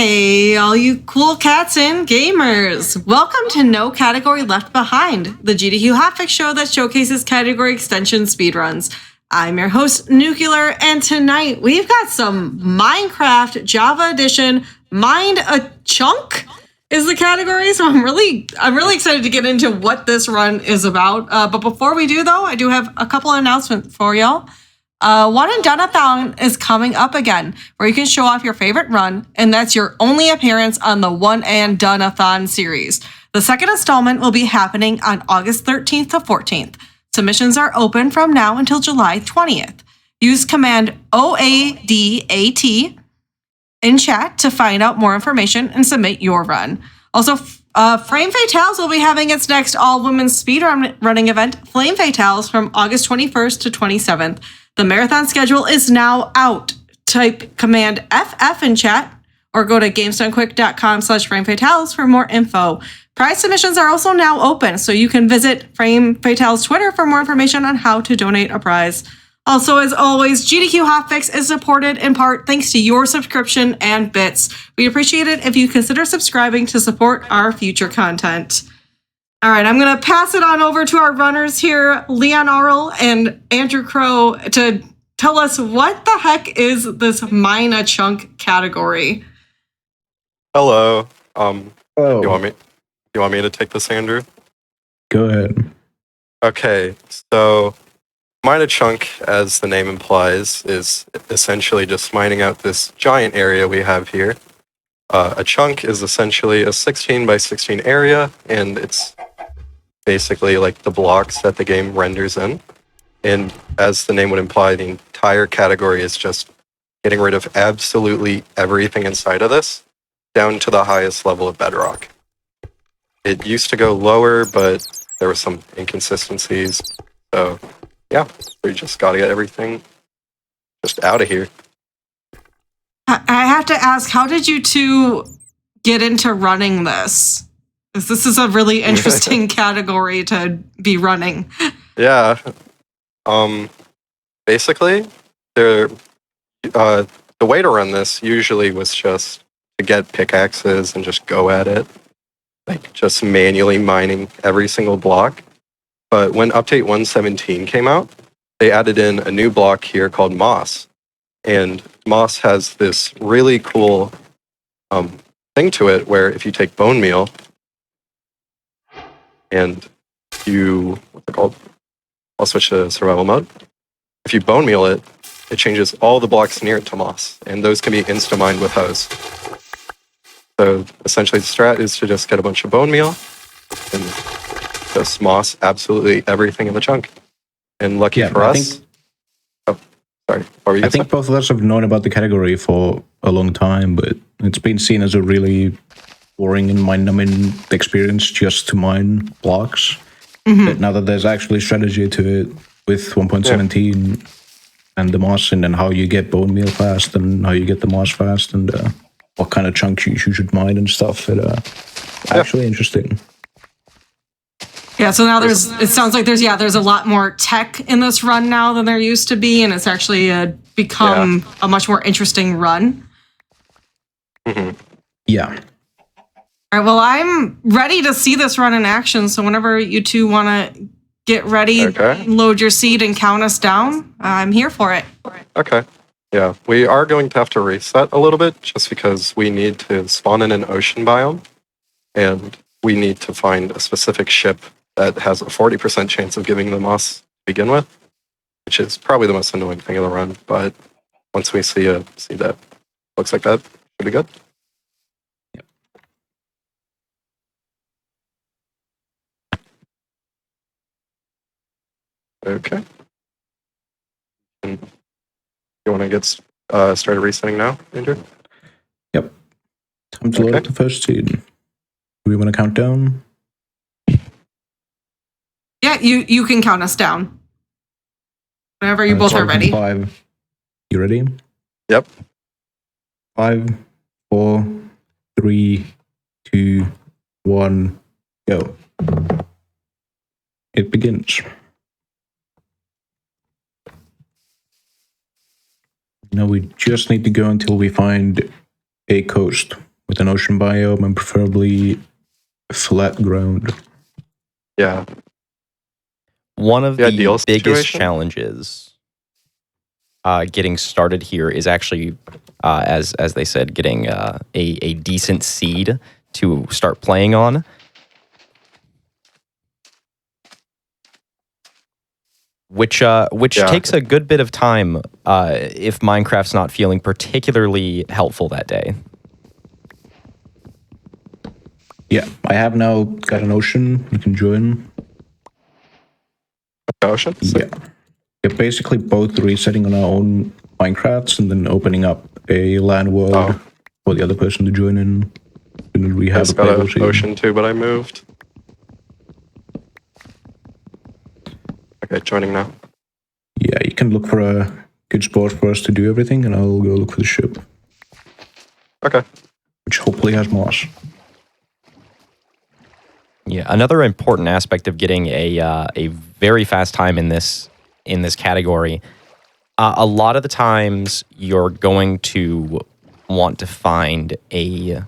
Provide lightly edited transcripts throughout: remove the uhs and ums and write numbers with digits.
Hey, all you cool cats and gamers! Welcome to No Category Left Behind, the GDQ Hotfix show that showcases category extension speedruns. I'm your host, Nuclear, and tonight we've got some Minecraft Java Edition Mind a Chunk is the category, so I'm really excited to get into what this run is about. But before we do, though, I do have a couple of announcements for y'all. One and Doneathon is coming up again, where you can show off your favorite run, and that's your only appearance on the One and Doneathon series. The second installment will be happening on August 13th to 14th. Submissions are open from now until July 20th. Use command OADAT in chat to find out more information and submit your run. Also, Frame Fatales will be having its next all-women's speedrunning event, Flame Fatales, from August 21st to 27th. The marathon schedule is now out. Type command FF in chat or go to GamestoneQuick.com/FrameFatales for more info. Prize submissions are also now open, so you can visit Frame Fatales Twitter for more information on how to donate a prize. Also, as always, GDQ Hotfix is supported in part thanks to your subscription and bits. We appreciate it if you consider subscribing to support our future content. All right, I'm going to pass it on over to our runners here, Leon Aurel and Andrew Crow, to tell us what the heck is this Mine a Chunk category. Hello. Hello. You want me to take this, Andrew? Go ahead. Okay, so Mine a Chunk, as the name implies, is essentially just mining out this giant area we have here. A chunk is essentially a 16 by 16 area, and it's basically like the blocks that the game renders in. And as the name would imply, the entire category is just getting rid of absolutely everything inside of this, down to the highest level of bedrock. It used to go lower, but there were some inconsistencies. So, yeah, we just got to get everything just out of here. I have to ask, how did you two get into running this? Because this is a really interesting category to be running. Yeah. Basically, the way to run this usually was just to get pickaxes and just go at it, like just manually mining every single block. But when update 1.17 came out, they added in a new block here called moss. And moss has this really cool thing to it where if you take bone meal and what's it called? I'll switch to survival mode. If you bone meal it, it changes all the blocks near it to moss, and those can be insta-mined with hose. So essentially the strat is to just get a bunch of bone meal and just moss absolutely everything in the chunk. And lucky for us... Sorry, what were you I think both of us have known about the category for a long time, but it's been seen as a really boring and mind-numbing experience just to mine blocks. Mm-hmm. But now that there's actually strategy to it with 1.17 and the moss, and then how you get bone meal fast and how you get the moss fast and what kind of chunks you should mine and stuff, actually interesting. Yeah, so now it sounds like there's a lot more tech in this run now than there used to be, and it's actually become a much more interesting run. Mm-hmm. Yeah. All right, well, I'm ready to see this run in action, so whenever you two want to get ready, load your seed and count us down, I'm here for it. Okay. Yeah, we are going to have to reset a little bit just because we need to spawn in an ocean biome, and we need to find a specific ship that has a 40% chance of giving the moss to begin with, which is probably the most annoying thing of the run. But once we see that looks like that, should be good. Yep. Okay. You want to get started resetting now, Andrew? Yep. Time to load the first seed. Do we want to count down? Yeah, you can count us down. Whenever you both are ready. 5. You ready? Yep. 5, 4, 3, 2, 1, go. It begins. Now we just need to go until we find a coast. with an ocean biome and preferably flat ground. Yeah. One of The ideal the biggest situation? challenges getting started here is actually, as they said, getting a decent seed to start playing on. Which takes a good bit of time if Minecraft's not feeling particularly helpful that day. Yeah, I have now got an ocean. You can join. Ocean? Yeah. We're basically both resetting on our own Minecrafts and then opening up a LAN world for the other person to join in. And we I have just a got playable an scene. ocean too, but I moved. Okay, joining now. Yeah, you can look for a good spot for us to do everything, and I'll go look for the ship. Okay. Which hopefully has moss. Yeah, another important aspect of getting a very fast time in this category. A lot of the times you're going to want to find a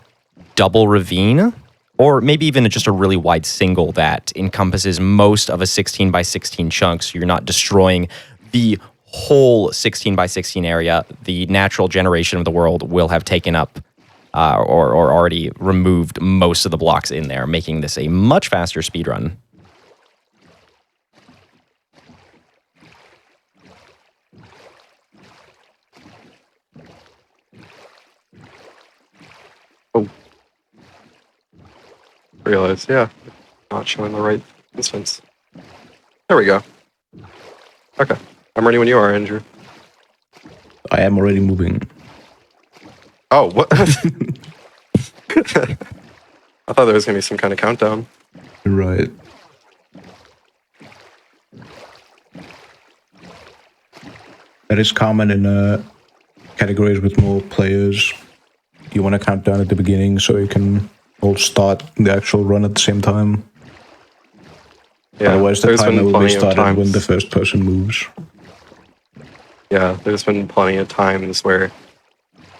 double ravine, or maybe even just a really wide single that encompasses most of a 16 by 16 chunk, so you're not destroying the whole 16 by 16 area. The natural generation of the world will have taken up or already removed most of the blocks in there, making this a much faster speedrun. Oh. Realize, yeah. Not showing the right instance. There we go. Okay. I'm ready when you are, Andrew. I am already moving. Oh, what? I thought there was going to be some kind of countdown. Right. That is common in categories with more players. You want to count down at the beginning so you can all start the actual run at the same time. Yeah, Otherwise, the there's timer been will be plenty of started when the times. first person moves. Yeah, there's been plenty of times where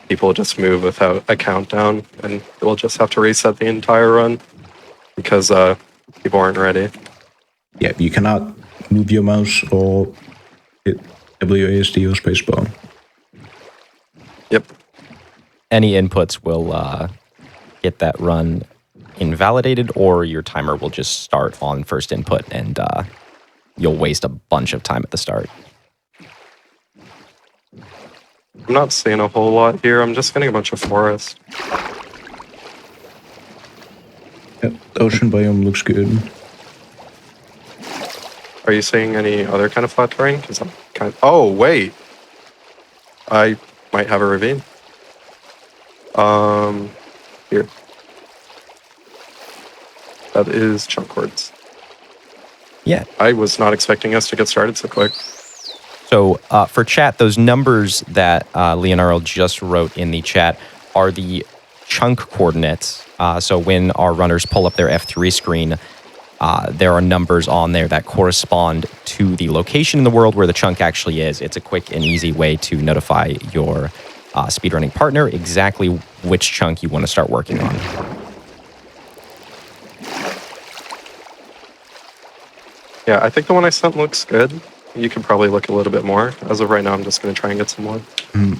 people just move without a countdown, and we'll just have to reset the entire run because people aren't ready. Yeah, you cannot move your mouse or hit WASD or spacebar. Yep. Any inputs will get that run invalidated, or your timer will just start on first input, and you'll waste a bunch of time at the start. I'm not seeing a whole lot here. I'm just getting a bunch of forest. Yep, the ocean biome looks good. Are you seeing any other kind of flat terrain? Because I'm kind of... Oh, wait. I might have a ravine. Here. That is chunk quartz. Yeah. I was not expecting us to get started so quick. So for chat, those numbers that Leonardo just wrote in the chat are the chunk coordinates. So when our runners pull up their F3 screen, there are numbers on there that correspond to the location in the world where the chunk actually is. It's a quick and easy way to notify your speedrunning partner exactly which chunk you want to start working on. Yeah, I think the one I sent looks good. You could probably look a little bit more. As of right now, I'm just going to try and get some more. You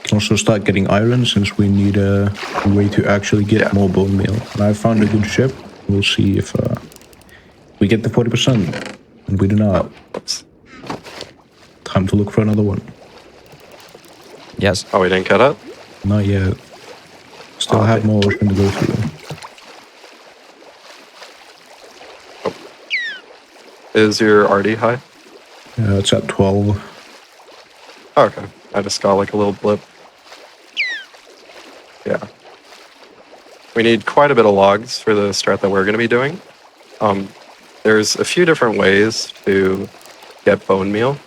can also start getting iron since we need a way to actually get more bone meal. And I found a good ship. We'll see if we get the 40%. And we do not. Oops. Time to look for another one. Yes. Oh, we didn't get it? Not yet. Still have more ocean to go through. Is your RD high? It's at 12. Oh, okay. I just got like a little blip. Yeah. We need quite a bit of logs for the strat that we're going to be doing. There's a few different ways to get bone meal.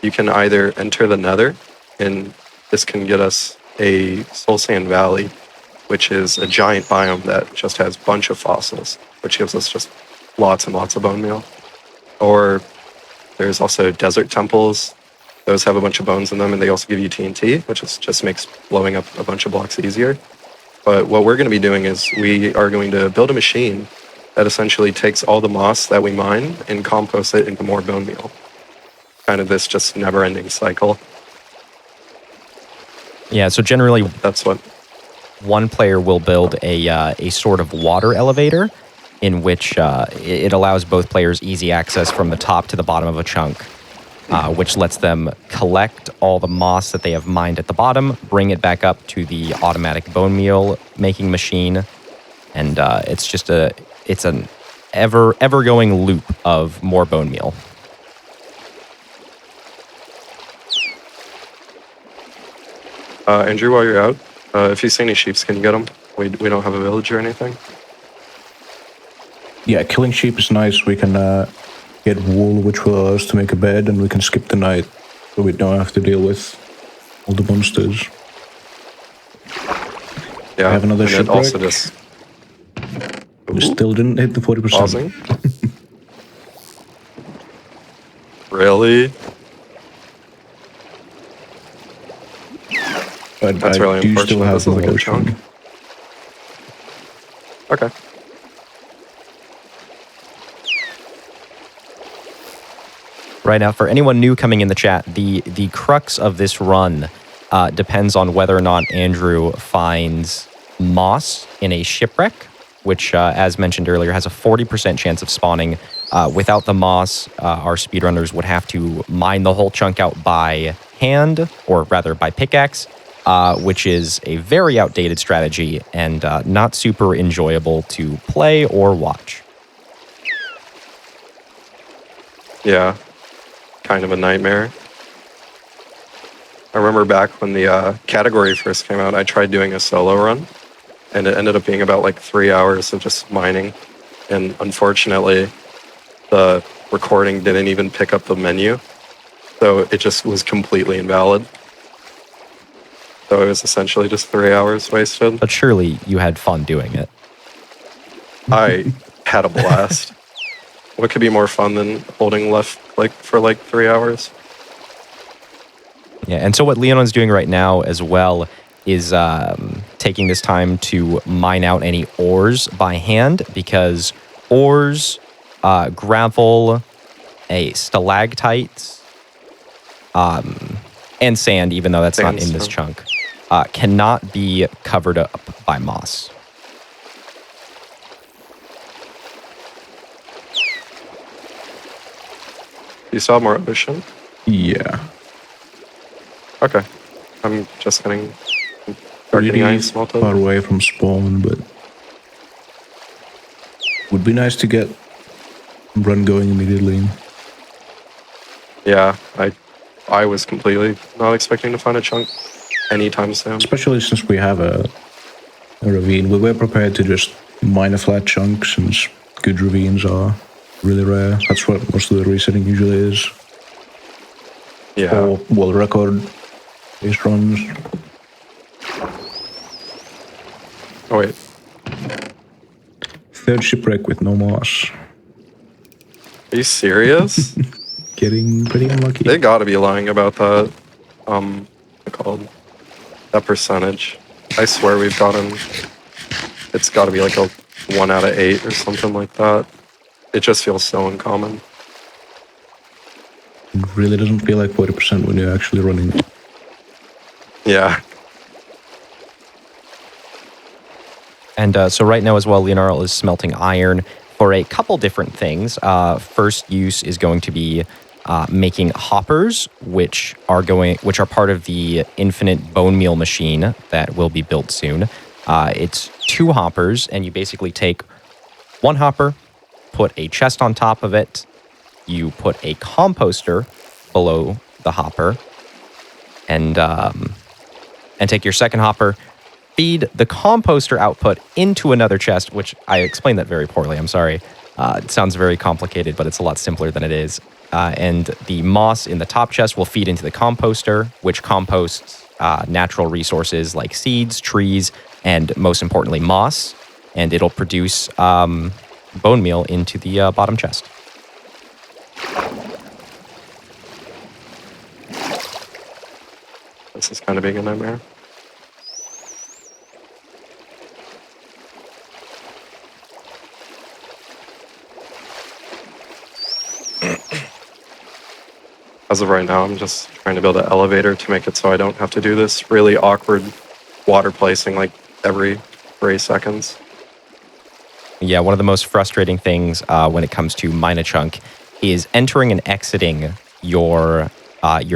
You can either enter the nether, and this can get us a soul sand valley, which is a giant biome that just has a bunch of fossils, which gives us just lots and lots of bone meal. Or there's also desert temples. Those have a bunch of bones in them, and they also give you TNT, which just makes blowing up a bunch of blocks easier. But what we're going to be doing is we are going to build a machine that essentially takes all the moss that we mine and composts it into more bone meal. Kind of this just never-ending cycle. Yeah, so generally That's what. one player will build a sort of water elevator in which it allows both players easy access from the top to the bottom of a chunk, which lets them collect all the moss that they have mined at the bottom, bring it back up to the automatic bone meal making machine, and it's an ever going loop of more bone meal. Andrew, while you're out, if you see any sheep, can you get them? We don't have a village or anything. Yeah, killing sheep is nice. We can get wool, which will allow us to make a bed, and we can skip the night, so we don't have to deal with all the monsters. Yeah, I have another and it shipwreck. also just. We still didn't hit the 40%. Pausing. Really? But That's I really do unfortunate. still have This is a good more chunk. ocean. Okay. Right now, for anyone new coming in the chat, the crux of this run depends on whether or not Andrew finds moss in a shipwreck, which, as mentioned earlier, has a 40% chance of spawning. Without the moss, our speedrunners would have to mine the whole chunk out by hand, or rather by pickaxe, which is a very outdated strategy and not super enjoyable to play or watch. Yeah. Kind of a nightmare. I remember back when the category first came out, I tried doing a solo run, and it ended up being about like 3 hours of just mining. And unfortunately, the recording didn't even pick up the menu, so it just was completely invalid. So it was essentially just 3 hours wasted. But surely you had fun doing it. I had a blast. What could be more fun than holding left for 3 hours? Yeah, and so what Leonon's doing right now as well is taking this time to mine out any ores by hand, because ores, gravel, stalactites, and sand, even though that's not in this chunk, cannot be covered up by moss. You saw more ocean? Yeah. Okay. I'm just getting Really ice melted. far away from spawn, but would be nice to get run going immediately. Yeah, I was completely not expecting to find a chunk anytime soon. Especially since we have a ravine. We were prepared to just mine a flat chunk, since good ravines are really rare. That's what most of the resetting usually is. Yeah. Or world record base runs. Oh wait. Third shipwreck with no moss. Are you serious? Getting pretty unlucky. They gotta be lying about that. What's it called? That percentage. I swear we've gotten. It's gotta be like a 1 out of 8 or something like that. It just feels so uncommon. It really doesn't feel like 40% when you're actually running. Yeah. And so right now as well, Leonardo is smelting iron for a couple different things. First use is going to be making hoppers, which are part of the infinite bone meal machine that will be built soon. It's 2 hoppers, and you basically take 1 hopper, put a chest on top of it, you put a composter below the hopper, and take your second hopper, feed the composter output into another chest, which I explained that very poorly, I'm sorry. It sounds very complicated, but it's a lot simpler than it is. And the moss in the top chest will feed into the composter, which composts natural resources like seeds, trees, and most importantly, moss. And it'll produce bone meal into the bottom chest. This is kind of being a nightmare. As of right now, I'm just trying to build an elevator to make it so I don't have to do this really awkward water placing like every 3 seconds. Yeah, one of the most frustrating things when it comes to mine a chunk is entering and exiting your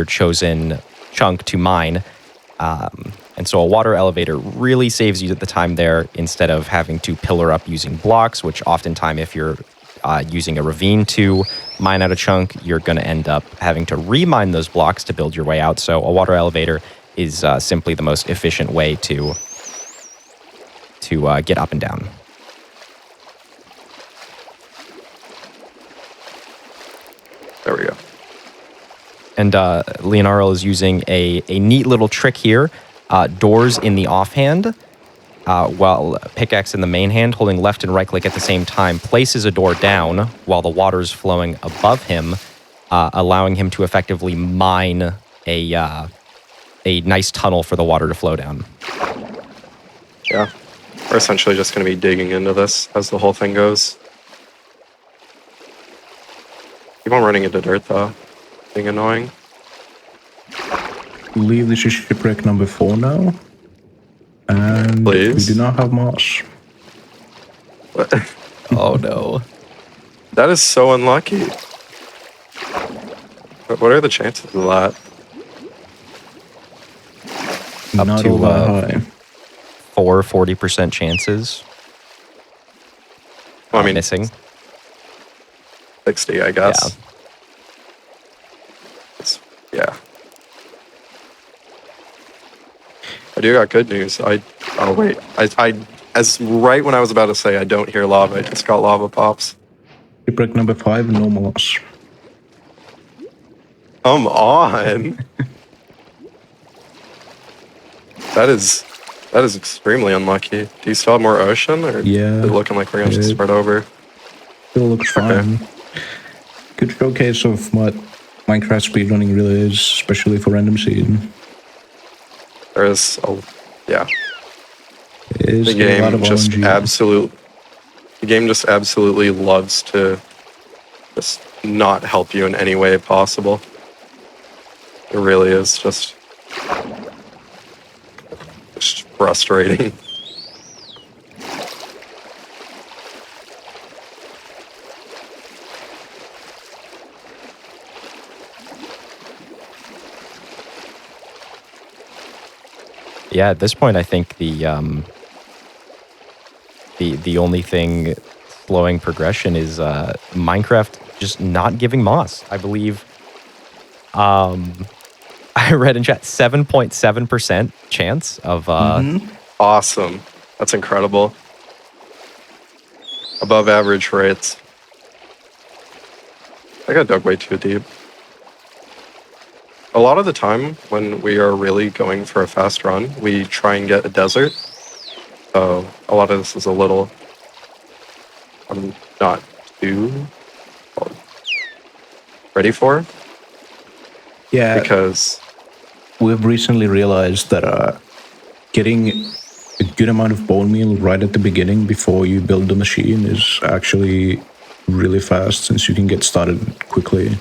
chosen chunk to mine. And so a water elevator really saves you the time there instead of having to pillar up using blocks, which oftentimes if you're using a ravine to mine out a chunk, you're going to end up having to remine those blocks to build your way out. So a water elevator is simply the most efficient way to get up and down. There we go. And Leonardo is using a neat little trick here. Doors in the offhand, while pickaxe in the main hand, holding left and right click at the same time, places a door down while the water is flowing above him, allowing him to effectively mine a nice tunnel for the water to flow down. Yeah. We're essentially just going to be digging into this as the whole thing goes. Keep on running into dirt, though. Being annoying. I believe this is shipwreck number 4 now. And Please? we do not have moss. What? Oh no. That is so unlucky. What are the chances of that? Up Not to, all that high. 40% chances. Well, I mean, Missing. 60, I guess. Yeah. I do got good news. Oh wait. As right when I was about to say I don't hear lava, I just got lava pops. Shipwreck number 5, no moss. Come on. That is extremely unlucky. Do you still have more ocean, or Yeah. is it looking like we're gonna just start over? Still looks fine. Good showcase of what Minecraft speedrunning really is, especially for random seed. There is yeah. It is The a lot game of just RNG. the game just absolutely loves to just not help you in any way possible. It really is just frustrating. Yeah, at this point, I think the only thing slowing progression is Minecraft just not giving moss. I believe. I read in chat 7.7% chance of. Awesome. That's incredible. Above average rates. I got dug way too deep. A lot of the time when we are really going for a fast run, we try and get a desert. So a lot of this is a little, I'm not too ready for, Yeah, because we've recently realized that getting a good amount of bone meal right at the beginning before you build the machine is actually really fast, since you can get started quickly.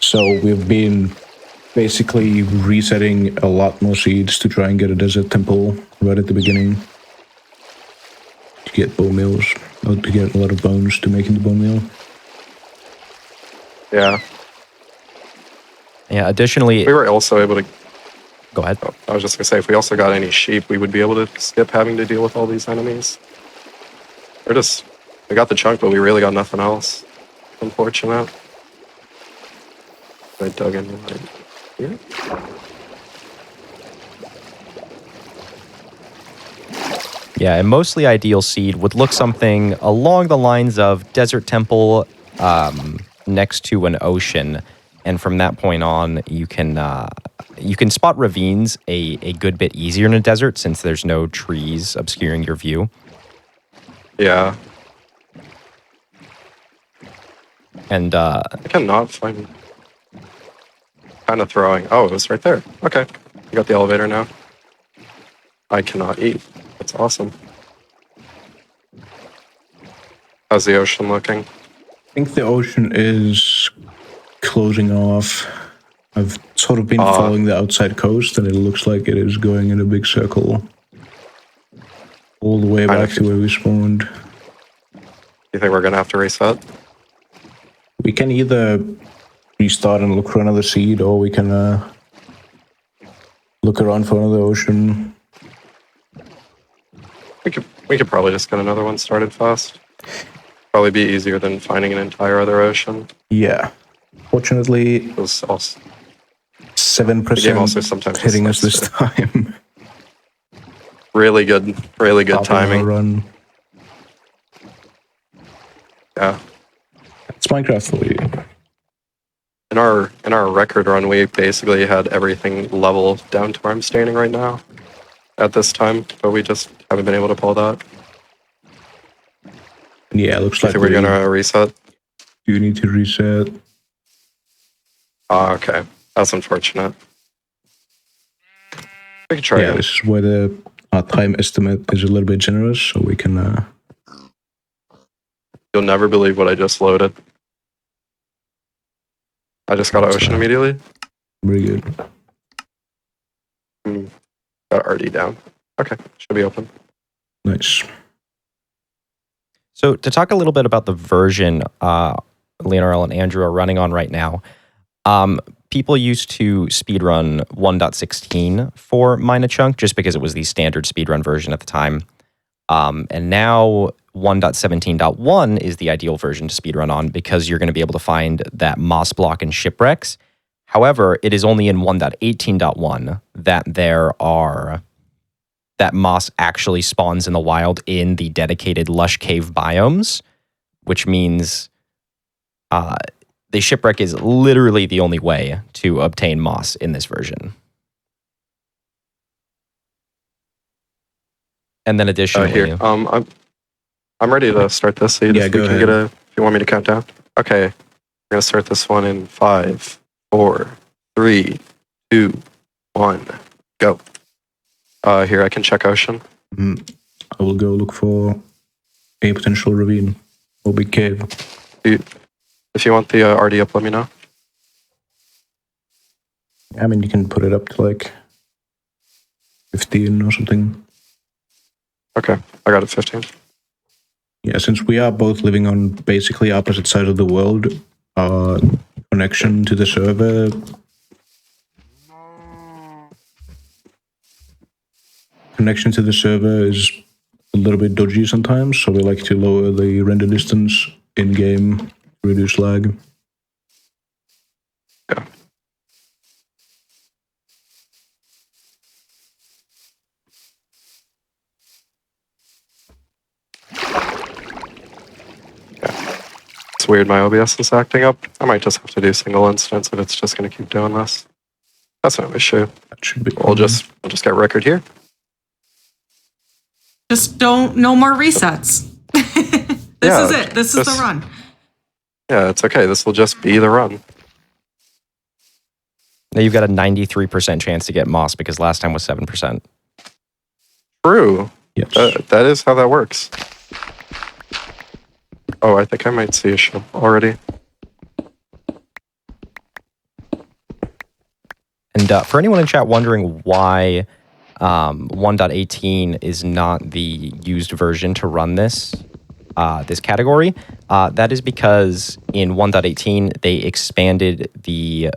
So we've been basically resetting a lot more seeds to try and get a desert temple right at the beginning to get bone meals, or to get a lot of bones to making the bone meal. yeah, Yeah. Additionally, we were also able to, go ahead. I was just gonna say, if we also got any sheep, we would be able to skip having to deal with all these enemies. We got the chunk, but we really got nothing else. Unfortunate. I dug in right here. Yeah, a mostly ideal seed would look something along the lines of desert temple next to an ocean, and from that point on, you can spot ravines a good bit easier in a desert since there's no trees obscuring your view. Yeah. And I cannot find. Kind of throwing. Oh, it was right there. Okay. You got the elevator now. I cannot eat. That's awesome. How's the ocean looking? I think the ocean is closing off. I've sort of been following the outside coast, and it looks like it is going in a big circle all the way back to where we spawned. You think we're gonna have to reset? We can either restart and look for another seed, or we can look around for another ocean. We could probably just get another one started fast. Probably be easier than finding an entire other ocean. Yeah. Fortunately, It was also, 7% the game also sometimes hitting us decides this time. really good timing. Run. Yeah. It's Minecraft for you. In our record run, we basically had everything level down to where I'm standing right now at this time, but we just haven't been able to pull that. Yeah, it looks like we're gonna reset. You need to reset. Okay. That's unfortunate. We could try Yeah, again. this is where the time estimate is a little bit generous, so we can... You'll never believe what I just loaded. I just got an ocean immediately. Very good. Got RD down. Okay, should be open. Nice. So to talk a little bit about the version Leonardo and Andrew are running on right now, people used to speedrun 1.16 for Mine a Chunk just because it was the standard speedrun version at the time. And now 1.17.1 is the ideal version to speedrun on because you're going to be able to find that moss block and shipwrecks. However, it is only in 1.18.1 that moss actually spawns in the wild in the dedicated lush cave biomes, which means the shipwreck is literally the only way to obtain moss in this version. And then additionally, here, I'm ready to start this. So yeah, go ahead. If you want me to count down. Okay, we're gonna start this one in 5, 4, 3, 2, 1, go. Here I can check ocean. I will go look for a potential ravine or big cave. If you want the RD up, let me know. I mean, you can put it up to like 15 or something. Okay, I got it 15. Yeah, since we are both living on basically opposite sides of the world, our connection to the server is a little bit dodgy sometimes, so we like to lower the render distance in-game to reduce lag. Yeah. It's weird my OBS is acting up. I might just have to do single instance if it's just going to keep doing this. That's no issue. That should be. We'll just get record here. Just no more resets. This is it. This is the run. Yeah, it's okay. This will just be the run. now you've got a 93% chance to get moss because last time was 7%. True. Yes. That is how that works. Oh, I think I might see a ship already. And for anyone in chat wondering why 1.18 is not the used version to run this category, that is because in 1.18 they expanded the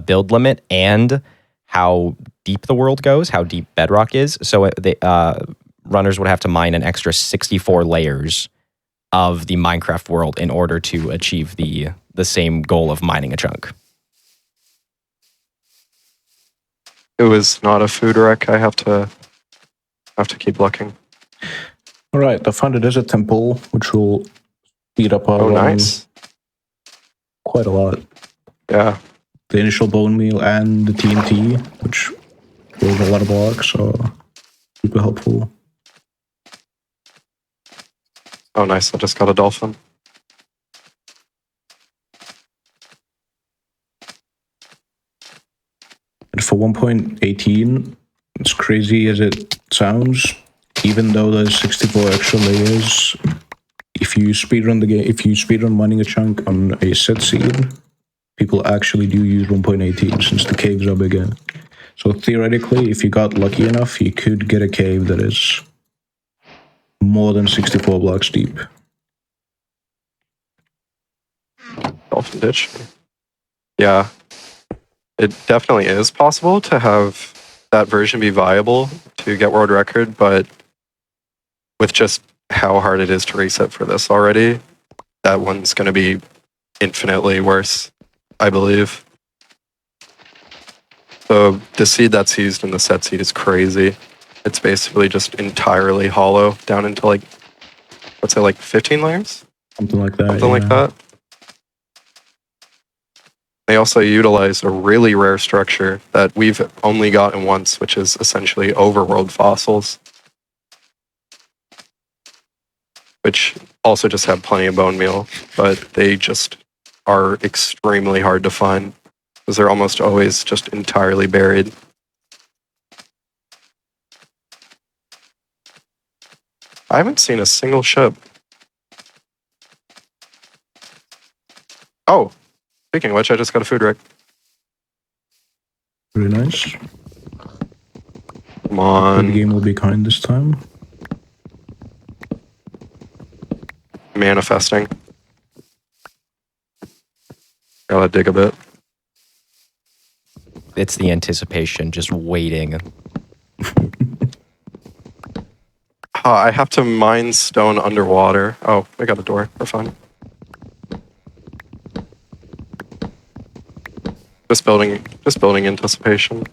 build limit and how deep the world goes, how deep bedrock is. So runners would have to mine an extra 64 layers of the Minecraft world in order to achieve the same goal of mining a chunk. It was not a food wreck. I have to keep looking. All right, I found a desert temple, which will speed up our Oh, run nice. quite a lot. Yeah. The initial bone meal and the TNT, which was a lot of blocks, so super helpful. Oh, nice. I just got a dolphin. And for 1.18, as crazy as it sounds, even though there's 64 extra layers, if you speedrun the game, if you speedrun mining a chunk on a set seed, people actually do use 1.18 since the caves are bigger. So theoretically, if you got lucky enough, you could get a cave that is more than 64 blocks deep. Dolphin Ditch. Yeah. It definitely is possible to have that version be viable to get world record, but with just how hard it is to reset for this already, that one's going to be infinitely worse, I believe. So the seed that's used in the set seed is crazy. It's basically just entirely hollow down into like, let's say like 15 layers? Something like that. Something like that. They also utilize a really rare structure that we've only gotten once, which is essentially overworld fossils, which also just have plenty of bone meal, but they just are extremely hard to find because they're almost always just entirely buried. I haven't seen a single ship. Oh, speaking of which, I just got a food wreck. Very nice. Come The on, game will be kind this time. manifesting. Gotta dig a bit. It's the anticipation, just waiting. I have to mine stone underwater. Oh, we got a door. We're fine. Just building anticipation.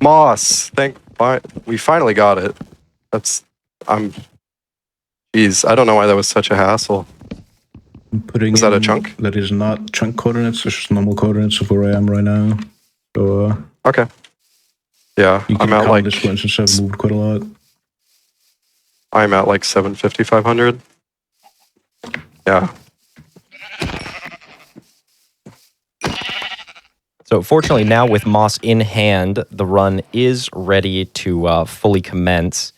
Moss, we finally got it. Geez, I don't know why that was such a hassle. I'm putting Is that a in- chunk? That is not chunk coordinates, it's just normal coordinates of where I am right now. So Okay. Yeah, you can I'm at count like this one since I've moved quite a lot. I'm at like 750, 500. Yeah. So fortunately now with Moss in hand, the run is ready to fully commence.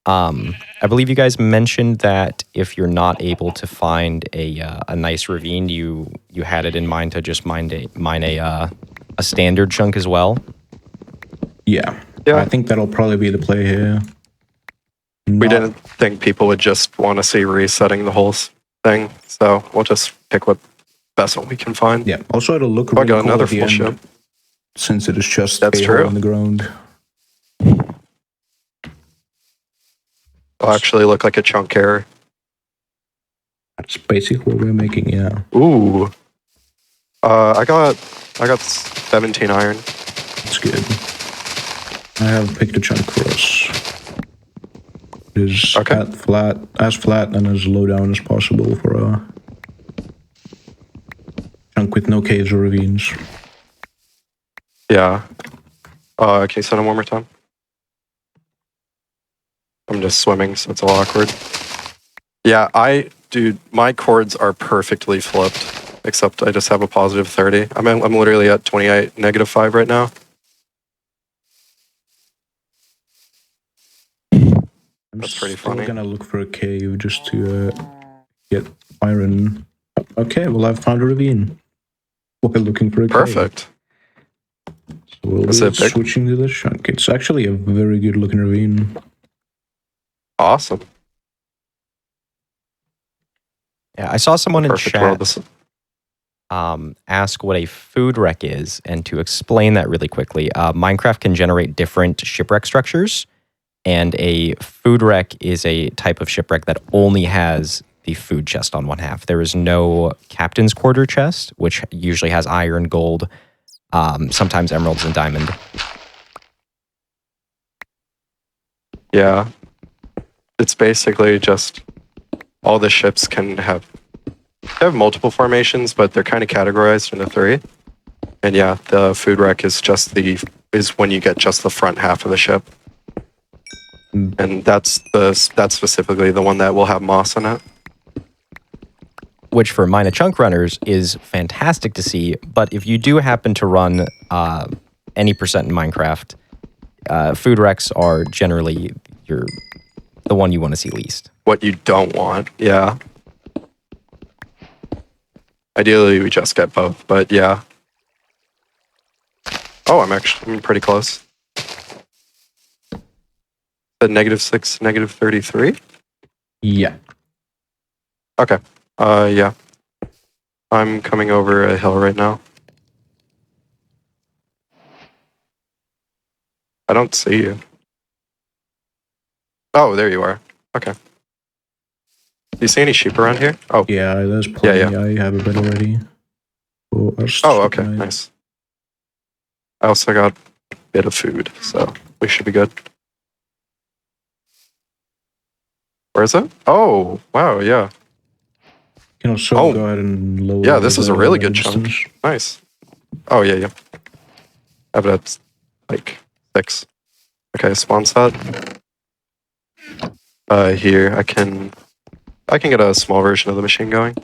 I believe you guys mentioned that if you're not able to find a nice ravine, you had it in mind to just mine a standard chunk as well. Yeah. Yeah. I think that'll probably be the play here. We Not- didn't think people would just want to see resetting the whole thing, so we'll just pick what best one we can find. Yeah. Also, it'll look Oh, I really got cool another at the full end, ship. since it is just That's a true. hole in the ground. It'll actually look like a chunk error. That's basically what we're making. Yeah. Ooh. I got 17 iron. That's good. I have picked a chunk for us. It is Okay. as flat and as low down as possible for a chunk with no caves or ravines. Yeah. Can you send him one more time? I'm just swimming, so it's all awkward. Yeah, dude, my chords are perfectly flipped, except I just have a positive 30. I'm literally at 28, -5 right now. I'm That's pretty still funny. gonna look for a cave just to get iron. Okay, well I've found a ravine. We're looking for a cave. Perfect. So we'll Is be it big? switching to this chunk. It's actually a very good looking ravine. Awesome. Yeah, I saw someone in Perfect chat world. This ask what a food wreck is, and to explain that really quickly, Minecraft can generate different shipwreck structures, and a food wreck is a type of shipwreck that only has the food chest on one half. There is no captain's quarter chest, which usually has iron, gold, sometimes emeralds and diamond. Yeah. It's basically just all the ships they have multiple formations, but they're kind of categorized into 3. And yeah, the food wreck is when you get just the front half of the ship. And that's specifically the one that will have moss in it. Which for Mina Chunk runners is fantastic to see, but if you do happen to run any percent in Minecraft, food wrecks are generally the one you want to see least. What you don't want, yeah. Ideally, we just get both, but yeah. Oh, I'm pretty close. The -6, -33? Yeah. Okay. Yeah. I'm coming over a hill right now. I don't see you. Oh, there you are. Okay. Do you see any sheep around here? Oh, Yeah, there's plenty. Yeah. I have a bit already. For us oh, okay, tonight. nice. I also got a bit of food, so we should be good. Where is it? Oh, wow, yeah. You can also Oh. go ahead and lower. Yeah, this is a the really good chunk. distance. Nice. Oh, yeah. I have it at, like, 6. Okay, spawn set. Here, I can get a small version of the machine going.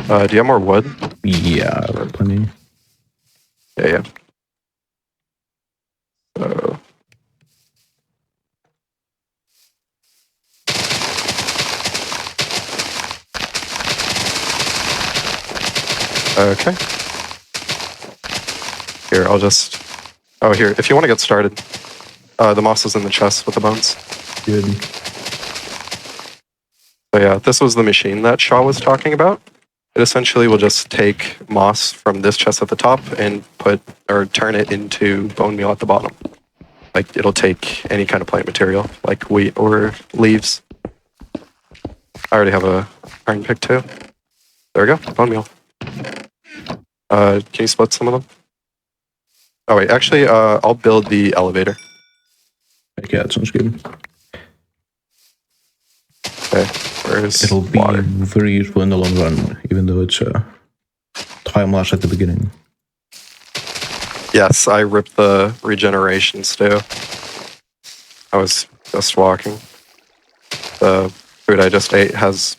Do you have more wood? Yeah, plenty. Yeah. So, okay. Here, I'll just... Oh, here, if you want to get started. The moss is in the chest with the bones. Good. So yeah, this was the machine that Shaw was talking about. It essentially will just take moss from this chest at the top and turn it into bone meal at the bottom. Like, it'll take any kind of plant material, like wheat or leaves. I already have a iron pick too. There we go, bone meal. Can you split some of them? Oh wait, actually, I'll build the elevator. Okay, that sounds good. Okay, where's It'll be water? very useful in the long run, even though it's time loss at the beginning. Yes, I ripped the regeneration stew. I was just walking. The food I just ate has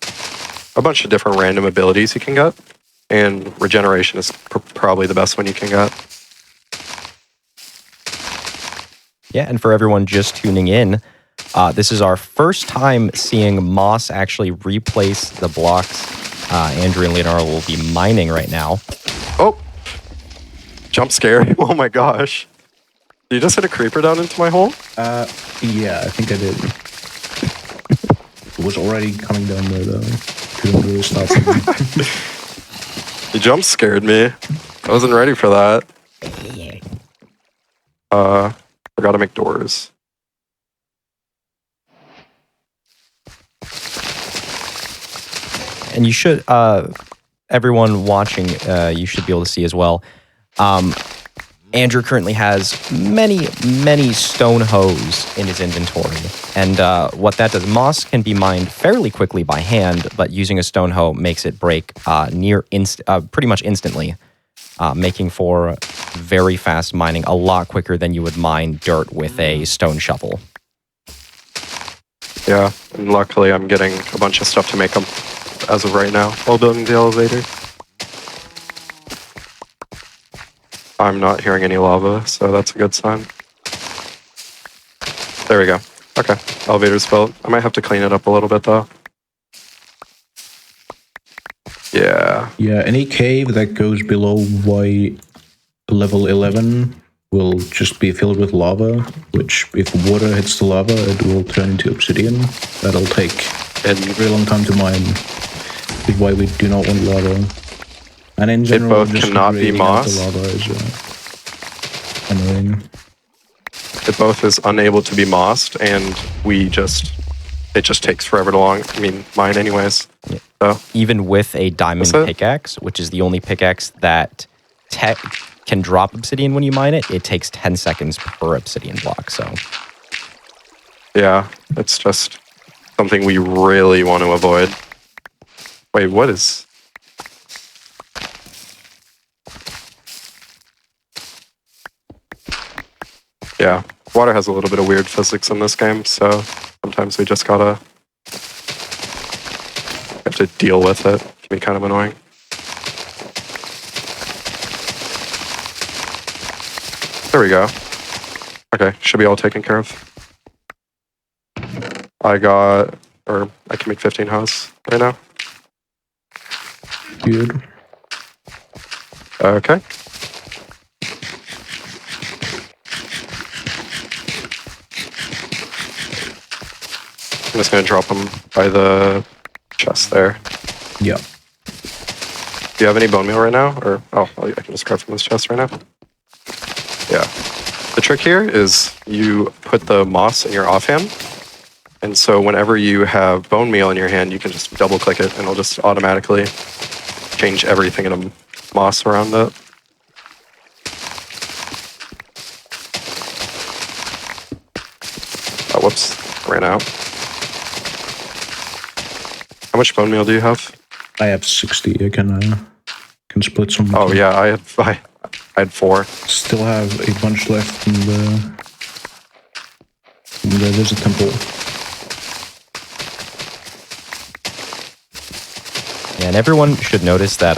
a bunch of different random abilities you can get, and regeneration is probably the best one you can get. Yeah, and for everyone just tuning in, this is our first time seeing moss actually replace the blocks. Andrew and Leonardo will be mining right now. Oh! Jump scare. Oh my gosh. Did you just hit a creeper down into my hole? Yeah, I think I did. It was already coming down there though. Couldn't really stop it. You jump scared me. I wasn't ready for that. Forgot to make doors. And you should, everyone watching, you should be able to see as well. Andrew currently has many stone hoes in his inventory. And what that does, moss can be mined fairly quickly by hand, but using a stone hoe makes it break pretty much instantly, making for very fast mining, a lot quicker than you would mine dirt with a stone shovel. Yeah, and luckily I'm getting a bunch of stuff to make them as of right now while building the elevator. I'm not hearing any lava, so that's a good sign. There we go. Okay, elevator's built. I might have to clean it up a little bit though. Yeah. Yeah, any cave that goes below level 11 will just be filled with lava, which if water hits the lava, it will turn into obsidian. That'll take a very long time to mine, which is why we do not want lava. And in general, both just cannot be breathing out moss. the lava is annoying. It both is unable to be mossed, and it just takes forever to mine anyways. Yeah. So Even with a diamond That's it. pickaxe, which is the only pickaxe that can drop obsidian when you mine it, it takes 10 seconds per obsidian block. So yeah, it's just something we really want to avoid. Wait, what is... Yeah, water has a little bit of weird physics in this game, so sometimes we just have to deal with it. It can be kind of annoying. There we go. Okay, should be all taken care of. I can make 15 house right now. Good. Okay. I'm just gonna drop them by the chest there. Yeah. Do you have any bone meal right now? Or, oh, I can just grab from this chest right now. Yeah. The trick here is you put the moss in your offhand. And so whenever you have bone meal in your hand, you can just double click it and it'll just automatically change everything in a moss around it. Oh, whoops. Ran out. How much bone meal do you have? I have 60. I can split some. Oh yeah, I had 4. Still have a bunch left in there's a temple. Yeah, and everyone should notice that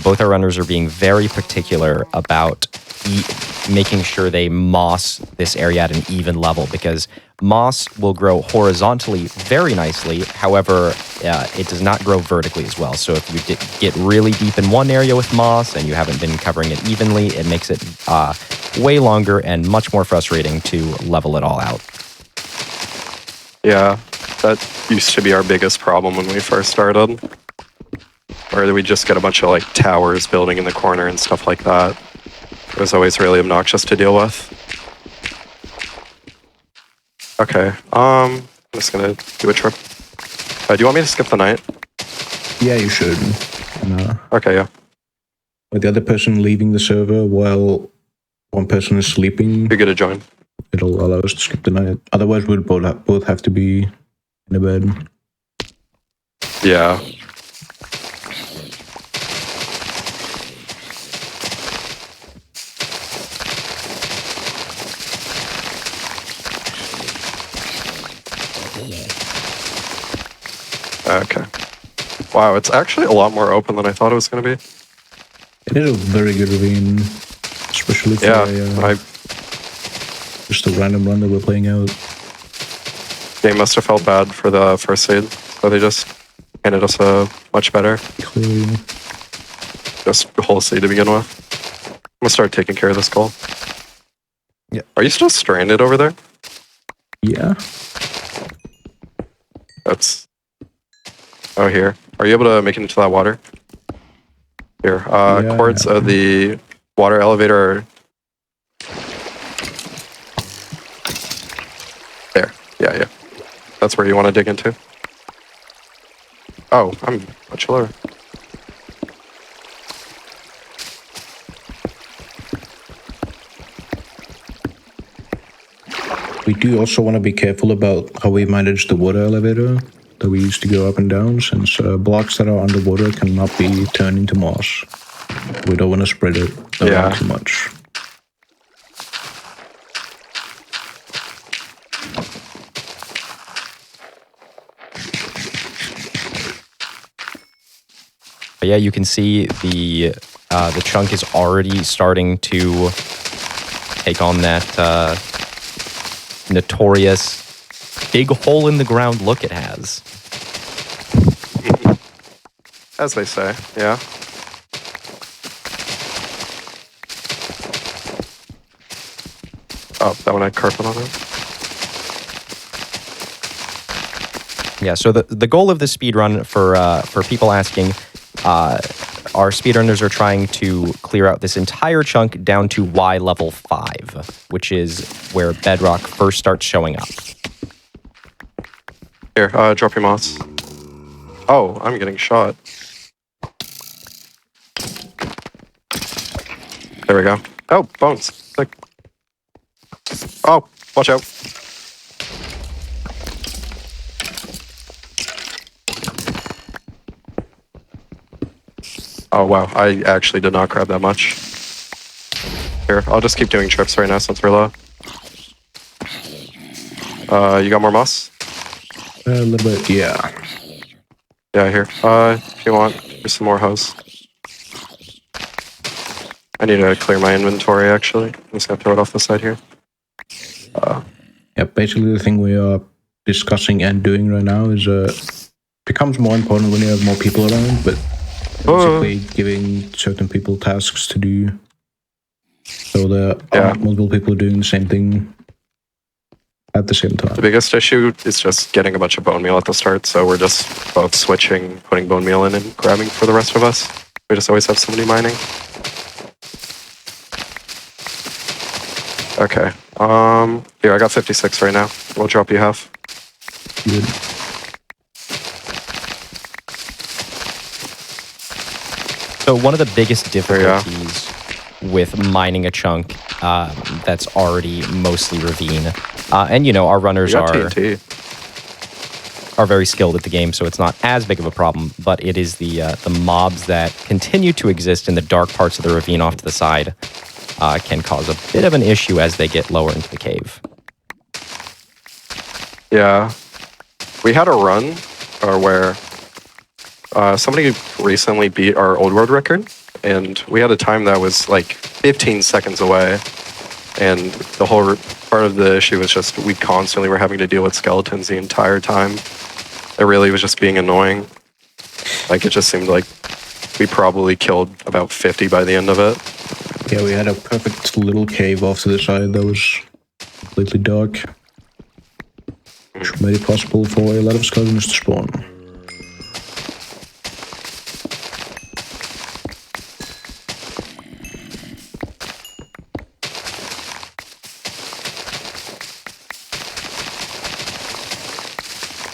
both our runners are being very particular about making sure they moss this area at an even level, because moss will grow horizontally very nicely. However, it does not grow vertically as well. So if you get really deep in one area with moss and you haven't been covering it evenly, it makes it way longer and much more frustrating to level it all out. Yeah, that used to be our biggest problem when we first started. Where we just get a bunch of like towers building in the corner and stuff like that. It was always really obnoxious to deal with. Okay, I'm just gonna do a trip. Do you want me to skip the night? Yeah, you should. Okay, yeah. With the other person leaving the server while one person is sleeping, You're good to join. it'll allow us to skip the night. Otherwise, we'd both have to be in the bed. Yeah. Okay. Wow, it's actually a lot more open than I thought it was going to be. It is a very good ravine, especially for just a random run that we're playing out. Game must have felt bad for the first aid, so they just handed us a much better Clearly. just whole seed to begin with. I'm gonna start taking care of this goal. Yeah. Are you still stranded over there? Yeah. That's... Oh, here. Are you able to make it into that water? Here. Cords of the water elevator are... There. Yeah, yeah. That's where you want to dig into. Oh, I'm much lower. We do also want to be careful about how we manage the water elevator that we used to go up and down, since blocks that are underwater cannot be turned into moss. We don't want to spread it around too much. But yeah, you can see the chunk is already starting to take on that notorious big hole in the ground look it has. As they say, yeah. Oh, that one had carpet on it. Yeah, so the goal of the speedrun, for people asking, our speedrunners are trying to clear out this entire chunk down to Y level 5, which is where bedrock first starts showing up. Here, drop your moss. Oh, I'm getting shot. There we go. Oh, bones. Sick. Oh, watch out. Oh, wow. I actually did not grab that much. Here, I'll just keep doing trips right now since we're low. You got more moss? A little bit, yeah. Yeah, here. If you want, here's some more hose. I need to clear my inventory, actually. I'm just gonna throw it off the side here. Yeah, basically the thing we are discussing and doing right now is becomes more important when you have more people around, but basically giving certain people tasks to do. So there aren't multiple people doing the same thing at the same time. The biggest issue is just getting a bunch of bone meal at the start, so we're just both switching, putting bone meal in and grabbing for the rest of us. We just always have somebody mining. Okay. Here, I got 56 right now. We'll drop you half. Good. So one of the biggest difficulties with mining a chunk that's already mostly ravine, and you know our runners are very skilled at the game, so it's not as big of a problem. But it is the mobs that continue to exist in the dark parts of the ravine off to the side can cause a bit of an issue as they get lower into the cave. Yeah, we had a run where somebody recently beat our old world record, and we had a time that was like 15 seconds away, and the whole part of the issue was just we constantly were having to deal with skeletons the entire time. It really was just being annoying. Like, it just seemed like we probably killed about 50 by the end of it. Yeah, we had a perfect little cave off to the side that was completely dark, which made it possible for a lot of skeletons to spawn.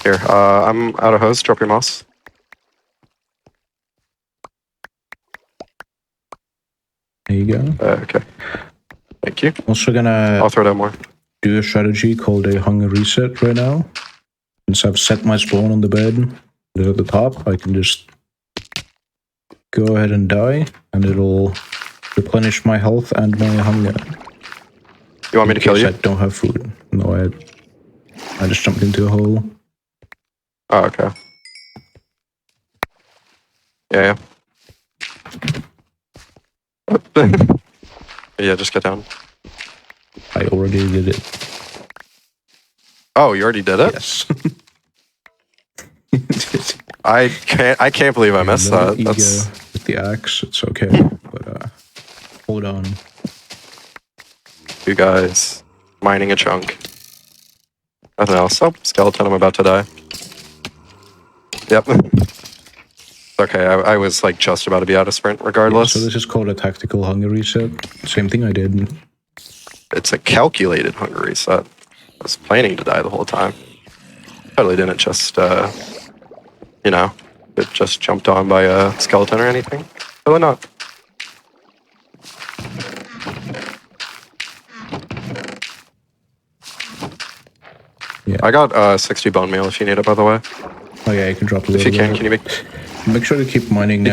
Here, I'm out of hose. Drop your moss. There you go. Okay. Thank you. Also gonna I'll throw down more. do a strategy called a hunger reset right now. Since I've set my spawn on the bed at the top, I can just go ahead and die, and it'll replenish my health and my hunger. You want me to kill you? I don't have food. No, I just jumped into a hole. Oh, okay. Yeah. Yeah, just get down. I already did it. Oh, you already did it? Yes. I can't believe I missed that. That's with the axe. It's okay, but hold on. You guys mining a chunk. Nothing else. Oh, skeleton, I'm about to die. Yep. Okay, I was like just about to be out of sprint regardless. Yeah, so this is called a tactical hunger reset. Same thing I did. It's a calculated hunger reset. I was planning to die the whole time. Totally didn't just, you know, it just jumped on by a skeleton or anything. Totally not. Yeah. I got 60 bone meal if you need it, by the way. Oh yeah, you can drop a If little you can, bit. can you Make sure to keep mining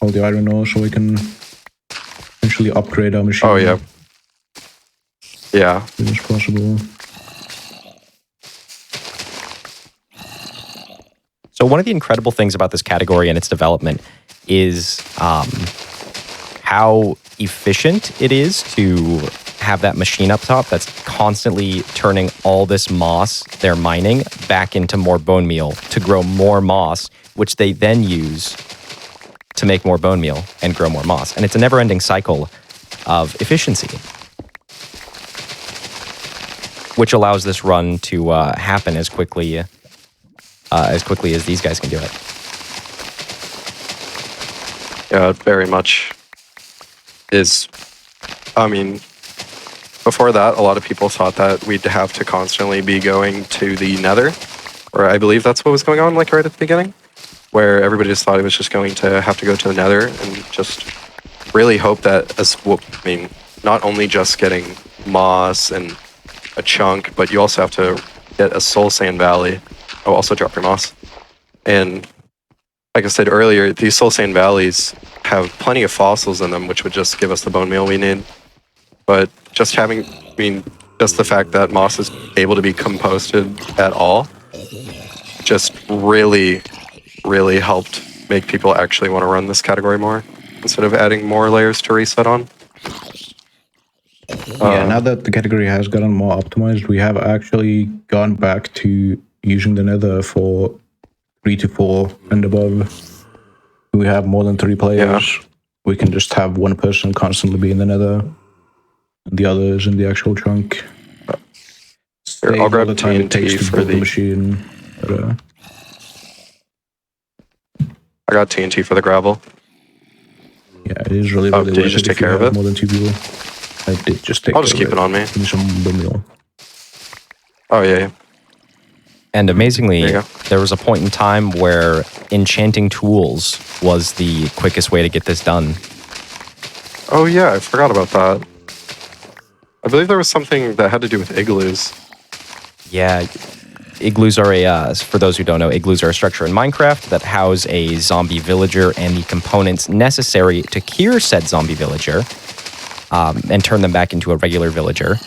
all the iron ore so we can eventually upgrade our machine. Oh, yeah. Yeah. As soon as possible. So one of the incredible things about this category and its development is how efficient it is to have that machine up top that's constantly turning all this moss they're mining back into more bone meal to grow more moss, which they then use to make more bone meal and grow more moss. And it's a never-ending cycle of efficiency, which allows this run to happen as quickly as these guys can do it. Yeah, it very much is. I mean, before that, a lot of people thought that we'd have to constantly be going to the nether, or I believe that's what was going on, like right at the beginning, where everybody just thought it was just going to have to go to the nether and just really hope that, not only just getting moss and a chunk, but you also have to get a soul sand valley. Oh, also drop your moss. And like I said earlier, these soul sand valleys have plenty of fossils in them, which would just give us the bone meal we need. But just having, just the fact that moss is able to be composted at all, just really, really helped make people actually want to run this category more, instead of adding more layers to reset on. Yeah, now that the category has gotten more optimized, we have actually gone back to using the Nether for 3 to 4 and above. We have more than 3 players. We can just have one person constantly be in the Nether, and the others in the actual chunk. Here, I'll grab all the time it takes TNT to for build the the. machine. But, I got TNT for the gravel. yeah, it is really, Oh, really did you worth just it take if you care of have it? more than 2 people. I did just take I'll just care keep of it on me. Give me some bone meal. Oh yeah. And amazingly, There you go. there was a point in time where enchanting tools was the quickest way to get this done. Oh yeah, I forgot about that. I believe there was something that had to do with igloos. Yeah, igloos are for those who don't know, igloos are a structure in Minecraft that house a zombie villager and the components necessary to cure said zombie villager and turn them back into a regular villager.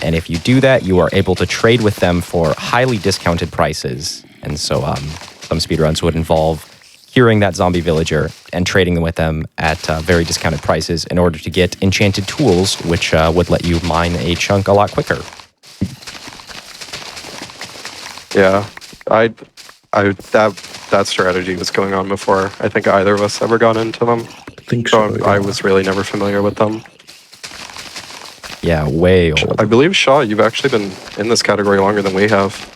And if you do that, you are able to trade with them for highly discounted prices. And so some speedruns would involve curing that zombie villager and trading with them at very discounted prices in order to get enchanted tools, which would let you mine a chunk a lot quicker. Yeah, that strategy was going on before I think either of us ever got into them. I think so. So I was really never familiar with them. Yeah, way old. I believe, Shaw, you've actually been in this category longer than we have.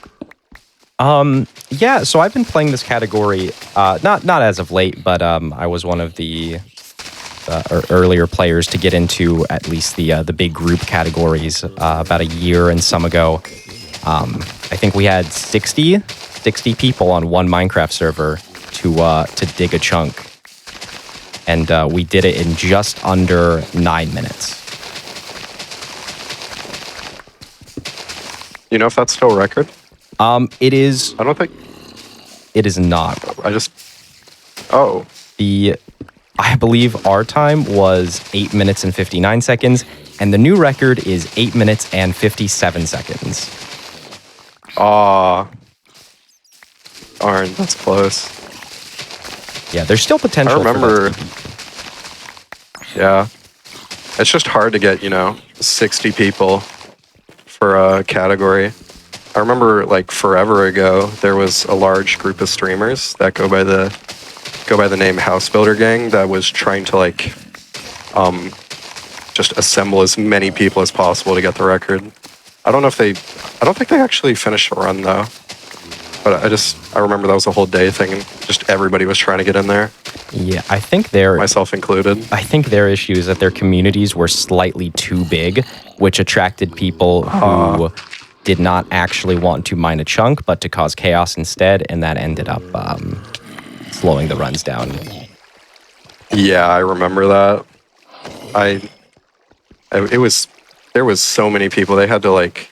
Yeah, so I've been playing this category, not as of late, but I was one of the earlier players to get into at least the big group categories about a year and some ago. I think we had 60 people on one Minecraft server to dig a chunk, and we did it in just under 9 minutes. You know if that's still a record? It is. I don't think. It is not. Oh. I believe our time was 8 minutes and 59 seconds, and the new record is 8 minutes and 57 seconds. Darn, that's close. Yeah, there's still potential. I remember. For that Yeah. It's just hard to get, 60 people for a category. I remember like forever ago, there was a large group of streamers that go by the name House Builder Gang that was trying to just assemble as many people as possible to get the record. I don't think they actually finished the run though. But I remember that was a whole day thing and just everybody was trying to get in there. Yeah, I think myself included. I think their issue is that their communities were slightly too big, which attracted people who did not actually want to mine a chunk, but to cause chaos instead, and that ended up slowing the runs down. Yeah, I remember that. There was so many people. They had to it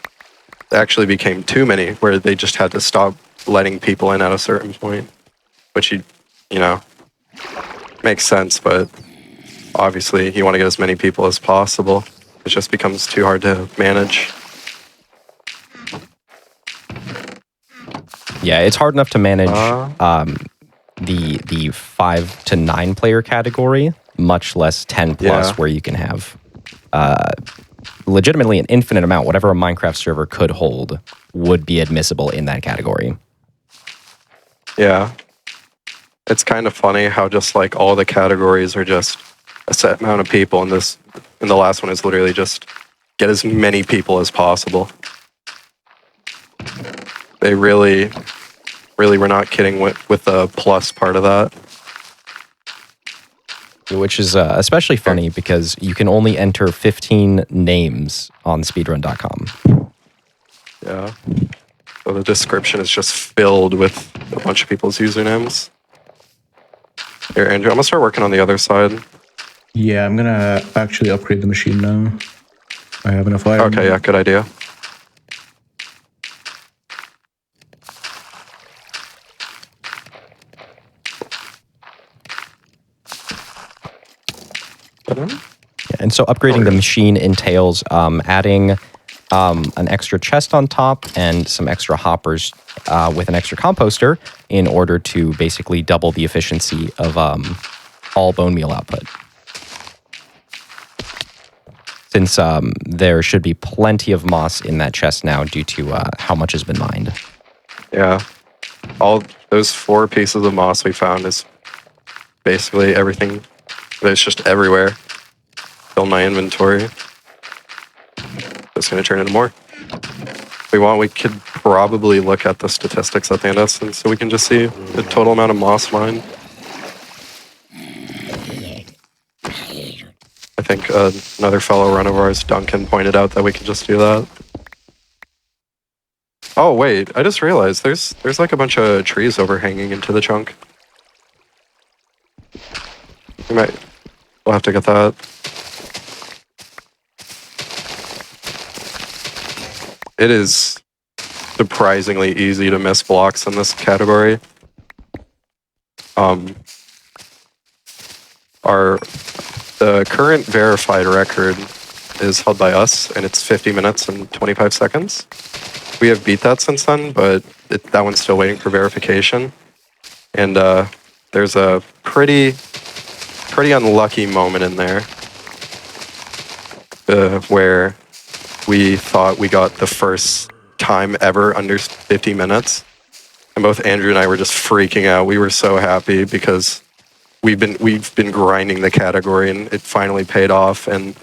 actually became too many where they just had to stop letting people in at a certain point, which makes sense, but obviously you want to get as many people as possible. It just becomes too hard to manage. Yeah, it's hard enough to manage the 5 to 9 player category, much less 10 plus, where you can have legitimately an infinite amount. Whatever a Minecraft server could hold would be admissible in that category. Yeah. It's kind of funny how just all the categories are just a set amount of people, and the last one is literally just get as many people as possible. They really were not kidding with the plus part of that. Which is especially funny because you can only enter 15 names on speedrun.com. Yeah. So the description is just filled with a bunch of people's usernames. Here, Andrew, I'm gonna start working on the other side. Yeah, I'm gonna actually upgrade the machine now. I have enough iron. Okay, yeah, good idea. And so upgrading the machine entails adding an extra chest on top and some extra hoppers with an extra composter in order to basically double the efficiency of all bone meal output. since there should be plenty of moss in that chest now due to how much has been mined. Yeah. All those 4 pieces of moss we found is basically everything. It's just everywhere. Fill my inventory. Just gonna turn into more. If we want, we could probably look at the statistics at the end of this, and so we can just see the total amount of moss mined. I think another fellow run of ours, Duncan, pointed out that we could just do that. Oh wait, I just realized there's like a bunch of trees overhanging into the chunk. We'll have to get that. It is surprisingly easy to miss blocks in this category. The current verified record is held by us, and it's 50 minutes and 25 seconds. We have beat that since then, but that one's still waiting for verification. And there's a pretty unlucky moment in there where we thought we got the first time ever under 50 minutes. And both Andrew and I were just freaking out. We were so happy because we've been grinding the category and it finally paid off. And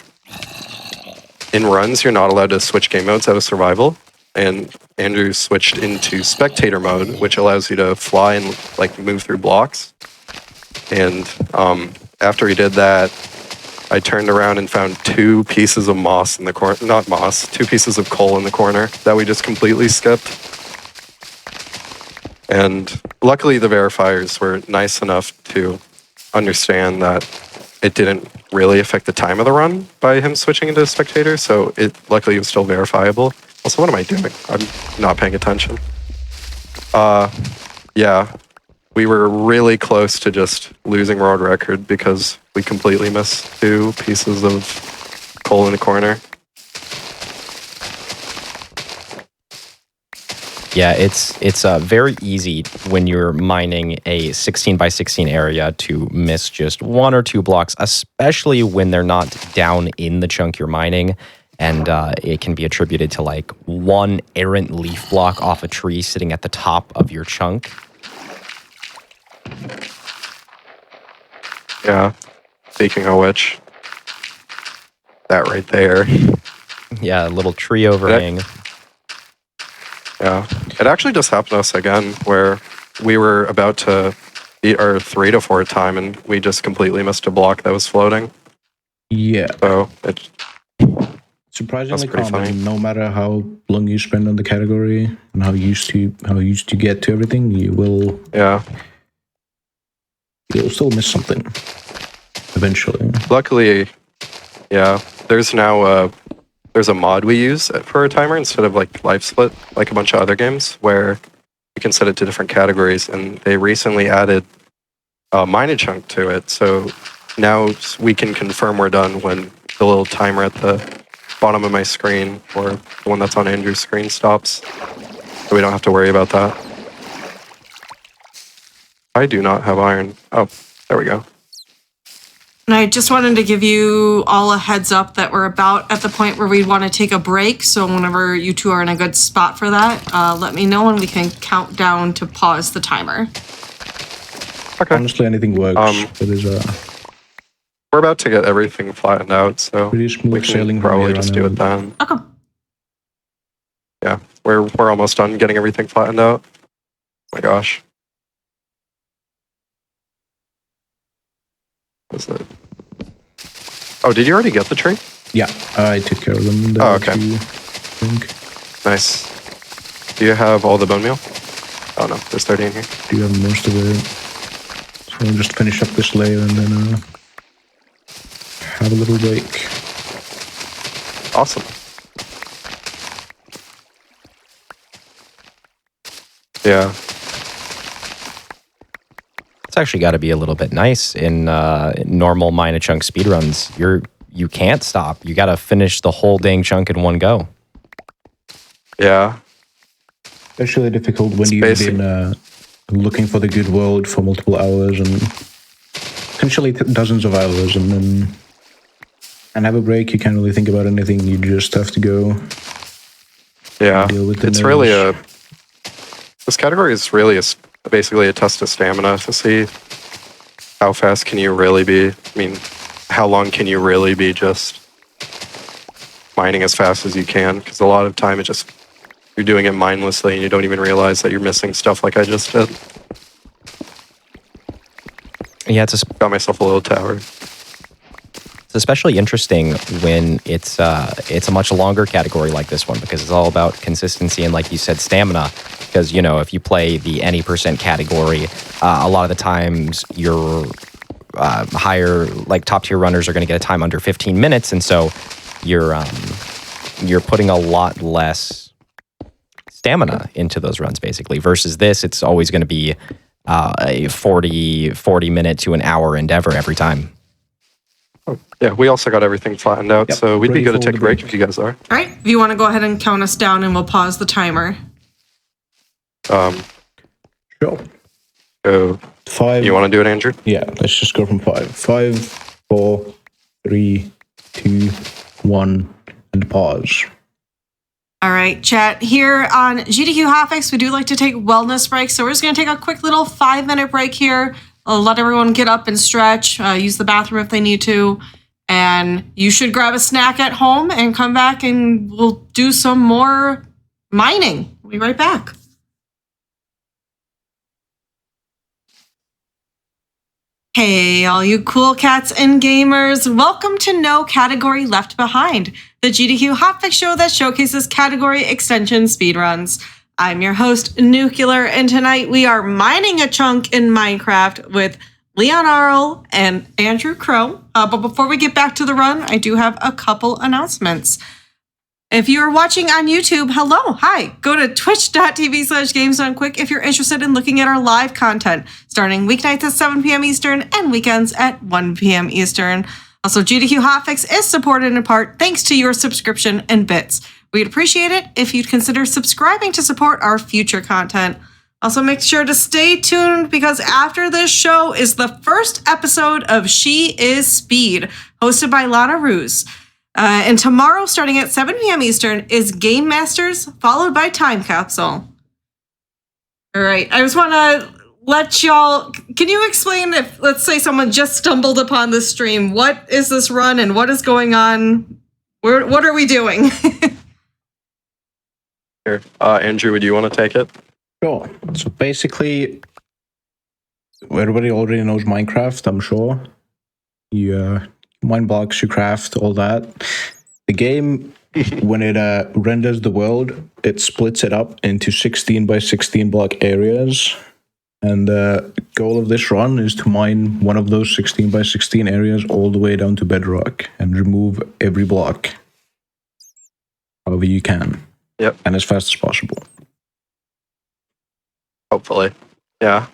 in runs, you're not allowed to switch game modes out of survival. And Andrew switched into spectator mode, which allows you to fly and like move through blocks. And after he did that, I turned around and found 2 pieces of moss in the corner, not moss, 2 pieces of coal in the corner that we just completely skipped. And luckily the verifiers were nice enough to understand that it didn't really affect the time of the run by him switching into spectator, so luckily it was still verifiable. Also, what am I doing? I'm not paying attention. Yeah, we were really close to just losing world record because we completely missed 2 pieces of coal in the corner. Yeah, it's very easy when you're mining a 16 by 16 area to miss just 1 or 2 blocks, especially when they're not down in the chunk you're mining. And it can be attributed to like 1 errant leaf block off a tree sitting at the top of your chunk. Yeah, speaking of which, that right there. Yeah, a little tree overhang. Yeah, it actually just happened to us again where we were about to beat our 3 to 4 time and we just completely missed a block that was floating. Yeah. So it Surprisingly pretty common, funny. no matter how long you spend on the category and how used to get to everything, you'll still miss something eventually. Luckily, yeah, there's now there's a mod we use for a timer instead of like life split, like a bunch of other games, where you can set it to different categories, and they recently added a mined chunk to it. So now we can confirm we're done when the little timer at the bottom of my screen or the one that's on Andrew's screen stops. So we don't have to worry about that. I do not have iron. Oh, there we go. And I just wanted to give you all a heads up that we're about at the point where we want to take a break. So whenever you 2 are in a good spot for that, let me know and we can count down to pause the timer. Okay. Honestly, anything works. It is We're about to get everything flattened out, so pretty smooth we can sailing from probably here just on do out. it then. Okay. Yeah, we're almost done getting everything flattened out. Oh my gosh. What's that? Oh, did you already get the tree? Yeah, I took care of them. Oh, okay. I think. Nice. Do you have all the bone meal? Oh no, there's 30 in here. Do you have most of it? So I'll just finish up this layer and then have a little break. Awesome. Yeah. It's actually got to be a little bit nice in normal mine a chunk speedruns. You can't stop. You got to finish the whole dang chunk in one go. Yeah. Especially difficult when you've been looking for the good world for multiple hours and potentially dozens of hours, and then and have a break. You can't really think about anything. You just have to go. Yeah, Deal with the it's noise. really this category is really basically a test of stamina to see how fast can you really be. I mean, how long can you really be just mining as fast as you can? Because a lot of time you're doing it mindlessly and you don't even realize that you're missing stuff like I just did. Yeah, it's Got myself a little tower. especially interesting when it's a much longer category like this one, because it's all about consistency and, like you said, stamina. Because, you know, if you play the any percent category, a lot of the times your higher, like top tier runners are going to get a time under 15 minutes, and so you're putting a lot less stamina into those runs, basically. Versus this, it's always going to be a 40 minute to an hour endeavor every time. Oh, yeah, we also got everything flattened out, Yep, so we'd be ready good to for take the a break break. if you guys are. All right, if you want to go ahead and count us down, and we'll pause the timer. Sure. So 5. you want to do it, Andrew? Yeah, let's just go from 5. 5, 4, 3, 2, 1, and pause. All right, chat. Here on GDQ Hotfix, we do like to take wellness breaks, so we're just going to take a quick little 5-minute break here. I'll let everyone get up and stretch, use the bathroom if they need to, and you should grab a snack at home and come back and we'll do some more mining. We'll be right back. Hey, all you cool cats and gamers. Welcome to No Category Left Behind, the GDQ Hotfix show that showcases category extension speedruns. I'm your host, Nuclear, and tonight we are mining a chunk in Minecraft with Leon Arl and Andrew Crow. But before we get back to the run, I do have a couple announcements. If you are watching on YouTube, hello, hi. Go to twitch.tv/GamesDoneQuick if you're interested in looking at our live content, starting weeknights at 7 p.m. Eastern and weekends at 1 p.m. Eastern. Also, GDQ Hotfix is supported in part thanks to your subscription and bits. We'd appreciate it if you'd consider subscribing to support our future content. Also, make sure to stay tuned because after this show is the first episode of She Is Speed, hosted by Lana Ruse. And tomorrow, starting at 7 p.m. Eastern, is Game Masters, followed by Time Capsule. All right, I just want to let y'all... Can you explain if, let's say, someone just stumbled upon this stream, what is this run and what is going on? What are we doing? Here, Andrew, would you want to take it? Sure. So basically, everybody already knows Minecraft, I'm sure. You mine blocks, you craft, all that. The game, when it renders the world, it splits it up into 16 by 16 block areas. And the goal of this run is to mine one of those 16 by 16 areas all the way down to bedrock and remove every block however you can. Yep. And as fast as possible. Hopefully. Yeah.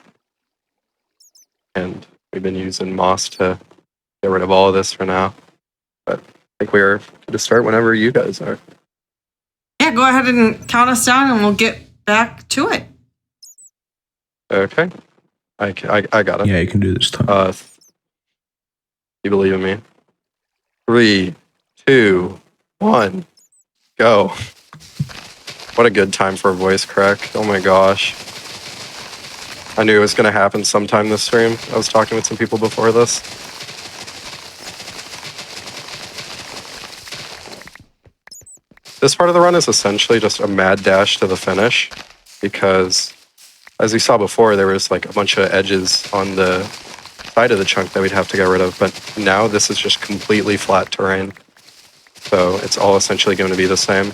And we've been using moss to get rid of all of this for now. But I think we're good to start whenever you guys are. Yeah, go ahead and count us down and we'll get back to it. Okay. I got it. Yeah, you can do this time. You believe in me? 3, 2, 1, go. What a good time for a voice crack. Oh my gosh. I knew it was going to happen sometime this stream. I was talking with some people before this. This part of the run is essentially just a mad dash to the finish because, as we saw before, there was like a bunch of edges on the side of the chunk that we'd have to get rid of, but now this is just completely flat terrain. So it's all essentially going to be the same.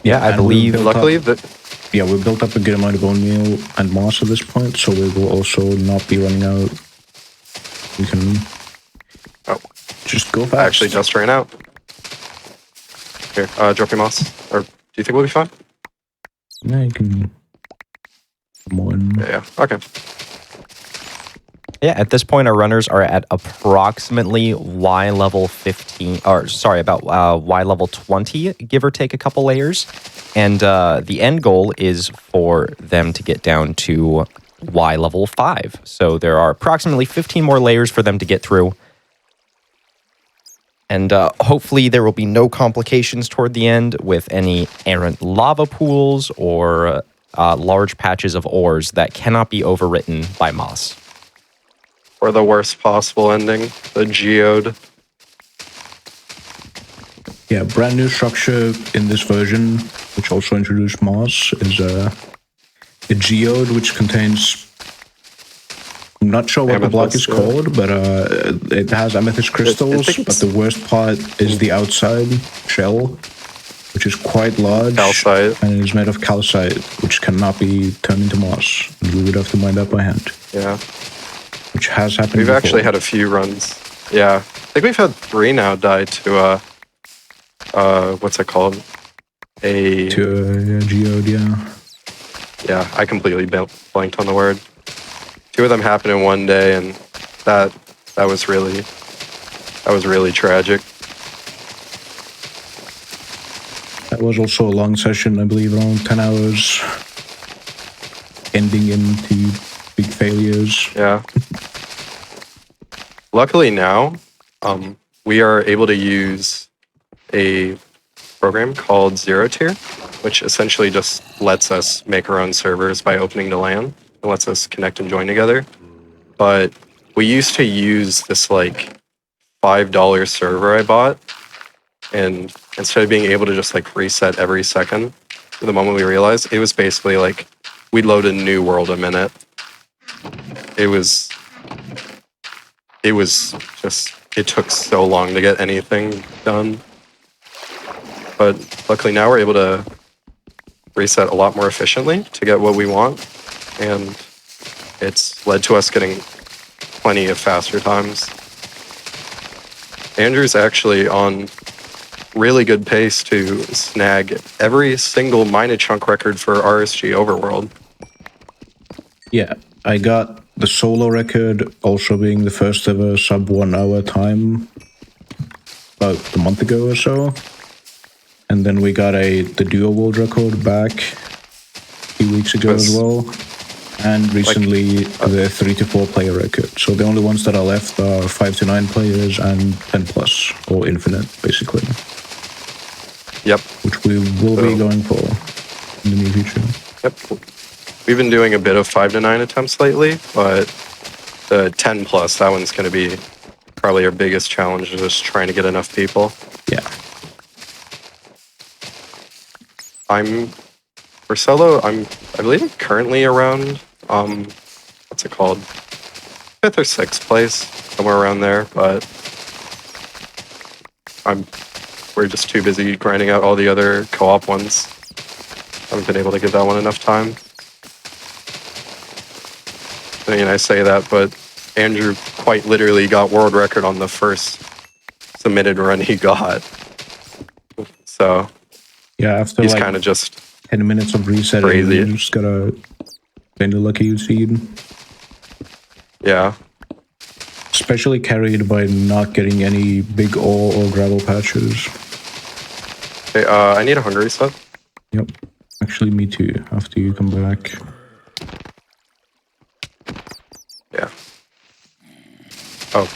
Yeah, I And believe. Luckily, Yeah, we built up a good amount of bone meal and moss at this point, so we will also not be running out. We can just go fast. I actually just ran out. Here, drop your moss. Or do you think we'll be fine? Yeah, you can. Come on. Yeah. Okay. Yeah, at this point, our runners are at approximately Y level 15, or sorry, about Y level 20, give or take a couple layers. And the end goal is for them to get down to Y level 5. So there are approximately 15 more layers for them to get through. And hopefully there will be no complications toward the end with any errant lava pools or large patches of ores that cannot be overwritten by moss. Or the worst possible ending, the geode. Yeah, brand new structure in this version, which also introduced moss, is a geode which contains. I'm not sure what the block is called, but it has amethyst crystals. But the worst part is the outside shell, which is quite large. Calcite. And it is made of calcite, which cannot be turned into moss. And we would have to mine that by hand. Yeah. Which has happened We've before. actually had a few runs. Yeah. I think we've had 3 now die to, what's it called? A geode, yeah. Yeah, I completely blanked on the word. 2 of them happened in one day, and that was really tragic. That was also a long session, I believe, around 10 hours, ending into big failures. Yeah. Luckily now, we are able to use a program called Zero Tier, which essentially just lets us make our own servers by opening to LAN. It lets us connect and join together. But we used to use this like $5 server I bought, and instead of being able to just like reset every second, the moment we realized, it was basically like we'd load a new world a minute. It took so long to get anything done. But luckily now we're able to reset a lot more efficiently to get what we want. And it's led to us getting plenty of faster times. Andrew's actually on really good pace to snag every single mined chunk record for RSG Overworld. Yeah, I got the solo record, also being the first ever sub 1 hour time about a month ago or so. And then we got the duo world record back a few weeks ago as well. And recently the 3 to 4 player record. So the only ones that are left are 5 to 9 players and 10 plus, or infinite, basically. Yep. Which we will be going for in the near future. Yep. We've been doing a bit of 5 to 9 attempts lately, but the 10 plus, that one's going to be probably our biggest challenge, is just trying to get enough people. Yeah. For solo, I believe I'm currently around, what's it called? 5th or 6th place, somewhere around there, but we're just too busy grinding out all the other co-op ones. Haven't been able to give that one enough time. I mean, I say that, but Andrew quite literally got world record on the first submitted run he got. So yeah, after he's like kind of just 10 minutes of resetting, crazy. you just gotta kind of lucky seed. Yeah. Especially carried by not getting any big ore or gravel patches. Hey, I need a hunger reset. Yep. Actually, me too, after you come back. Yeah. Oh.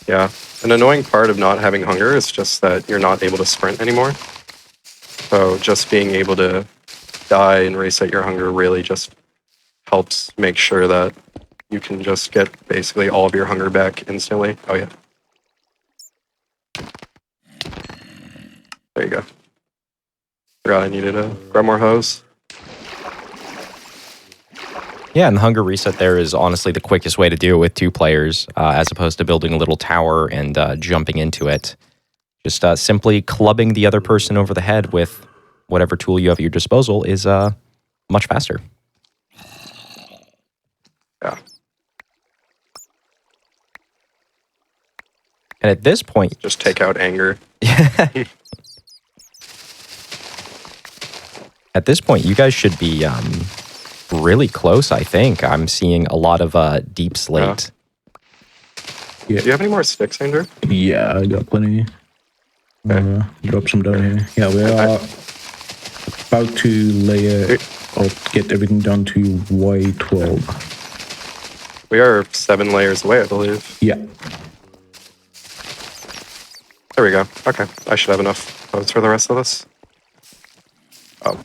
Yeah. An annoying part of not having hunger is just that you're not able to sprint anymore. So just being able to die and reset your hunger really just helps make sure that you can just get basically all of your hunger back instantly. Oh yeah. There you go. Forgot I needed to grab more hose. Yeah, and the hunger reset there is honestly the quickest way to do it with 2 players, as opposed to building a little tower and jumping into it. Just simply clubbing the other person over the head with whatever tool you have at your disposal is much faster. Yeah. And at this point... Just take out anger. At this point, you guys should be really close, I think. I'm seeing a lot of deep slate. Yeah. Do you have any more sticks, Andrew? Yeah, I got plenty. Okay. Drop some down here. Yeah, we are about to layer or get everything down to Y12. We are 7 layers away, I believe. Yeah. There we go. Okay, I should have enough votes for the rest of this. Oh,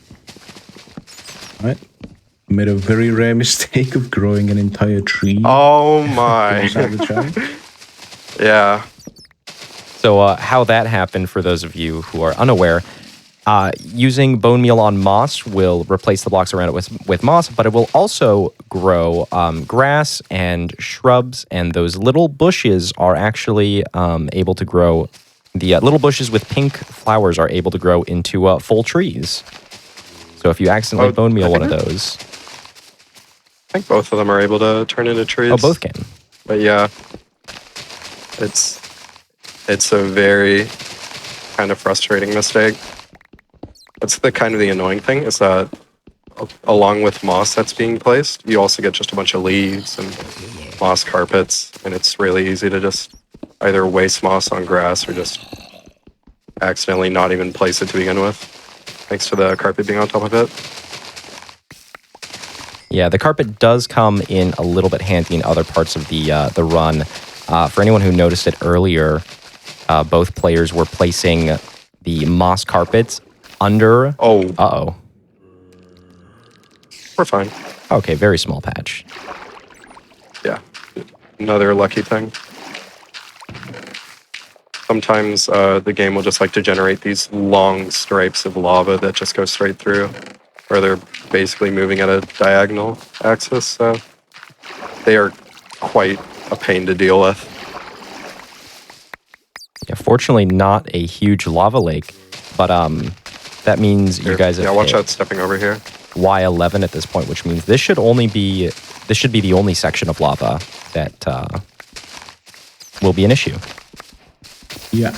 Right. Made a very rare mistake of growing an entire tree. oh my. Inside the chunk. Yeah. So how that happened, for those of you who are unaware, using bone meal on moss will replace the blocks around it with moss, but it will also grow grass and shrubs, and those little bushes are actually able to grow. The little bushes with pink flowers are able to grow into full trees. So if you accidentally bone meal one of those... I think both of them are able to turn into trees. Oh, both can. But yeah, it's a very kind of frustrating mistake. That's the kind of the annoying thing, is that along with moss that's being placed, you also get just a bunch of leaves and moss carpets, and it's really easy to just either waste moss on grass or just accidentally not even place it to begin with, thanks to the carpet being on top of it. Yeah, the carpet does come in a little bit handy in other parts of the run. For anyone who noticed it earlier, both players were placing the moss carpets under... Oh. Uh-oh. We're fine. Okay, very small patch. Yeah, another lucky thing. Sometimes the game will just like to generate these long stripes of lava that just go straight through, where they're basically moving at a diagonal axis, so they are quite a pain to deal with. Yeah, fortunately not a huge lava lake, but that means you guys have watch hit out stepping over here. Y11 at this point, which means this should be the only section of lava that will be an issue. Yeah.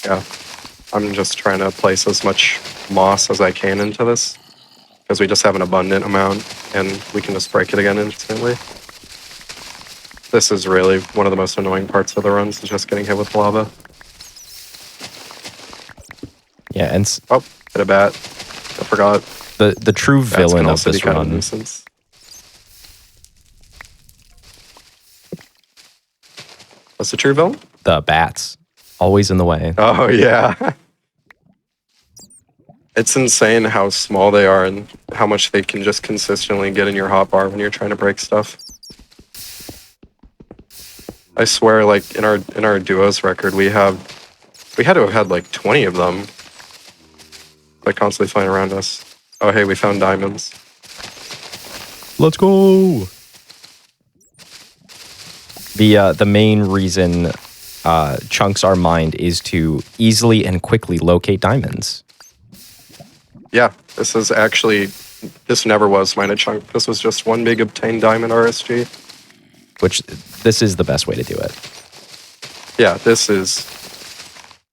Yeah, I'm just trying to place as much moss as I can into this, because we just have an abundant amount, and we can just break it again instantly. This is really one of the most annoying parts of the runs, is just getting hit with lava. Yeah, and Oh, hit a bat. I forgot. the true Bats villain can of also be this kind of a run, nuisance. What's the true villain? the bats, always in the way. Oh, yeah. It's insane how small they are and how much they can just consistently get in your hotbar when you're trying to break stuff. I swear, like, in our duos record, we had to have had like 20 of them, like, constantly flying around us. Oh, hey, we found diamonds. Let's go. The main reason chunks are mined is to easily and quickly locate diamonds. Yeah, this never was mine a chunk. This was just one big obtained diamond RSG. Which, this is the best way to do it. Yeah, this is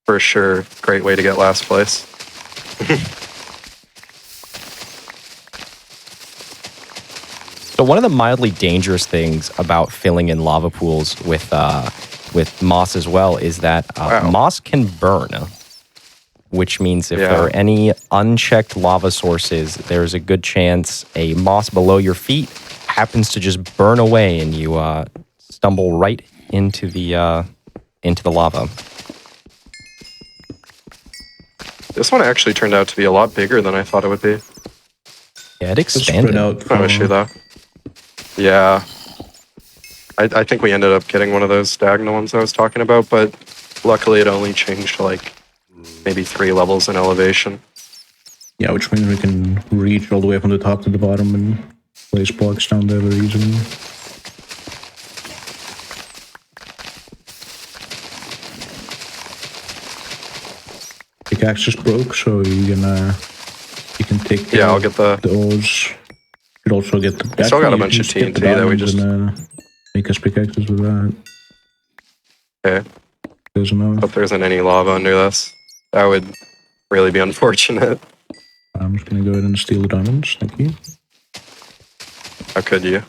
for sure a great way to get last place. So one of the mildly dangerous things about filling in lava pools with moss as well is that moss can burn, which means if there are any unchecked lava sources, there's a good chance a moss below your feet happens to just burn away and you stumble right into the lava. This one actually turned out to be a lot bigger than I thought it would be. Yeah, it expanded. No issue though. Yeah. I think we ended up getting one of those diagonal ones I was talking about, but luckily it only changed like maybe 3 levels in elevation. Yeah, which means we can reach all the way from the top to the bottom and place blocks down there very easily. Pickaxe just broke, so you can take I'll get the ores. You could also get the. I still got a bunch of TNT that we just make us pickaxes with that. Okay. There's enough. Hope there isn't any lava under this. That would really be unfortunate. I'm just gonna go ahead and steal the diamonds. Thank you. How could you?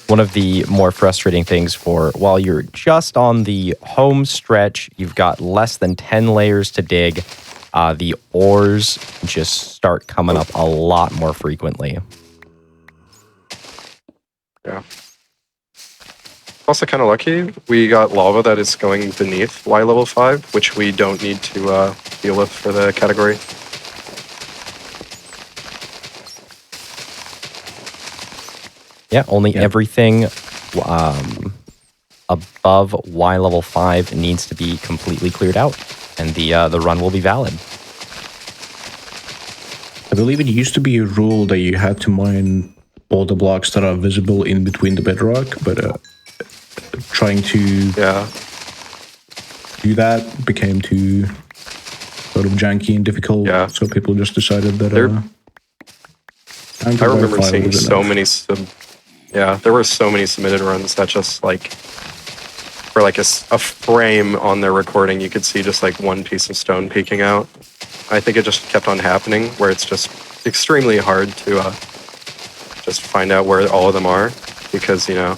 one of the more frustrating things for while you're just on the home stretch, you've got less than 10 layers to dig. The ores just start coming up a lot more frequently. Yeah. Also kind of lucky, we got lava that is going beneath Y level 5, which we don't need to deal with for the category. Yeah, only everything above Y level 5 needs to be completely cleared out, and the run will be valid. I believe it used to be a rule that you had to mine all the blocks that are visible in between the bedrock, but trying to do that became too sort of janky and difficult. Yeah. So people just decided that. I remember seeing so many. There were so many submitted runs that just like for like a frame on their recording, you could see just like one piece of stone peeking out. I think it just kept on happening where it's just extremely hard to just find out where all of them are because, you know,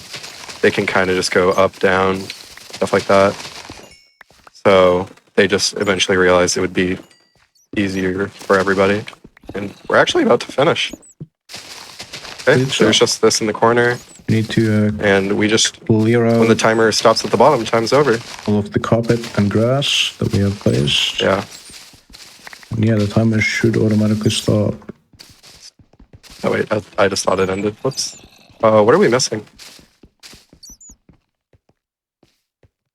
they can kind of just go up, down, stuff like that. So they just eventually realized it would be easier for everybody. And we're actually about to finish. Okay, there's just this in the corner. We need to and we just clear out when the timer stops at the bottom, time's over. all of the carpet and grass that we have placed. Yeah. And yeah, the timer should automatically stop. Oh wait, I just thought it ended. Whoops. What are we missing?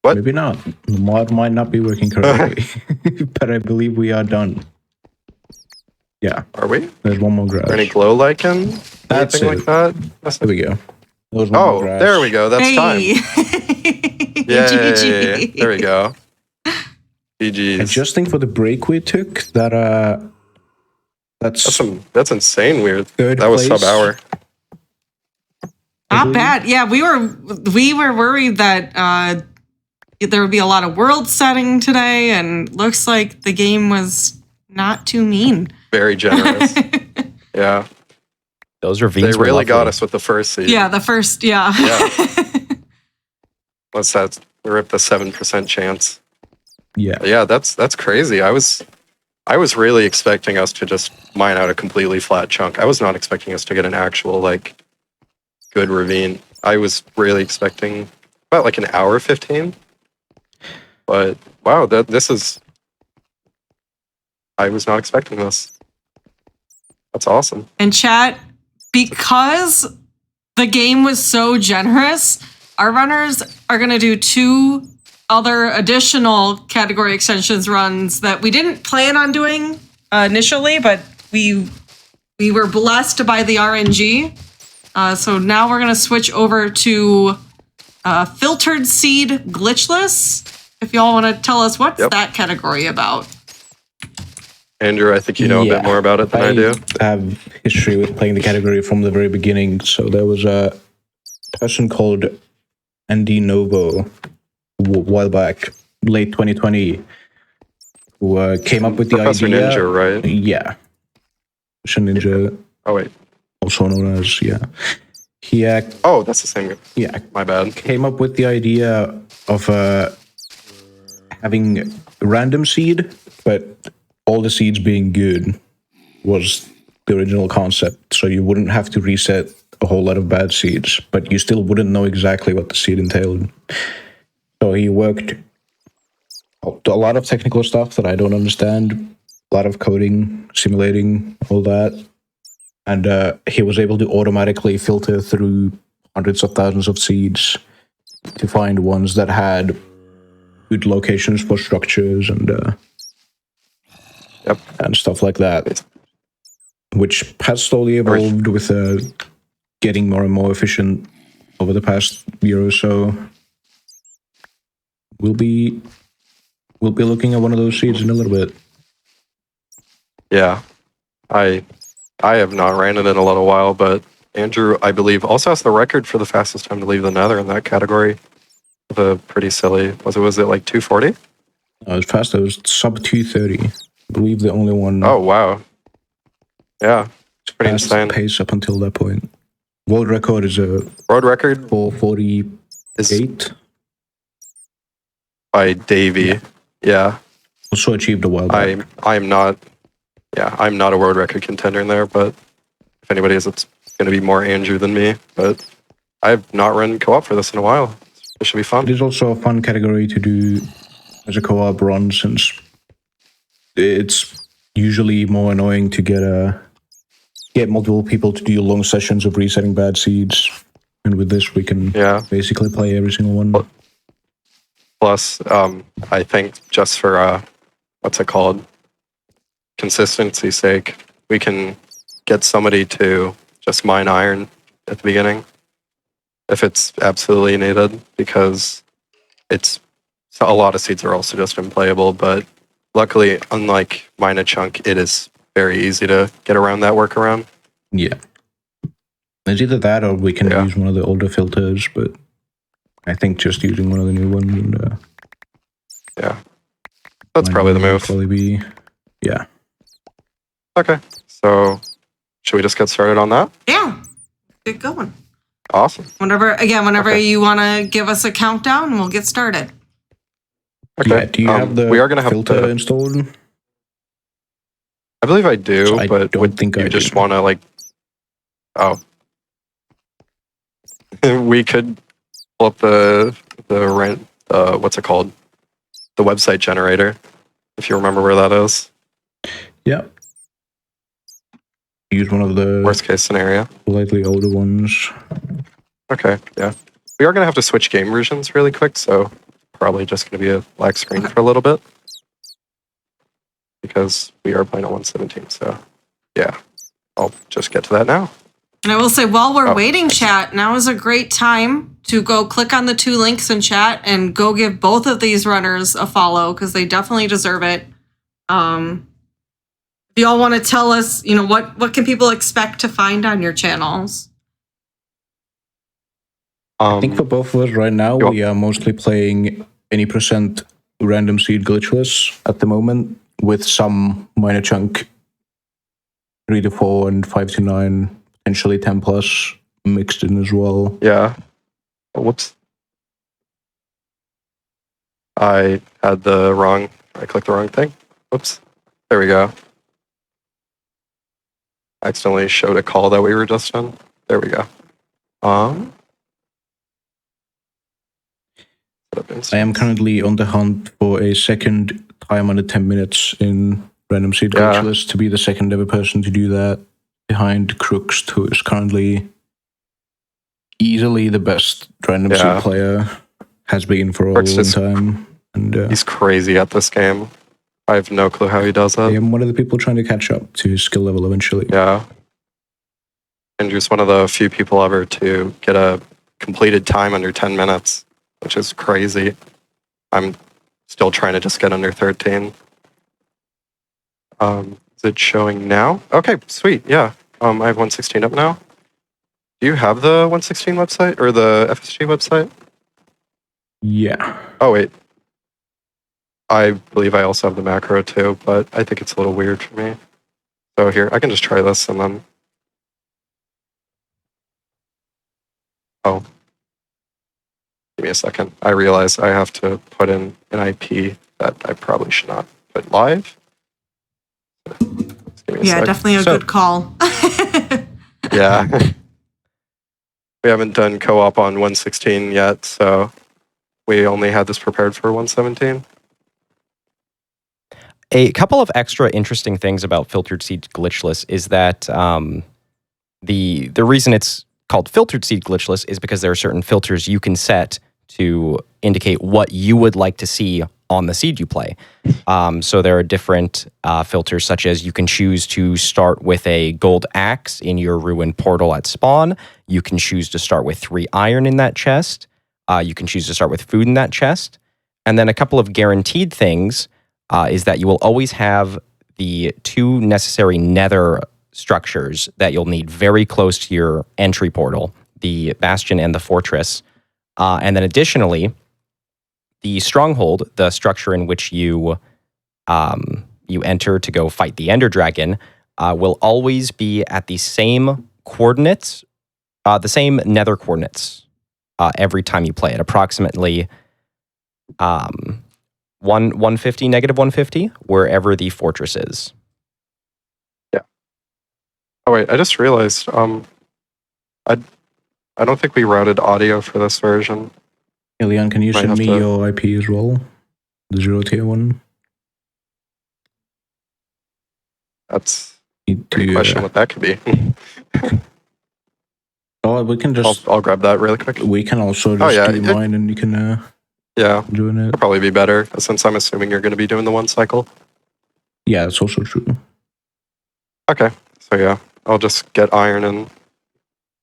What? Maybe not. The mod might not be working correctly, but I believe we are done. Yeah. Are we? There's one more grass. Are any glow lichen? That's Anything it. like that? There we go. There's one more grass. There we go. That's time. Hey. Yay. GG. There we go. GG's. Adjusting for the break we took, That's insane weird. Third That was place. sub-hour. Not bad. Yeah, we were worried that there would be a lot of world setting today, and looks like the game was not too mean. Very generous. Yeah. Those ravines They were really lovely. got us with the first seed. Yeah, the first, yeah. What's that? We ripped the 7% chance. Yeah. Yeah, that's crazy. I was really expecting us to just mine out a completely flat chunk. I was not expecting us to get an actual like good ravine. I was really expecting about like an hour 15. But wow, I was not expecting this. That's awesome. And chat, because the game was so generous, our runners are going to do 2 other additional category extensions runs that we didn't plan on doing initially, but we were blessed by the RNG. So now we're going to switch over to filtered seed glitchless. If y'all want to tell us what's that category about. Andrew, I think you know a bit more about it than I do. I have history with playing the category from the very beginning. So there was a person called Andy Novo a while back, late 2020, who came up with the Professor idea. Ninja, right? Yeah. Professor Ninja, Oh wait. also known as, He Oh, that's the same guy. yeah, My bad. came up with the idea of having random seed, but all the seeds being good was the original concept. So you wouldn't have to reset a whole lot of bad seeds, but you still wouldn't know exactly what the seed entailed. So he worked a lot of technical stuff that I don't understand, a lot of coding, simulating, all that. And he was able to automatically filter through hundreds of thousands of seeds to find ones that had good locations for structures and and stuff like that, which has slowly evolved with getting more and more efficient over the past year or so. We'll be looking at one of those seeds in a little bit. Yeah. I have not ran it in a little while, but Andrew, I believe, also has the record for the fastest time to leave the nether in that category. The pretty silly. Was it like 240? It was fast. It was sub 230. I believe the only one. Oh wow. Yeah. It's pretty insane. Pace up until that point. World record is a Road record 448. is by Davey. Yeah. Also achieved a while back. I'm not a world record contender in there, but if anybody is, it's going to be more Andrew than me. But I've not run co-op for this in a while. It should be fun. It is also a fun category to do as a co-op run, since it's usually more annoying to get multiple people to do long sessions of resetting bad seeds. And with this, we can basically play every single one. Plus, I think just for what's it called? Consistency's sake, we can get somebody to just mine iron at the beginning if it's absolutely needed, because a lot of seeds are also just unplayable. But luckily, unlike Mine a Chunk, it is very easy to get around that workaround. Yeah. It's either that or we can use one of the older filters, but I think just using one of the new ones. And, that's probably the move. Probably be, yeah. Okay, so should we just get started on that? Yeah, get going. Awesome. Whenever you want to give us a countdown, we'll get started. Okay. Yeah, do you have the we are gonna have filter installed? I believe I do, So I but don't think you I just do. want to like... Oh. We could pull up the what's it called? The website generator, if you remember where that is. Yeah. Use one of the Worst case scenario. slightly older ones. Okay, yeah. We are going to have to switch game versions really quick, so probably just going to be a black screen for a little bit. Because we are playing at 117, so yeah. I'll just get to that now. And I will say, while we're waiting, chat, now is a great time to go click on the 2 links in chat and go give both of these runners a follow, because they definitely deserve it. If y'all want to tell us, what can people expect to find on your channels? I think for both of us right now, we are mostly playing any % random seed glitchless at the moment, with some minor chunk 3 to 4 and 5 to 9, potentially 10 plus mixed in as well. Yeah. Oh, whoops. I clicked the wrong thing. Whoops. There we go. Accidentally showed a call that we were just on. There we go. I am currently on the hunt for a second time under 10 minutes in random seed glitchless to be the second ever person to do that, behind Crooks, who is currently easily the best random seed player, has been for a long time. And he's crazy at this game. I have no clue how he does it. I am one of the people trying to catch up to his skill level eventually. Yeah. Andrew's one of the few people ever to get a completed time under 10 minutes, which is crazy. I'm still trying to just get under 13. Is it showing now? Okay, sweet. Yeah. I have 116 up now. Do you have the 116 website or the FSG website? Yeah. Oh, wait. I believe I also have the macro too, but I think it's a little weird for me. So here, I can just try this and then... Oh. Give me a second. I realize I have to put in an IP that I probably should not put live. Yeah, definitely a good call. Yeah. We haven't done co-op on 116 yet, so we only had this prepared for 117. A couple of extra interesting things about Filtered Seed Glitchless is that the reason it's called Filtered Seed Glitchless is because there are certain filters you can set to indicate what you would like to see on the seed you play. So there are different filters, such as you can choose to start with a gold axe in your ruined portal at spawn. You can choose to start with 3 iron in that chest. You can choose to start with food in that chest. And then a couple of guaranteed things is that you will always have the 2 necessary nether structures that you'll need very close to your entry portal, the bastion and the fortress. And then additionally, the stronghold, the structure in which you enter to go fight the Ender Dragon, will always be at the same coordinates The same nether coordinates every time you play it. Approximately 150, negative 150, wherever the fortress is. Yeah. Oh wait, I just realized. I don't think we routed audio for this version. Elian, can you Might send have me to- your IP as well? The 0-tier one? That's Need a great to, question. What that could be. oh, we can just... I'll grab that really quick. We can also just yeah, do mine and you can Yeah, join it. it'll probably be better since I'm assuming you're going to be doing the one cycle. Yeah, it's also true. Okay, so yeah, I'll just get iron and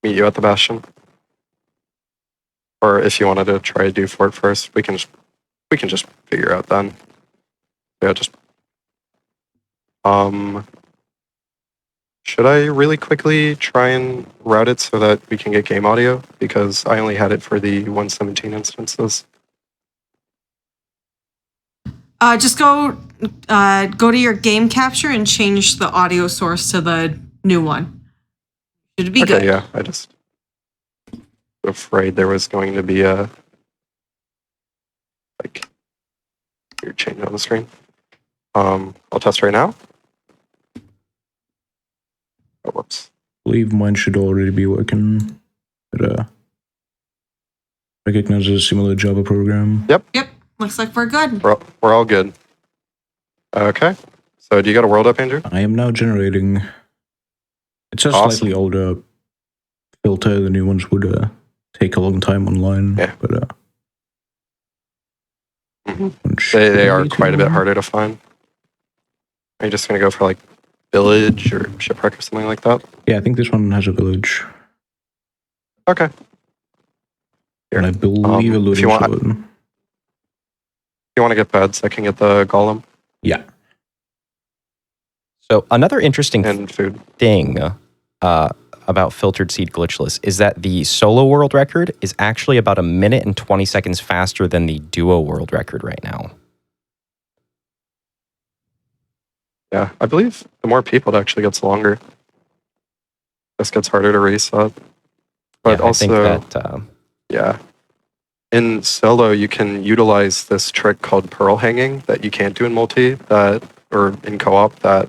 meet you at the bastion. Or if you wanted to try to do fort first, we can just figure out then. Yeah, just should I really quickly try and route it so that we can get game audio? Because I only had it for the 117 instances. Just go to your game capture and change the audio source to the new one. Should be good. Yeah, I just afraid there was going to be a weird change on the screen. I'll test right now. Oh, whoops. I believe mine should already be working. It recognizes a similar Java program. Yep. Looks like we're good. We're all good. Okay. So do you got a world up, Andrew? I am now generating. It's a Awesome. slightly older filter. The new ones would take a long time online. Yeah. But They are quite a bit harder to find. Are you just going to go for like village or shipwreck or something like that? Yeah, I think this one has a village. Okay. And I believe a if looting you want- sword. If you want to get beds, I can get the golem Yeah. So another interesting and food. thing about filtered seed glitchless is that the solo world record is actually about 1 minute and 20 seconds faster than the duo world record right now. Yeah, I believe the more people, it actually gets longer. This gets harder to reset. But Yeah, also, I think that, yeah. In solo, you can utilize this trick called pearl hanging that you can't do in multi, or in co-op, that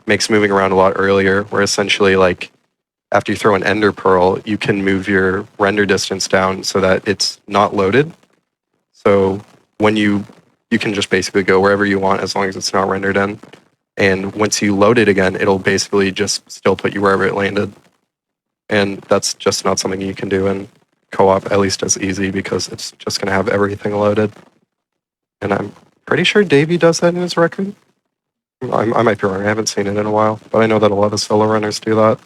makes moving around a lot earlier, where essentially, like, after you throw an ender pearl, you can move your render distance down so that it's not loaded. So when you can just basically go wherever you want as long as it's not rendered in. And once you load it again, it'll basically just still put you wherever it landed. And that's just not something you can do in co-op, at least as easy, because it's just going to have everything loaded. And I'm pretty sure Davey does that in his record. I might be wrong. I haven't seen it in a while, but I know that a lot of solo runners do that.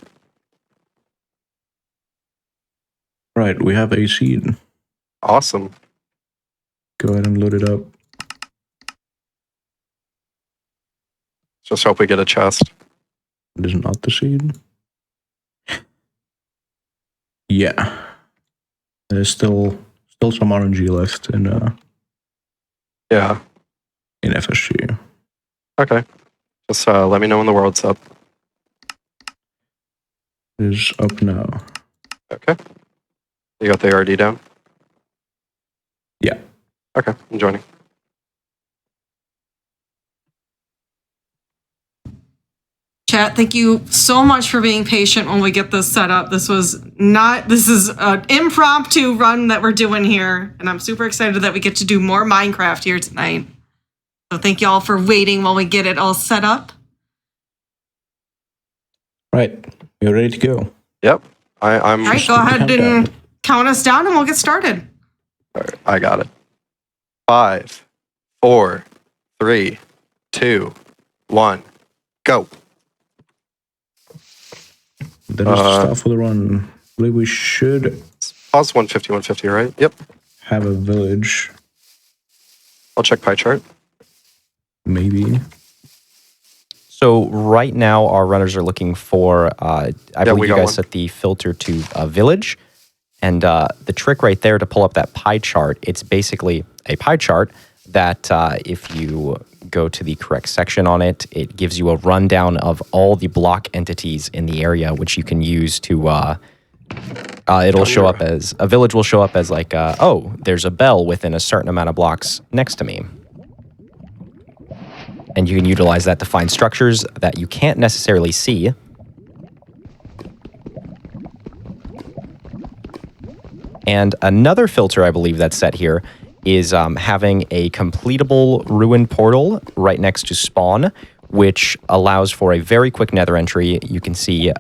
Right, we have a seed. Awesome. Go ahead and load it up. Just hope we get a chest. It is not the seed. Yeah. There's still some RNG left in Yeah. FSG. Okay. Just let me know when the world's up. It is up now. Okay. You got the ARD down? Yeah. Okay, I'm joining. Chat, thank you so much for being patient when we get this set up. This is an impromptu run that we're doing here, and I'm super excited that we get to do more Minecraft here tonight. So thank you all for waiting while we get it all set up. Right. We're ready to go. Yep. I'm. All right, go ahead and count us down and we'll get started. All right, I got it. 5, 4, 3, 2, 1, go. That is the start for the run. I believe we should Pause 150, 150, right? Yep. have a village. I'll check pie chart. Maybe. so right now our runners are looking for, I believe we you got guys one. set the filter to a village. And the trick right there to pull up that pie chart, it's basically a pie chart, that if you go to the correct section on it, it gives you a rundown of all the block entities in the area, which you can use to. It'll show up as a village will show up as like, oh, there's a bell within a certain amount of blocks next to me. And you can utilize that to find structures that you can't necessarily see. And another filter I believe that's set here is having a completable ruined portal right next to spawn, which allows for a very quick nether entry. You can see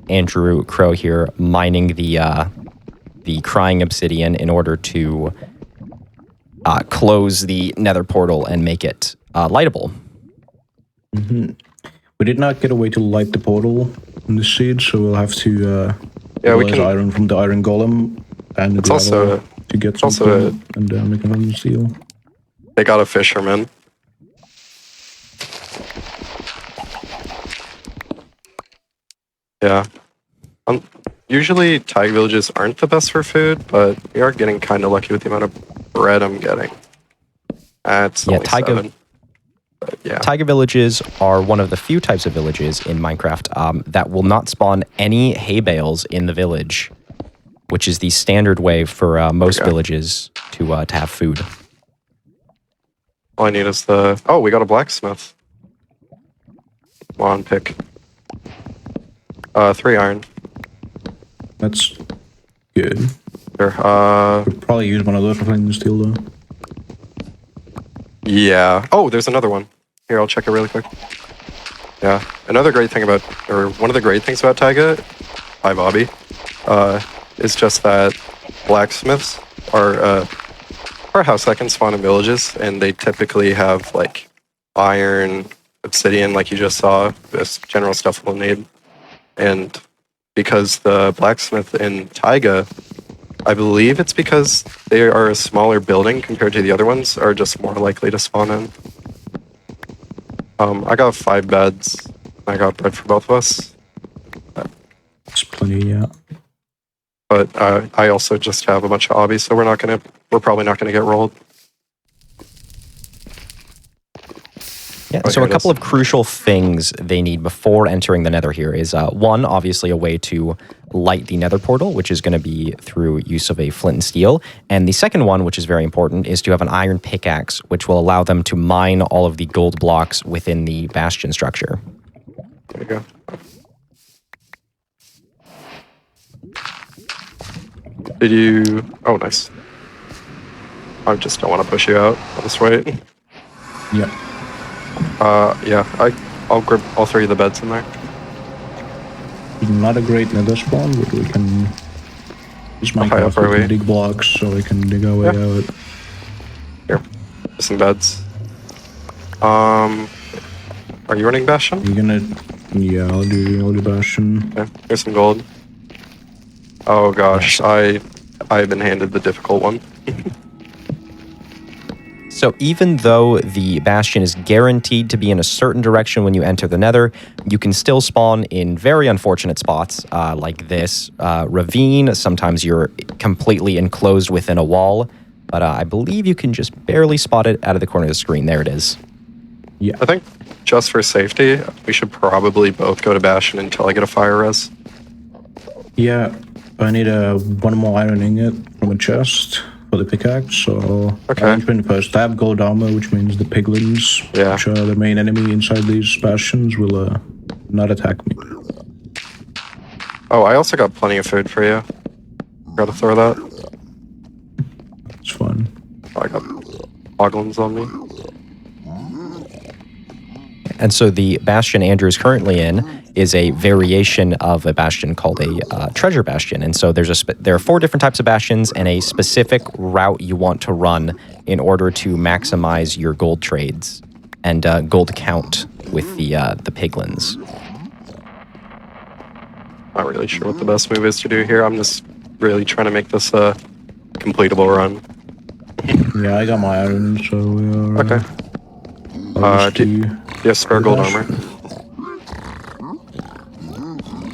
Andrew Crow here mining the crying obsidian in order to close the nether portal and make it lightable. Mm-hmm. We did not get a way to light the portal in the seed, so we'll have to we can iron from the iron golem and it's the also to get also something, and make another steel. they got a fisherman. Yeah. Usually Thai villages aren't the best for food, but we are getting kind of lucky with the amount of bread I'm getting. It's only 7. But yeah. Taiga villages are one of the few types of villages in Minecraft that will not spawn any hay bales in the village, which is the standard way for most villages to have food. All I need is the... Oh, we got a blacksmith. Come on, pick. 3 iron. That's good. Here, Could probably use one of those for flint and steel, though. yeah. Oh, there's another one. Here, I'll check it really quick. Yeah. Another great thing about... Or one of the great things about Taiga... Hi, Bobby. Is just that blacksmiths are house that can spawn in villages, and they typically have, like, iron, obsidian, like you just saw. This general stuff we'll need. And because the blacksmith in Taiga, I believe it's because they are a smaller building compared to the other ones, are just more likely to spawn in. I got 5 beds. I got bread for both of us. It's plenty, yeah. But I also just have a bunch of obbies, so we're probably not gonna get rolled. Yeah, Oh, so here a it couple is. of crucial things they need before entering the nether here is, one, obviously a way to light the nether portal, which is going to be through use of a flint and steel. And the second one, which is very important, is to have an iron pickaxe, which will allow them to mine all of the gold blocks within the bastion structure. There you go. Did you... Oh, nice. I just don't want to push you out. I'll just wait. Yeah. Yeah, I'll grab all 3 of the beds in there. Not a great nether spawn, but we can use How high up Minecraft, are we can we? dig blocks so we can dig our way out. Here, some beds. Are you running Bastion? You're gonna... Yeah, I'll do Bastion. Yeah, here's some gold. Oh gosh, I've been handed the difficult one. So even though the bastion is guaranteed to be in a certain direction when you enter the nether, you can still spawn in very unfortunate spots like this ravine. Sometimes you're completely enclosed within a wall, but I believe you can just barely spot it out of the corner of the screen. There it is. Yeah. I think just for safety, we should probably both go to Bastion until I get a fire res. Yeah, I need one more iron ingot from a chest for the pickaxe, so Okay. I'll spin first. I have gold armor, which means the piglins, Yeah. which are the main enemy inside these bastions, will not attack me. Oh, I also got plenty of food for you. Gotta throw that. It's fun. Oh, I got hoglins on me. And so the bastion Andrew is currently in is a variation of a bastion called a treasure bastion. And so there are 4 different types of bastions and a specific route you want to run in order to maximize your gold trades and gold count with the piglins. Not really sure what the best move is to do here. I'm just really trying to make this a completable run. Yeah, I got my iron, so we are... Okay. close Do to- you have spare gold armor?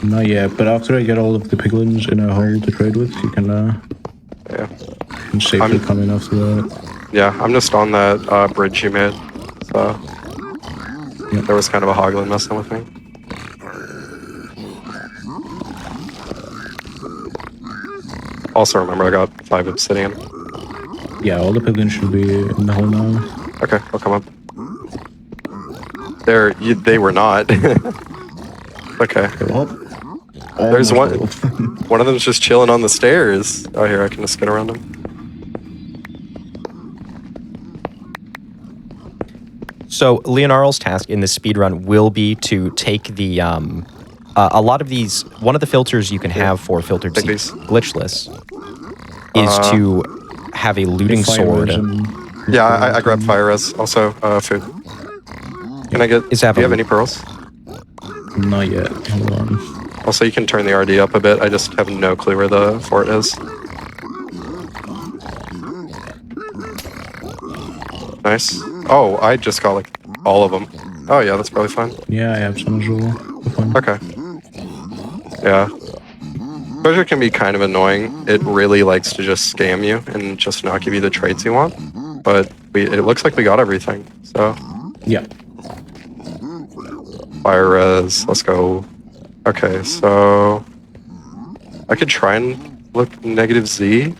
Not yet, but after I get all of the piglins in a hole to trade with, you can Yeah. safely come in after that. Yeah, I'm just on that bridge you made. So there was kind of a hoglin messing with me. Also remember I got 5 obsidian. Yeah, all the piglins should be in the hole now. Okay, I'll come up. They were not. Okay. Well, There's one. almost all. One of them's just chilling on the stairs. Oh, here, I can just get around him. So Leonardo's task in this speedrun will be to take the a lot of these. One of the filters you can have for filtered Take seeds, these. glitchless, is to have a looting sword. Yeah, I grabbed fire res. Also, food. Can I get? Is Do that you have any pearls? Not yet. Hold on. Also, you can turn the RD up a bit. I just have no clue where the fort is. Nice. Oh, I just got like all of them. Oh yeah, that's probably fine. Yeah, I have some as well. Fine. Okay. Yeah. Treasure can be kind of annoying. It really likes to just scam you and just not give you the traits you want. But it looks like we got everything. So Yeah. fire res. Let's go. Okay, so I could try and look negative Z.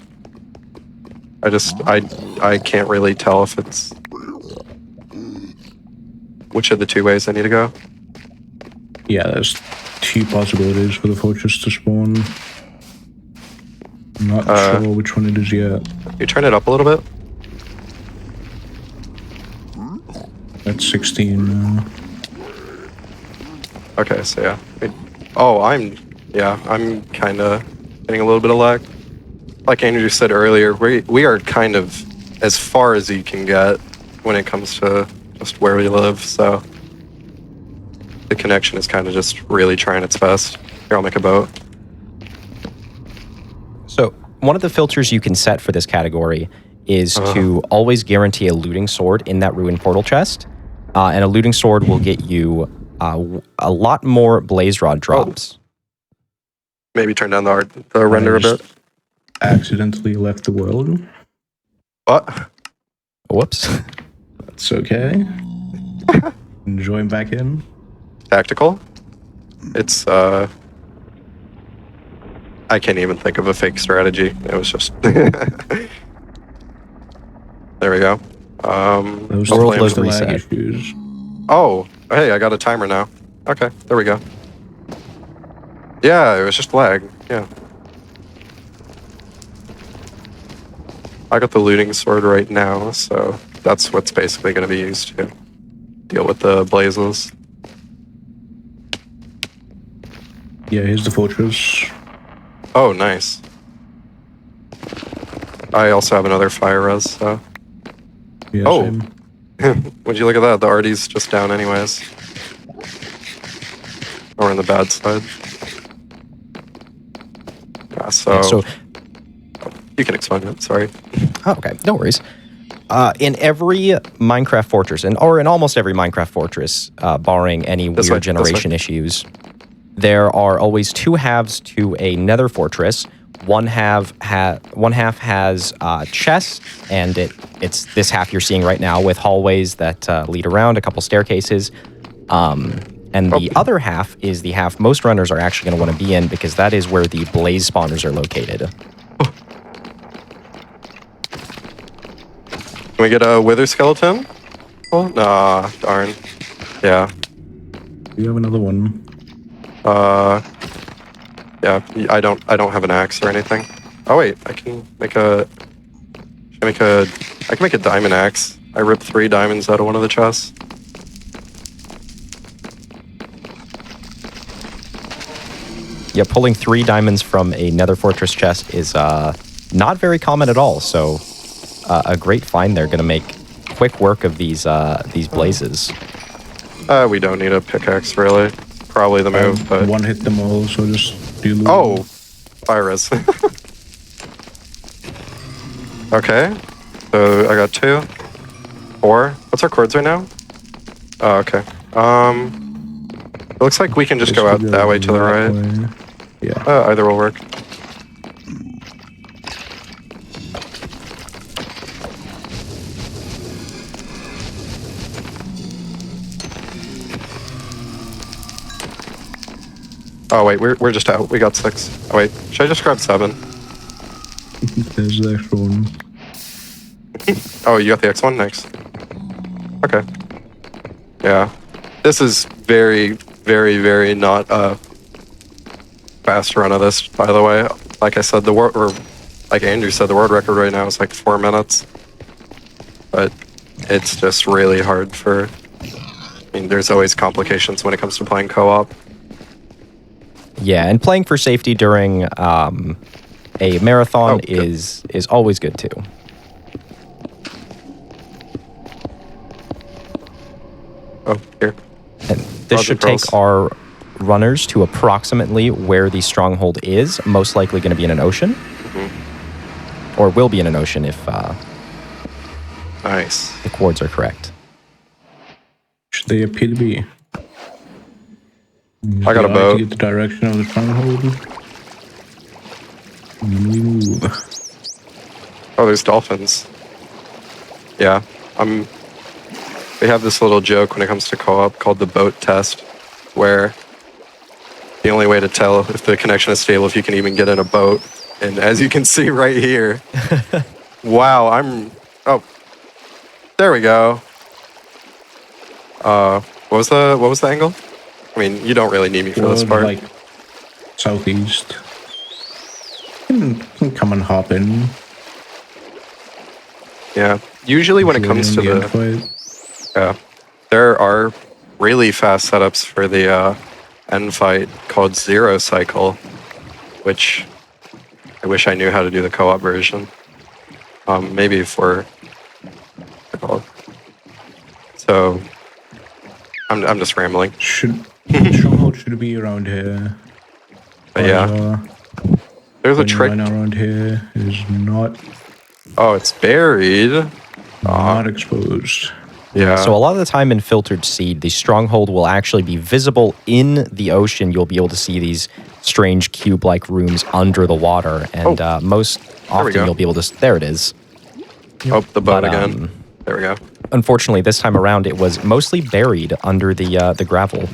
I can't really tell if it's which of the 2 ways I need to go. Yeah, there's 2 possibilities for the fortress to spawn. I'm not sure which one it is yet. You turn it up a little bit. That's 16 now. Okay, so yeah. Oh, I'm kind of getting a little bit of lag. Like Andrew said earlier, we are kind of as far as you can get when it comes to just where we live, so the connection is kind of just really trying its best. Here, I'll make a boat. So one of the filters you can set for this category is to always guarantee a looting sword in that ruined portal chest, and a looting sword will get you a lot more blaze rod drops. Maybe turn down the render a bit. Accidentally left the world. What? Whoops. That's okay. Join back in. Tactical? It's I can't even think of a fake strategy. It was just there we go. Those I'll world play load them. reset. issues. Oh, hey, I got a timer now. Okay, there we go. Yeah, it was just lag. Yeah. I got the looting sword right now, so that's what's basically going to be used to deal with the blazes. Yeah, here's the fortress. Oh, nice. I also have another fire res, so. Yeah, Oh. same. Would you look at that? The RD's just down anyways. Or in the bad side. Yeah, so you can explain it, sorry. Oh, okay, no worries. In every Minecraft fortress, or in almost every Minecraft fortress, barring any This weird way, generation issues, there are always 2 halves to a nether fortress. One half has chests, and it's this half you're seeing right now with hallways that lead around, a couple staircases. And the other half is the half most runners are actually going to want to be in, because that is where the blaze spawners are located. Can we get a wither skeleton? Oh, nah, darn. Yeah. You have another one. Yeah, I don't have an axe or anything. Oh wait, I can make a diamond axe. I ripped 3 diamonds out of one of the chests. Yeah, pulling 3 diamonds from a nether fortress chest is not very common at all. So a great find there. Going to make quick work of these blazes. We don't need a pickaxe really. Probably the move, but One hit them all, so just do loot. oh, fire res. Okay, so I got 2, 4. What's our cords right now? Oh, okay. It looks like we can just go out that way to the right. way. Yeah. Either will work. Oh wait, we're just out. We got 6. Oh wait, should I just grab 7? There's the extra one. Oh, you got the X1? Nice. Okay. Yeah. This is very, very, very not a fast run of this, by the way. Like I said, or like Andrew said, the world record right now is like 4 minutes. But it's just really hard for... I mean, there's always complications when it comes to playing co-op. Yeah, and playing for safety during a marathon is always good too. Oh, here. And this should take our runners to approximately where the stronghold is, most likely going to be in an ocean. Mm-hmm. Or will be in an ocean if nice. The coords are correct. Should they appear to be? I got a boat. To get the direction of the stronghold. And we move. Oh, there's dolphins. Yeah, we have this little joke when it comes to co-op called the boat test, where the only way to tell if the connection is stable if you can even get in a boat. And as you can see right here, wow, oh, there we go. What was the angle? I mean, you don't really need me for this part. Like southeast. Can come and hop in. Yeah, usually when it comes to the there are really fast setups for the end fight called Zero Cycle, which I wish I knew how to do the co-op version. Maybe for so I'm just rambling. Stronghold should be around here. But yeah, there's a trick around here. Is not. Oh, it's buried. Not exposed. Yeah. So a lot of the time in Filtered Seed, the stronghold will actually be visible in the ocean. You'll be able to see these strange cube-like rooms under the water, and most often you'll be able to. There it is. Oh, the boat again. There we go. Unfortunately, this time around, it was mostly buried under the gravel.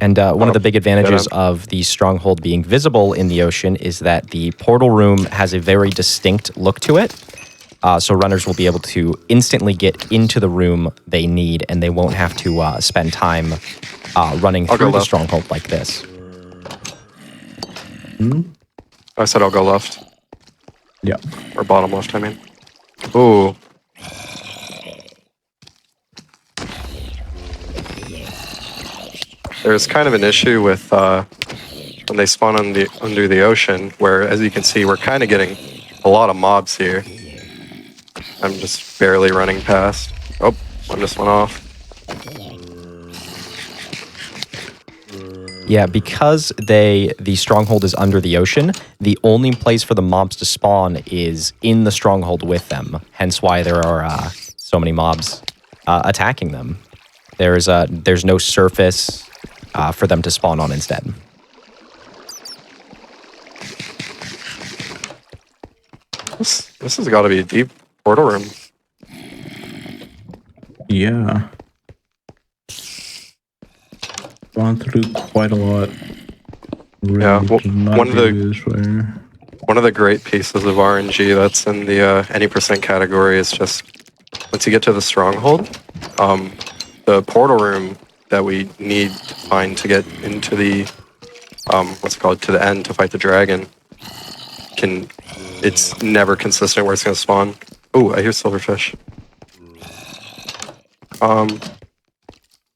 And one of the big advantages of the stronghold being visible in the ocean is that the portal room has a very distinct look to it. So runners will be able to instantly get into the room they need, and they won't have to spend time running through the stronghold like this. I said I'll go left. Yeah. Or bottom left, I mean. Ooh. There's kind of an issue with when they spawn under the ocean, where, as you can see, we're kind of getting a lot of mobs here. I'm just barely running past. Oh, one just went off. Yeah, because the stronghold is under the ocean, the only place for the mobs to spawn is in the stronghold with them. Hence why there are so many mobs attacking them. There's no surface for them to spawn on instead. This has got to be a deep portal room. Yeah. Gone through quite a lot. Really Yeah, one of the great pieces of RNG that's in the any percent category is just once you get to the stronghold, the portal room that we need to find to get into the to the end to fight the dragon it's never consistent where it's going to spawn. Ooh, I hear silverfish.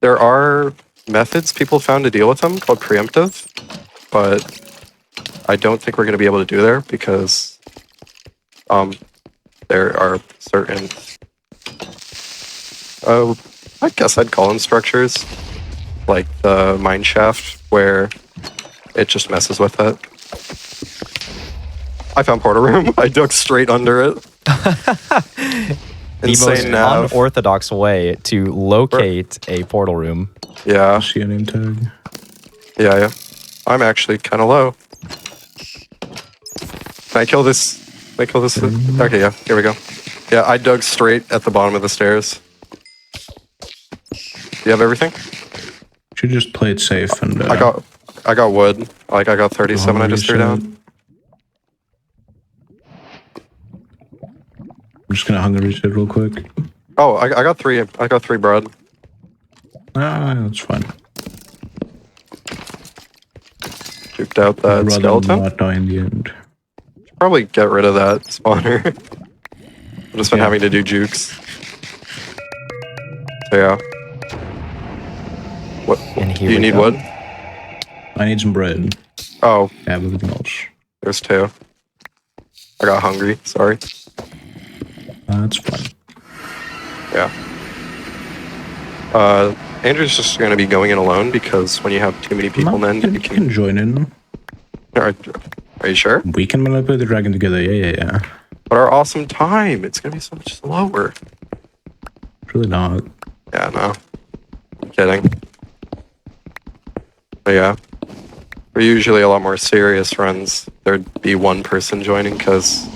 There are methods people found to deal with them called preemptive, but I don't think we're going to be able to do there because there are certain I guess I'd call them structures like the mine shaft where it just messes with it. I found portal room. I dug straight under it. The most unorthodox way to locate a portal room. Yeah. See an name tag. Yeah. I'm actually kind of low. Can I kill this? Okay, yeah. Here we go. Yeah, I dug straight at the bottom of the stairs. You have everything? Should just play it safe and. I got wood. Like I got 37. I just threw down. I'm just gonna hunger reset real quick. Oh, I got 3. I got 3 bread. Ah, that's fine. Juked out that skeleton. Not die in the end. Probably get rid of that spawner. I've just been having to do jukes. So yeah. What? Do you need wood? I need some bread. Oh. Yeah, everything else. There's 2. I got hungry. Sorry. That's fine. Yeah. Andrew's just going to be going in alone because when you have too many people, then you can join in. Are you sure? We can manipulate the dragon together. Yeah. But our awesome time, it's going to be so much slower. It's really not. Yeah, no. I'm kidding. But yeah. For usually a lot more serious runs, there'd be one person joining because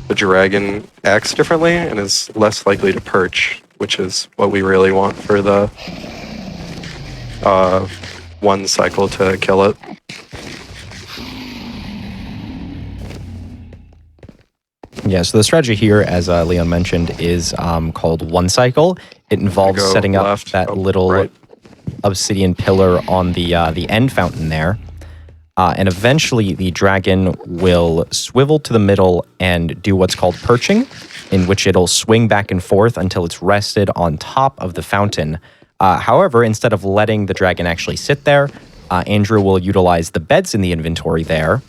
the dragon acts differently and is less likely to perch, which is what we really want for the one cycle to kill it. Yeah, so the strategy here, as Leon mentioned, is called one cycle. It involves setting up that little obsidian pillar on the end fountain there. And eventually the dragon will swivel to the middle and do what's called perching, in which it'll swing back and forth until it's rested on top of the fountain. However, instead of letting the dragon actually sit there, Andrew will utilize the beds in the inventory there,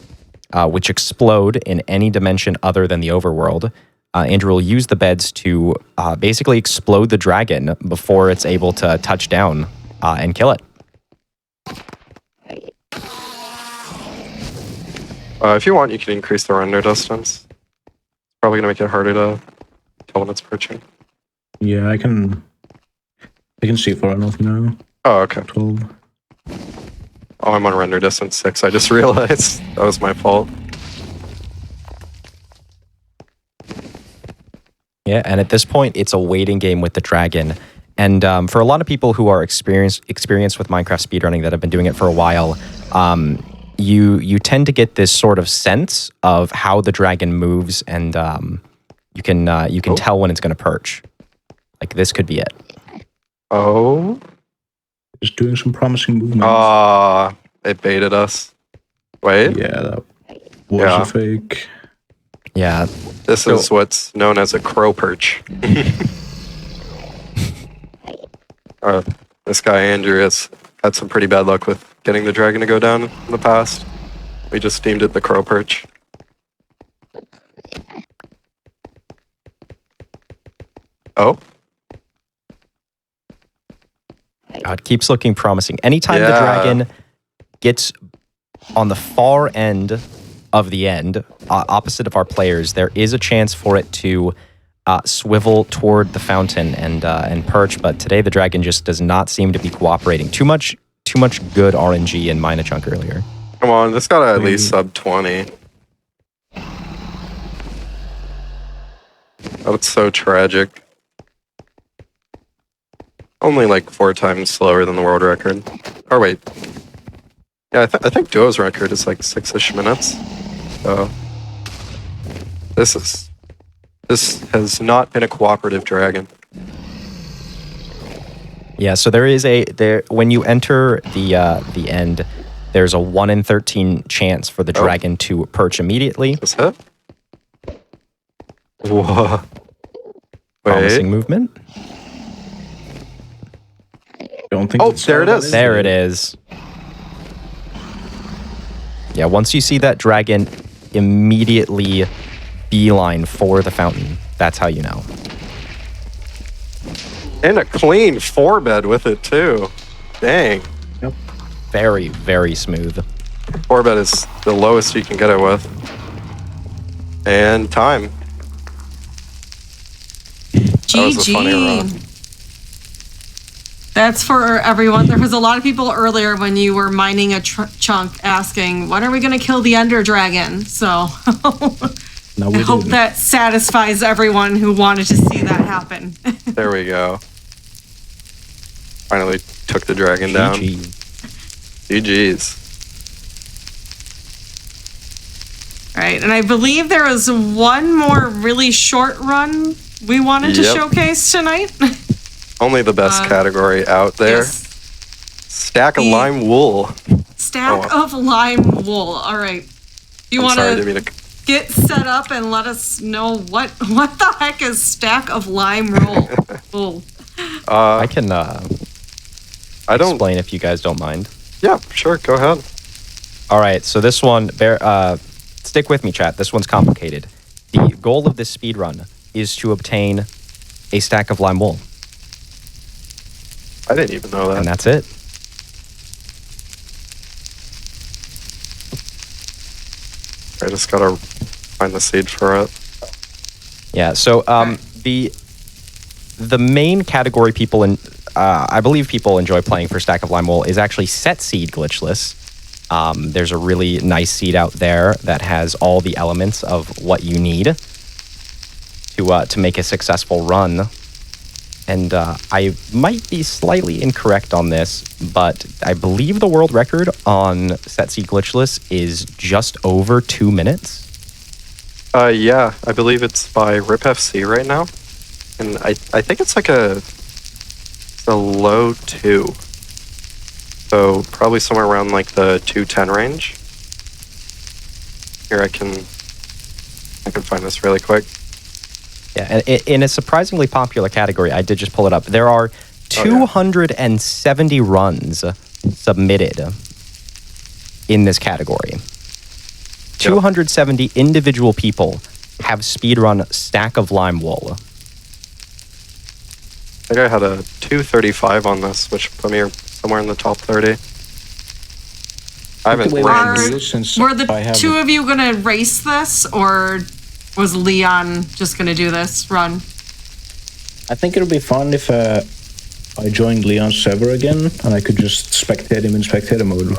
which explode in any dimension other than the overworld. Andrew will use the beds to basically explode the dragon before it's able to touch down and kill it. If you want, you can increase the render distance. It's probably going to make it harder to tell when it's perching. Yeah, I can see far enough now. Oh, okay. 12. Oh, I'm on render distance 6. I just realized that was my fault. Yeah, and at this point, it's a waiting game with the dragon. And for a lot of people who are experienced with Minecraft speedrunning that have been doing it for a while, you tend to get this sort of sense of how the dragon moves, and you can tell when it's going to perch. Like this could be it. Oh, just doing some promising movements. It baited us. Wait. Yeah, that was a fake. Yeah. This is what's known as a crow perch. This guy Andrew has had some pretty bad luck with getting the dragon to go down in the past. We just deemed it the crow perch. Oh. It keeps looking promising. Anytime the dragon gets on the far end of the end, opposite of our players, there is a chance for it to swivel toward the fountain and perch. But today the dragon just does not seem to be cooperating. Too much good RNG in Minachunk earlier. Come on, this got at least sub 20. Oh, it's so tragic. Only like 4 times slower than the world record. Or wait. Yeah, I think Duo's record is like 6-ish minutes. So this has not been a cooperative dragon. Yeah, so when you enter the end, there's a 1 in 13 chance for the dragon to perch immediately. Is that? Whoa. Promising movement. Don't think. Oh, there it is. There it is. Yeah, once you see that dragon immediately beeline for the fountain, that's how you know. And a clean 4-bed with it too. Dang. Yep. Very, very smooth. 4-bed is the lowest you can get it with. And time. That was a funny run. That's for everyone. There was a lot of people earlier when you were mining a chunk asking, when are we going to kill the Ender Dragon? So No, I we hope didn't. that satisfies everyone who wanted to see that happen. There we go. Finally took the dragon down. GG's. All right, and I believe there was one more really short run we wanted to Yep. showcase tonight. Only the best category out there. Yes. Stack of The- lime wool. Stack of lime wool. All right. You I'm want sorry, didn't mean to to. get set up and let us know what the heck is stack of lime wool? I can I don't. explain if you guys don't mind. Yeah, sure. Go ahead. All right, so this one, stick with me, chat. This one's complicated. The goal of this speed run is to obtain a stack of lime wool, I didn't even know and that. that's it. I just gotta find the seed for it. Yeah. So the main category people I believe people enjoy playing for stack of lime wool is actually set seed glitchless. There's a really nice seed out there that has all the elements of what you need to make a successful run. And I might be slightly incorrect on this, but I believe the world record on set seed glitchless is just over 2 minutes. Yeah, I believe it's by RipFC right now, and I think it's like a low 2, so probably somewhere around like the 210 range. Here I can find this really quick. Yeah, and in a surprisingly popular category, I did just pull it up. There are 270 runs submitted in this category. 270 individual people have speedrun Stack of Lime Wool. I think I had a 235 on this, which put me somewhere in the top 30. I haven't Wait, ranked. since Were the I have two of you gonna race this, or was Leon just gonna do this run? I think it would be fun if I joined Leon's server again and I could just spectate him in spectator mode.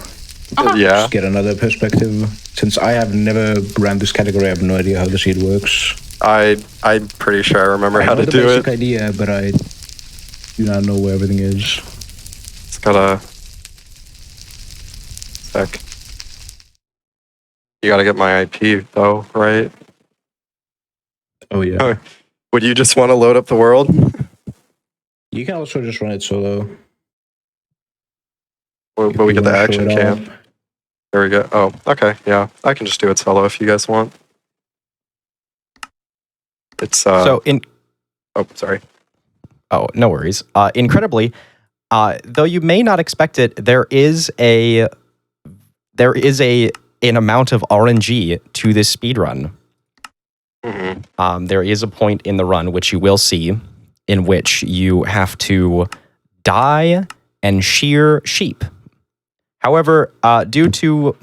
Yeah, Just get another perspective. Since I have never ran this category, I have no idea how the seed works. I'm pretty sure I remember I how know to the do basic it. idea, but I do not know where everything is. It's gotta. Sec. You gotta get my IP though, right? Oh yeah. Oh, would you just want to load up the world? You can also just run it solo. But if we you get the wanna show action it cam. off. There we go. Oh, okay. Yeah, I can just do it solo if you guys want. It's So Oh, sorry. Oh, no worries. Incredibly, though you may not expect it, there is an amount of RNG to this speedrun. Mm-hmm. There is a point in the run, which you will see, in which you have to dye and shear sheep. However, due to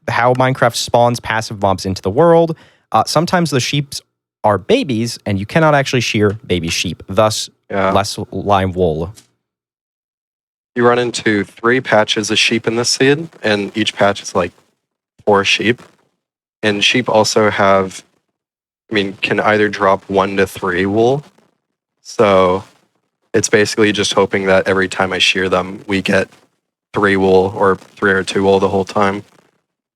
how Minecraft spawns passive mobs into the world, sometimes the sheep are babies, and you cannot actually shear baby sheep, thus Yeah. less lime wool. You run into 3 patches of sheep in this seed, and each patch is like 4 sheep. And sheep also can either drop 1 to 3 wool. So it's basically just hoping that every time I shear them, we get 3 wool or 3 or 2 wool the whole time.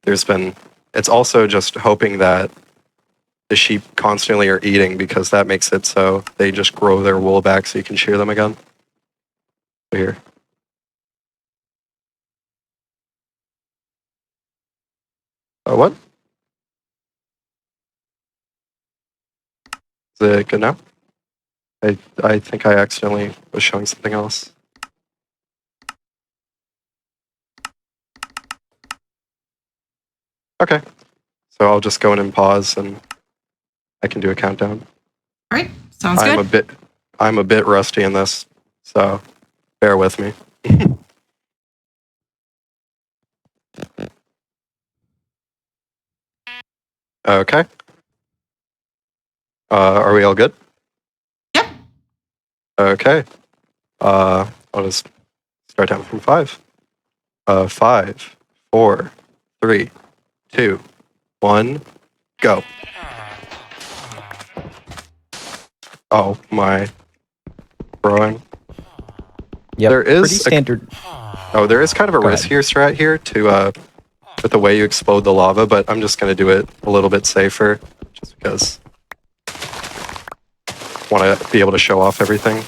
It's also just hoping that the sheep constantly are eating, because that makes it so they just grow their wool back so you can shear them again. Here. What? Is it good now? I think I accidentally was showing something else. Okay. So I'll just go in and pause, and I can do a countdown. All right, sounds good. I'm a bit rusty in this, so bear with me. Okay. Are we all good? Yep. Okay. I'll just start down from 5. 5, 4, 3, 2, 1, Go. Oh, my. Throwing. Yep, There is pretty standard. There is kind of a Go ahead. riskier strat here to with the way you explode the lava, but I'm just going to do it a little bit safer, just because I want to be able to show off everything.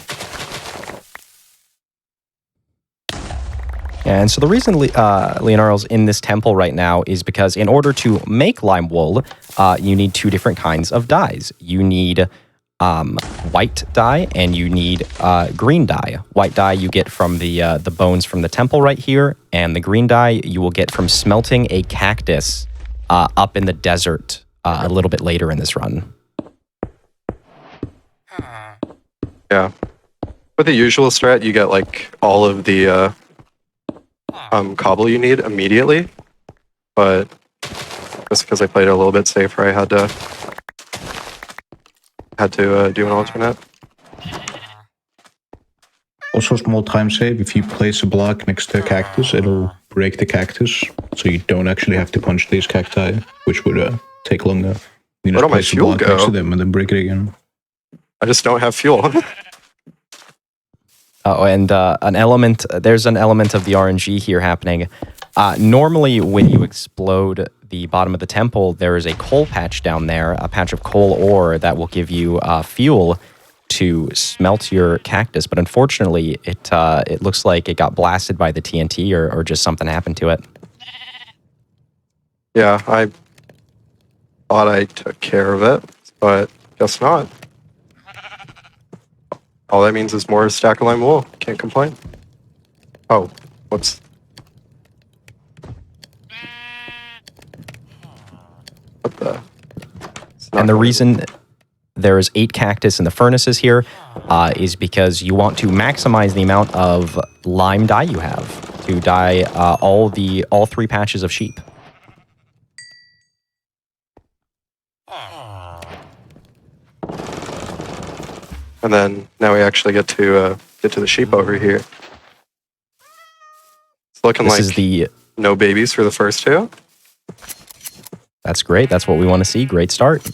Yeah, and so the reason Leonardo's in this temple right now is because in order to make lime wool, you need two different kinds of dyes. You need white dye and you need green dye. White dye you get from the bones from the temple right here, and the green dye you will get from smelting a cactus up in the desert a little bit later in this run. Yeah. With the usual strat, you get like all of the cobble you need immediately, but just because I played it a little bit safer, I had to do an alternate. Also, small time save. If you place a block next to a cactus, it'll break the cactus, so you don't actually have to punch these cacti, which would take longer. You Where'd just all my place a fuel block next go? to them and then break it again. I just don't have fuel. Oh, and there's an element of the RNG here happening. Normally, when you explode the bottom of the temple, there is a coal patch down there, a patch of coal ore that will give you fuel to smelt your cactus. But unfortunately, it looks like it got blasted by the TNT or just something happened to it. Yeah, I thought I took care of it, but guess not. All that means is more stack of lime wool. Can't complain. Oh, whoops. What the? It's not And the going. reason there is 8 cactus in the furnaces here is because you want to maximize the amount of lime dye you have to dye all 3 patches of sheep. And then now we actually get to the sheep over here. It's looking This like is no babies for the first 2. That's great. That's what we want to see. Great start.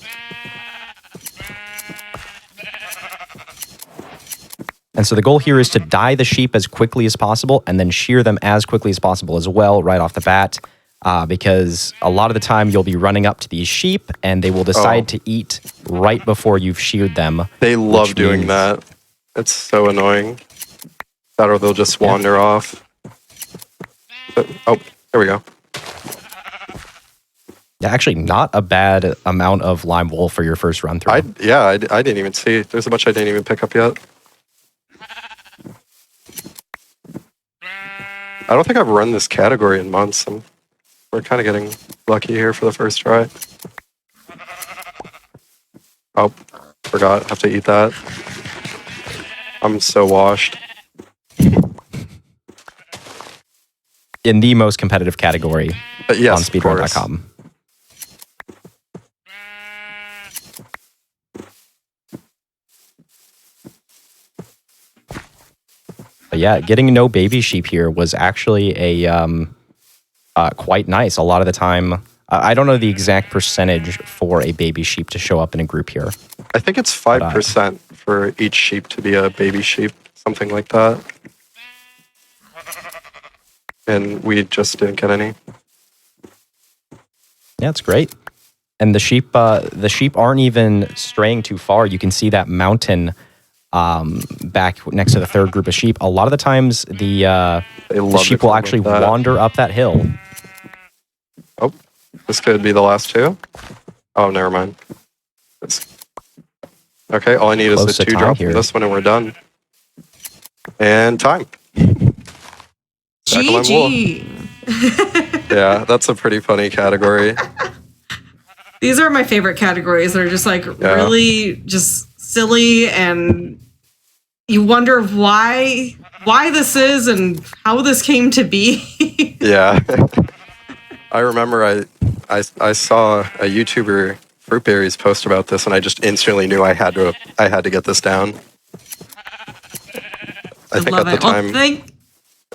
And so the goal here is to dye the sheep as quickly as possible and then shear them as quickly as possible as well right off the bat. Because a lot of the time you'll be running up to these sheep and they will decide to eat right before you've sheared them. They love which doing means- that. It's so annoying. That or they'll just wander off. But, oh, there we go. Yeah, actually not a bad amount of lime wool for your first run through. I didn't even see. There's a bunch I didn't even pick up yet. I don't think I've run this category in months. We're kind of getting lucky here for the first try. Oh, forgot. Have to eat that. I'm so washed. In the most competitive category But yes, on of course. speedrun.com. But yeah, getting no baby sheep here was actually quite nice. A lot of the time, I don't know the exact percentage for a baby sheep to show up in a group here. I think it's 5% for each sheep to be a baby sheep, something like that. And we just didn't get any. Yeah, it's great. And the sheep aren't even straying too far. You can see that mountain back next to the third group of sheep. A lot of the times, the sheep will actually wander up that hill. Oh, this could be the last 2. Oh, never mind. Okay, all I need is Close the to 2 time drop here. from this one and we're done. And time. Stack of lime wool. GG. Yeah, that's a pretty funny category. These are my favorite categories. They're just like really just silly, and you wonder why this is and how this came to be. Yeah. I remember I saw a YouTuber Fruitberries post about this and I just instantly knew I had to get this down. I think love at the it. Well, time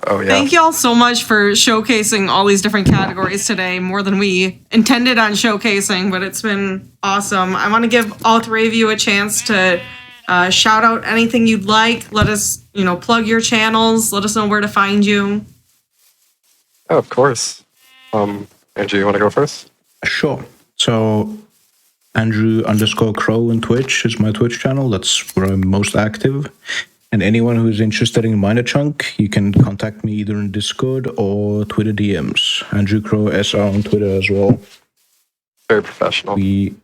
Oh, yeah. Thank you all so much for showcasing all these different categories today, more than we intended on showcasing, but it's been awesome. I want to give all three of you a chance to shout out anything you'd like. Let us, plug your channels. Let us know where to find you. Oh, of course. Andrew, you want to go first? Sure. So, Andrew_Crow on Twitch is my Twitch channel. That's where I'm most active. And anyone who's interested in Minor Chunk, you can contact me either in Discord or Twitter DMs. Andrew Crow SR on Twitter as well. Very professional. We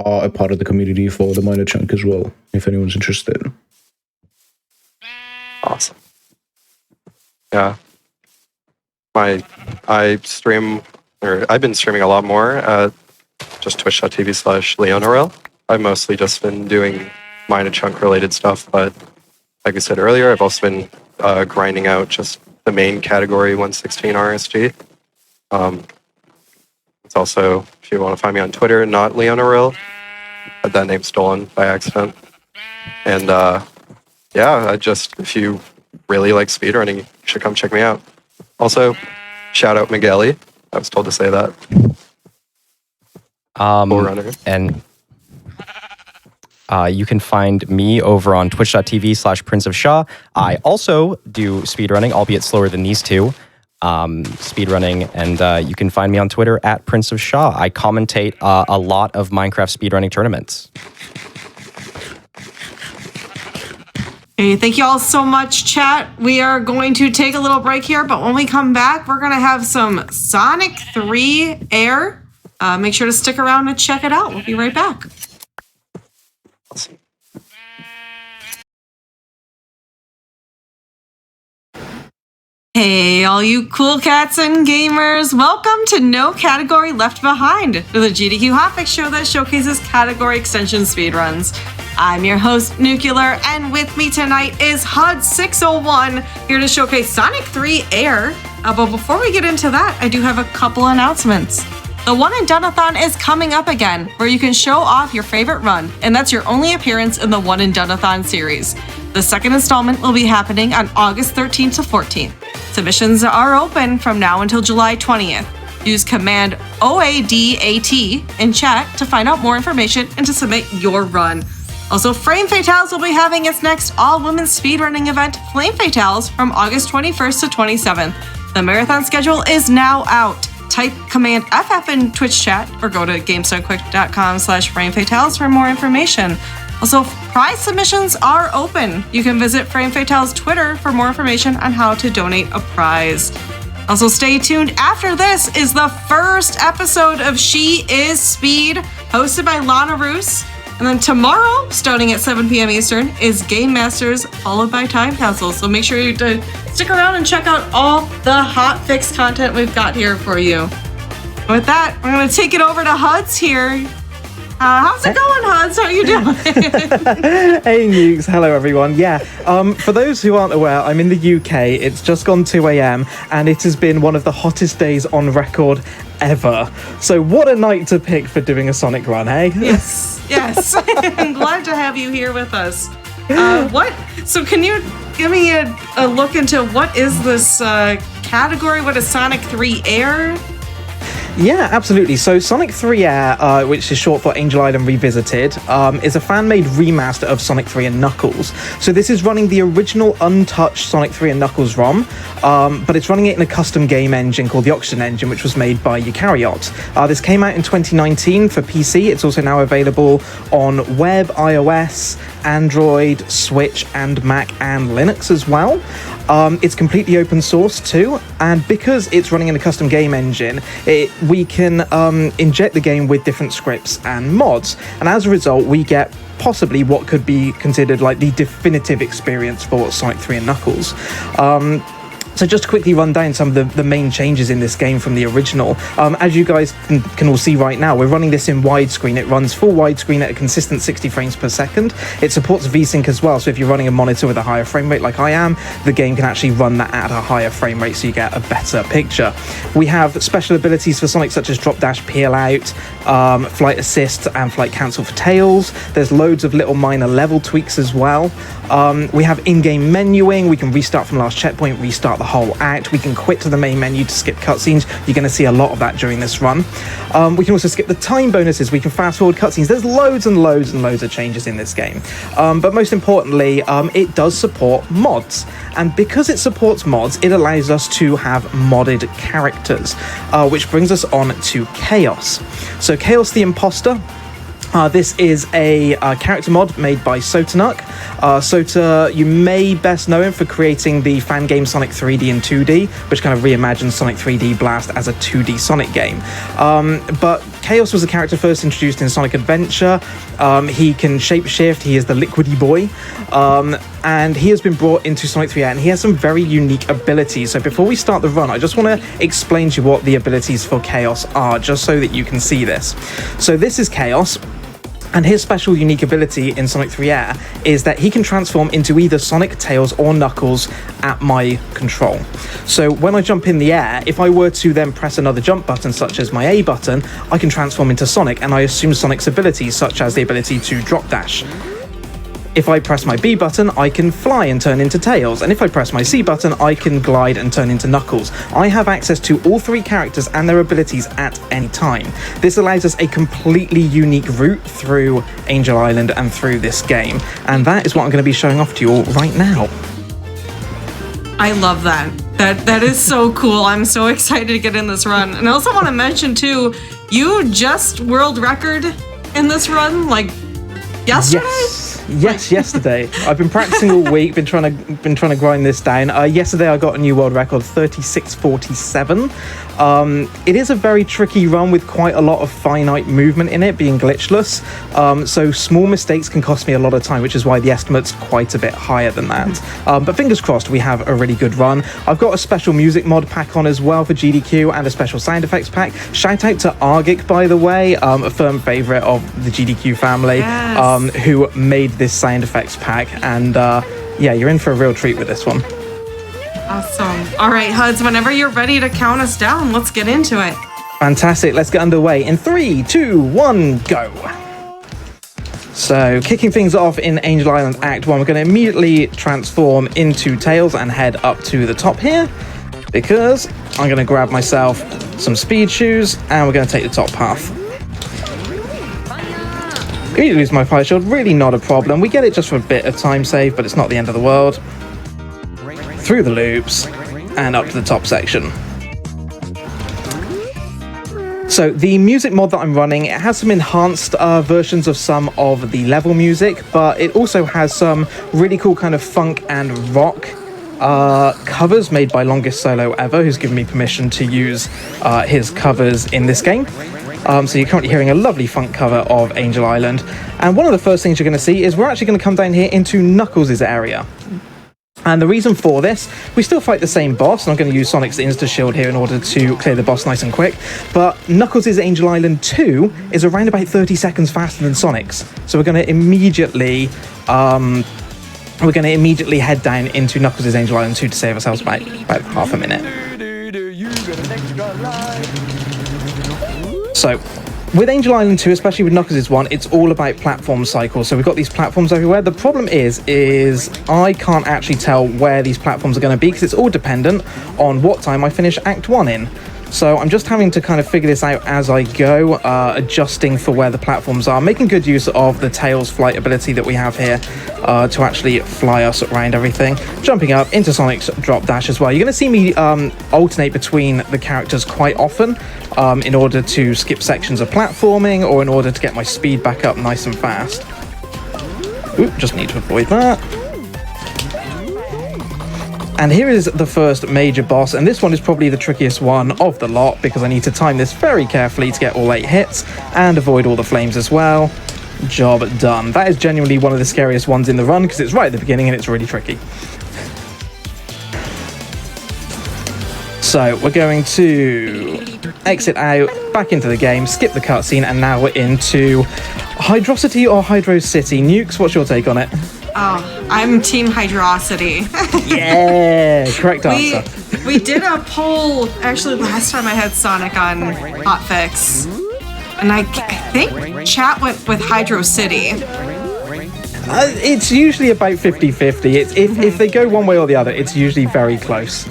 are a part of the community for the Minor Chunk as well, if anyone's interested. Awesome. Yeah. I've been streaming a lot more at just twitch.tv/leonorel. I've mostly just been doing Minor Chunk related stuff, but like I said earlier, I've also been grinding out just the main category 116 RSG. It's also, if you want to find me on Twitter, not Leonorel. Had that name stolen by accident. And if you really like speedrunning, you should come check me out. Also, shout out Migueli. I was told to say that. Forerunner. And you can find me over on twitch.tv/Prince of Shaw. I also do speedrunning, albeit slower than these two. Speedrunning, and you can find me on Twitter at Prince of Shaw. I commentate a lot of Minecraft speedrunning tournaments. Hey, thank you all so much, chat. We are going to take a little break here, but when we come back, we're going to have some Sonic 3 Air. Make sure to stick around and check it out. We'll be right back. Hey, all you cool cats and gamers, welcome to No Category Left Behind, the GDQ hotfix show that showcases category extension speedruns. I'm your host, Nuclear, and with me tonight is HUD601, here to showcase Sonic 3 Air. But before we get into that, I do have a couple announcements. The One and Done-a-thon is coming up again, where you can show off your favorite run, and that's your only appearance in the One and Done-a-thon series. The second installment will be happening on August 13th to 14th. Submissions are open from now until July 20th. Use command OADAT in chat to find out more information and to submit your run. Also, Frame Fatales will be having its next all-women's speedrunning event, Flame Fatales, from August 21st to 27th. The marathon schedule is now out. Type command FF in Twitch chat or go to gamestarquick.com/framefatales for more information. Also, prize submissions are open. You can visit Frame Fatale's Twitter for more information on how to donate a prize. Also, stay tuned. After this is the first episode of She Is Speed, hosted by Lana Roos. And then tomorrow, starting at 7 p.m. Eastern, is Game Masters, followed by Time Council. So make sure you stick around and check out all the hot fix content we've got here for you. With that, we're going to take it over to Huds here. How's it going, Huds? How are you doing? Hey, Nukes. Hello, everyone. Yeah, for those who aren't aware, I'm in the UK. It's just gone 2 a.m. and it has been one of the hottest days on record ever. So what a night to pick for doing a Sonic run, hey? Yes. I'm glad to have you here with us. So can you give me a look into what is this category? What is Sonic 3 Air? Yeah, absolutely. So Sonic 3 Air, which is short for Angel Island Revisited, is a fan-made remaster of Sonic 3 and Knuckles. So this is running the original untouched Sonic 3 and Knuckles ROM, but it's running it in a custom game engine called the Oxygen Engine, which was made by Eukaryote. This came out in 2019 for PC. It's also now available on web, iOS, Android, Switch, and Mac and Linux as well. It's completely open source too, and because it's running in a custom game engine, we can inject the game with different scripts and mods, and as a result we get possibly what could be considered like the definitive experience for Sonic 3 and Knuckles. So just to quickly run down some of the main changes in this game from the original. As you guys can all see right now, we're running this in widescreen. It runs full widescreen at a consistent 60 frames per second. It supports VSync as well, so if you're running a monitor with a higher frame rate like I am, the game can actually run that at a higher frame rate so you get a better picture. We have special abilities for Sonic such as drop dash, peel out, flight assist, and flight cancel for Tails. There's loads of little minor level tweaks as well. We have in-game menuing. We can restart from last checkpoint, restart the whole act. We can quit to the main menu to skip cutscenes. You're going to see a lot of that during this run. We can also skip the time bonuses. We can fast forward cutscenes. There's loads and loads and loads of changes in this game. But most importantly, it does support mods. And because it supports mods, it allows us to have modded characters, which brings us on to Chaos. So Chaos the Imposter. This is a character mod made by Sotanuk. Sota, you may best know him for creating the fan game Sonic 3D in 2D, which kind of reimagines Sonic 3D Blast as a 2D Sonic game. But Chaos was a character first introduced in Sonic Adventure. He can shapeshift, he is the liquidy boy, and he has been brought into Sonic 3 and he has some very unique abilities. So before we start the run, I just want to explain to you what the abilities for Chaos are, just so that you can see this. So this is Chaos. And his special unique ability in Sonic 3 Air is that he can transform into either Sonic, Tails, or Knuckles at my control. So when I jump in the air, if I were to then press another jump button, such as my A button, I can transform into Sonic, and I assume Sonic's abilities, such as the ability to drop dash. If I press my B button, I can fly and turn into Tails, and if I press my C button, I can glide and turn into Knuckles. I have access to all three characters and their abilities at any time. This allows us a completely unique route through Angel Island and through this game, and that is what I'm going to be showing off to you all right now. I love that. That is so cool. I'm so excited to get in this run. And I also want to mention too, you just world record in this run, like yesterday? Yes, yesterday. I've been practicing all week, been trying to grind this down. Yesterday I got a new world record, 36:47. It is a very tricky run with quite a lot of finite movement in it, being glitchless. So small mistakes can cost me a lot of time, which is why the estimate's quite a bit higher than that. But fingers crossed, we have a really good run. I've got a special music mod pack on as well for GDQ and a special sound effects pack. Shout out to Argic, by the way, a firm favorite of the GDQ family, yes. Who made this sound effects pack. And yeah, you're in for a real treat with this one. Awesome. All right, Huds, whenever you're ready to count us down, let's get into it. Fantastic. Let's get underway in 3, 2, 1, go. So, kicking things off in Angel Island Act 1, we're going to immediately transform into Tails and head up to the top here, because I'm going to grab myself some speed shoes and we're going to take the top path. Immediately lose my fire shield, really not a problem. We get it just for a bit of time save, but it's not the end of the world. Through the loops and up to the top section. So the music mod that I'm running, it has some enhanced versions of some of the level music, but it also has some really cool kind of funk and rock covers made by Longest Solo Ever, who's given me permission to use his covers in this game. So you're currently hearing a lovely funk cover of Angel Island. And one of the first things you're going to see is we're actually going to come down here into Knuckles' area. And the reason for this, we still fight the same boss, and I'm going to use Sonic's Insta-Shield here in order to clear the boss nice and quick, but Knuckles' Angel Island 2 is around about 30 seconds faster than Sonic's. So we're going to immediately head down into Knuckles' Angel Island 2 to save ourselves about half a minute. So, with Angel Island 2, especially with Knuckles' one, it's all about platform cycles. So we've got these platforms everywhere. The problem is I can't actually tell where these platforms are going to be because it's all dependent on what time I finish Act 1 in. So I'm just having to kind of figure this out as I go, adjusting for where the platforms are, making good use of the Tails flight ability that we have here to actually fly us around everything. Jumping up into Sonic's drop dash as well. You're going to see me alternate between the characters quite often in order to skip sections of platforming or in order to get my speed back up nice and fast. Oop, just need to avoid that. And here is the first major boss, and this one is probably the trickiest one of the lot because I need to time this very carefully to get all 8 hits and avoid all the flames as well. Job done. That is genuinely one of the scariest ones in the run because it's right at the beginning and it's really tricky. So we're going to exit out, back into the game, skip the cutscene, and now we're into Hydrocity or Hydro City. Nukes, what's your take on it? Oh, I'm Team Hydrocity. Yeah, correct answer. We did a poll, actually, last time I had Sonic on Hotfix. And I think chat went with Hydro City. It's usually about 50-50. If they go one way or the other, it's usually very close.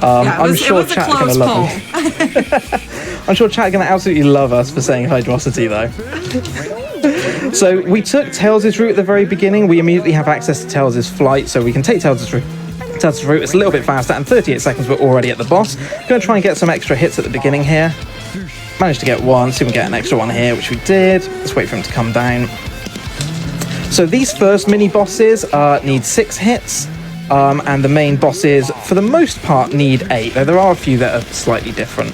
Yeah, I'm it sure was a chat are going close to love poll. me. I'm sure chat are going to absolutely love us for saying hydrosity, though. So we took Tails' route at the very beginning. We immediately have access to Tails' flight, so we can take Tails' route. Tails' route is a little bit faster, and 38 seconds we're already at the boss. Going to try and get some extra hits at the beginning here. Managed to get one, see if we can get an extra one here, which we did. Let's wait for him to come down. So these first mini-bosses need 6 hits, and the main bosses, for the most part, need 8, though there are a few that are slightly different.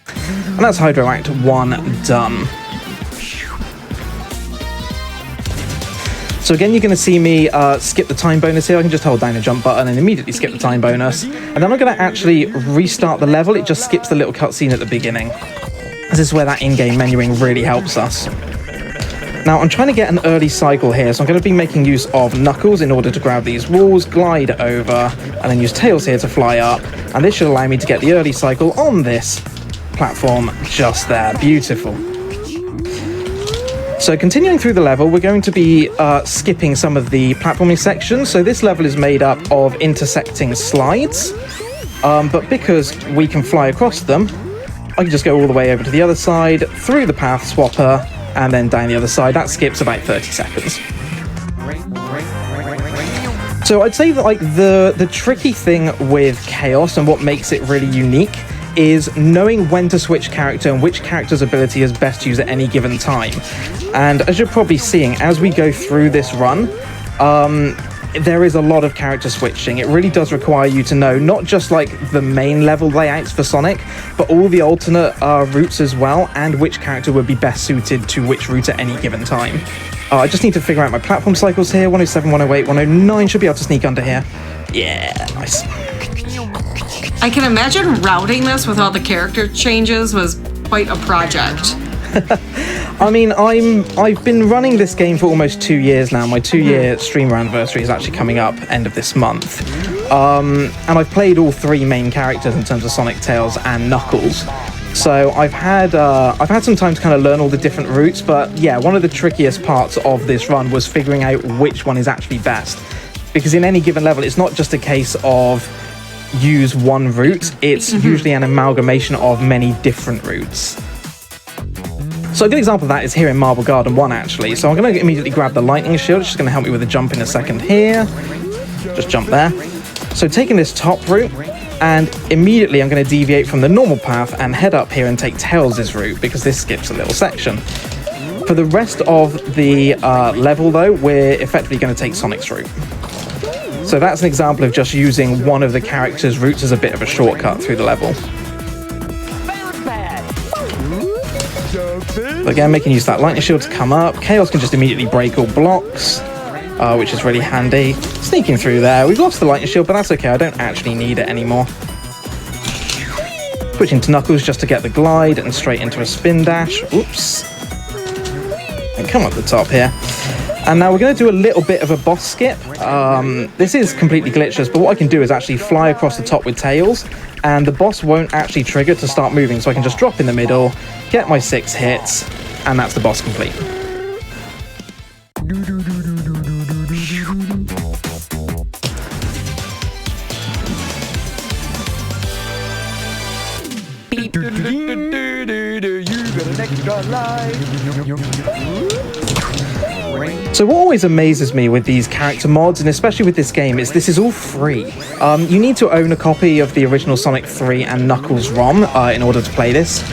And that's Hydro Act 1 done. So again, you're going to see me skip the time bonus here. I can just hold down the jump button and immediately skip the time bonus. And then I'm going to actually restart the level. It just skips the little cutscene at the beginning. This is where that in-game menuing really helps us. Now, I'm trying to get an early cycle here, so I'm going to be making use of Knuckles in order to grab these walls, glide over, and then use Tails here to fly up. And this should allow me to get the early cycle on this platform just there. Beautiful. So continuing through the level, we're going to be skipping some of the platforming sections. So this level is made up of intersecting slides, but because we can fly across them, I can just go all the way over to the other side, through the path swapper, and then down the other side. That skips about 30 seconds. So I'd say that like the tricky thing with Chaos and what makes it really unique is knowing when to switch character and which character's ability is best used at any given time. And as you're probably seeing, as we go through this run, there is a lot of character switching. It really does require you to know not just like the main level layouts for Sonic, but all the alternate routes as well, and which character would be best suited to which route at any given time. I just need to figure out my platform cycles here. 107, 108, 109 should be able to sneak under here. Yeah, nice. I can imagine routing this with all the character changes was quite a project. I mean, I've been running this game for almost 2 years now. My 2-year streamer anniversary is actually coming up end of this month. And I've played all 3 main characters in terms of Sonic, Tails, and Knuckles. So I've had some time to kind of learn all the different routes, but yeah, one of the trickiest parts of this run was figuring out which one is actually best. Because in any given level, it's not just a case of use one route, it's usually an amalgamation of many different routes. So a good example of that is here in Marble Garden 1, actually. So I'm going to immediately grab the lightning shield, which is going to help me with the jump in a second here. Just jump there. So taking this top route, and immediately I'm going to deviate from the normal path and head up here and take Tails' route, because this skips a little section. For the rest of the level, though, we're effectively going to take Sonic's route. So that's an example of just using one of the character's routes as a bit of a shortcut through the level. Again, making use of that lightning shield to come up. Chaos can just immediately break all blocks, which is really handy. Sneaking through there. We've lost the lightning shield, but that's okay. I don't actually need it anymore. Switching to Knuckles just to get the glide and straight into a spin dash. Oops. And come up the top here. And now we're going to do a little bit of a boss skip. This is completely glitchless, but what I can do is actually fly across the top with Tails, and the boss won't actually trigger to start moving, so I can just drop in the middle, get my 6 hits, and that's the boss complete. So what always amazes me with these character mods, and especially with this game, is this is all free. You need to own a copy of the original Sonic 3 and Knuckles ROM in order to play this.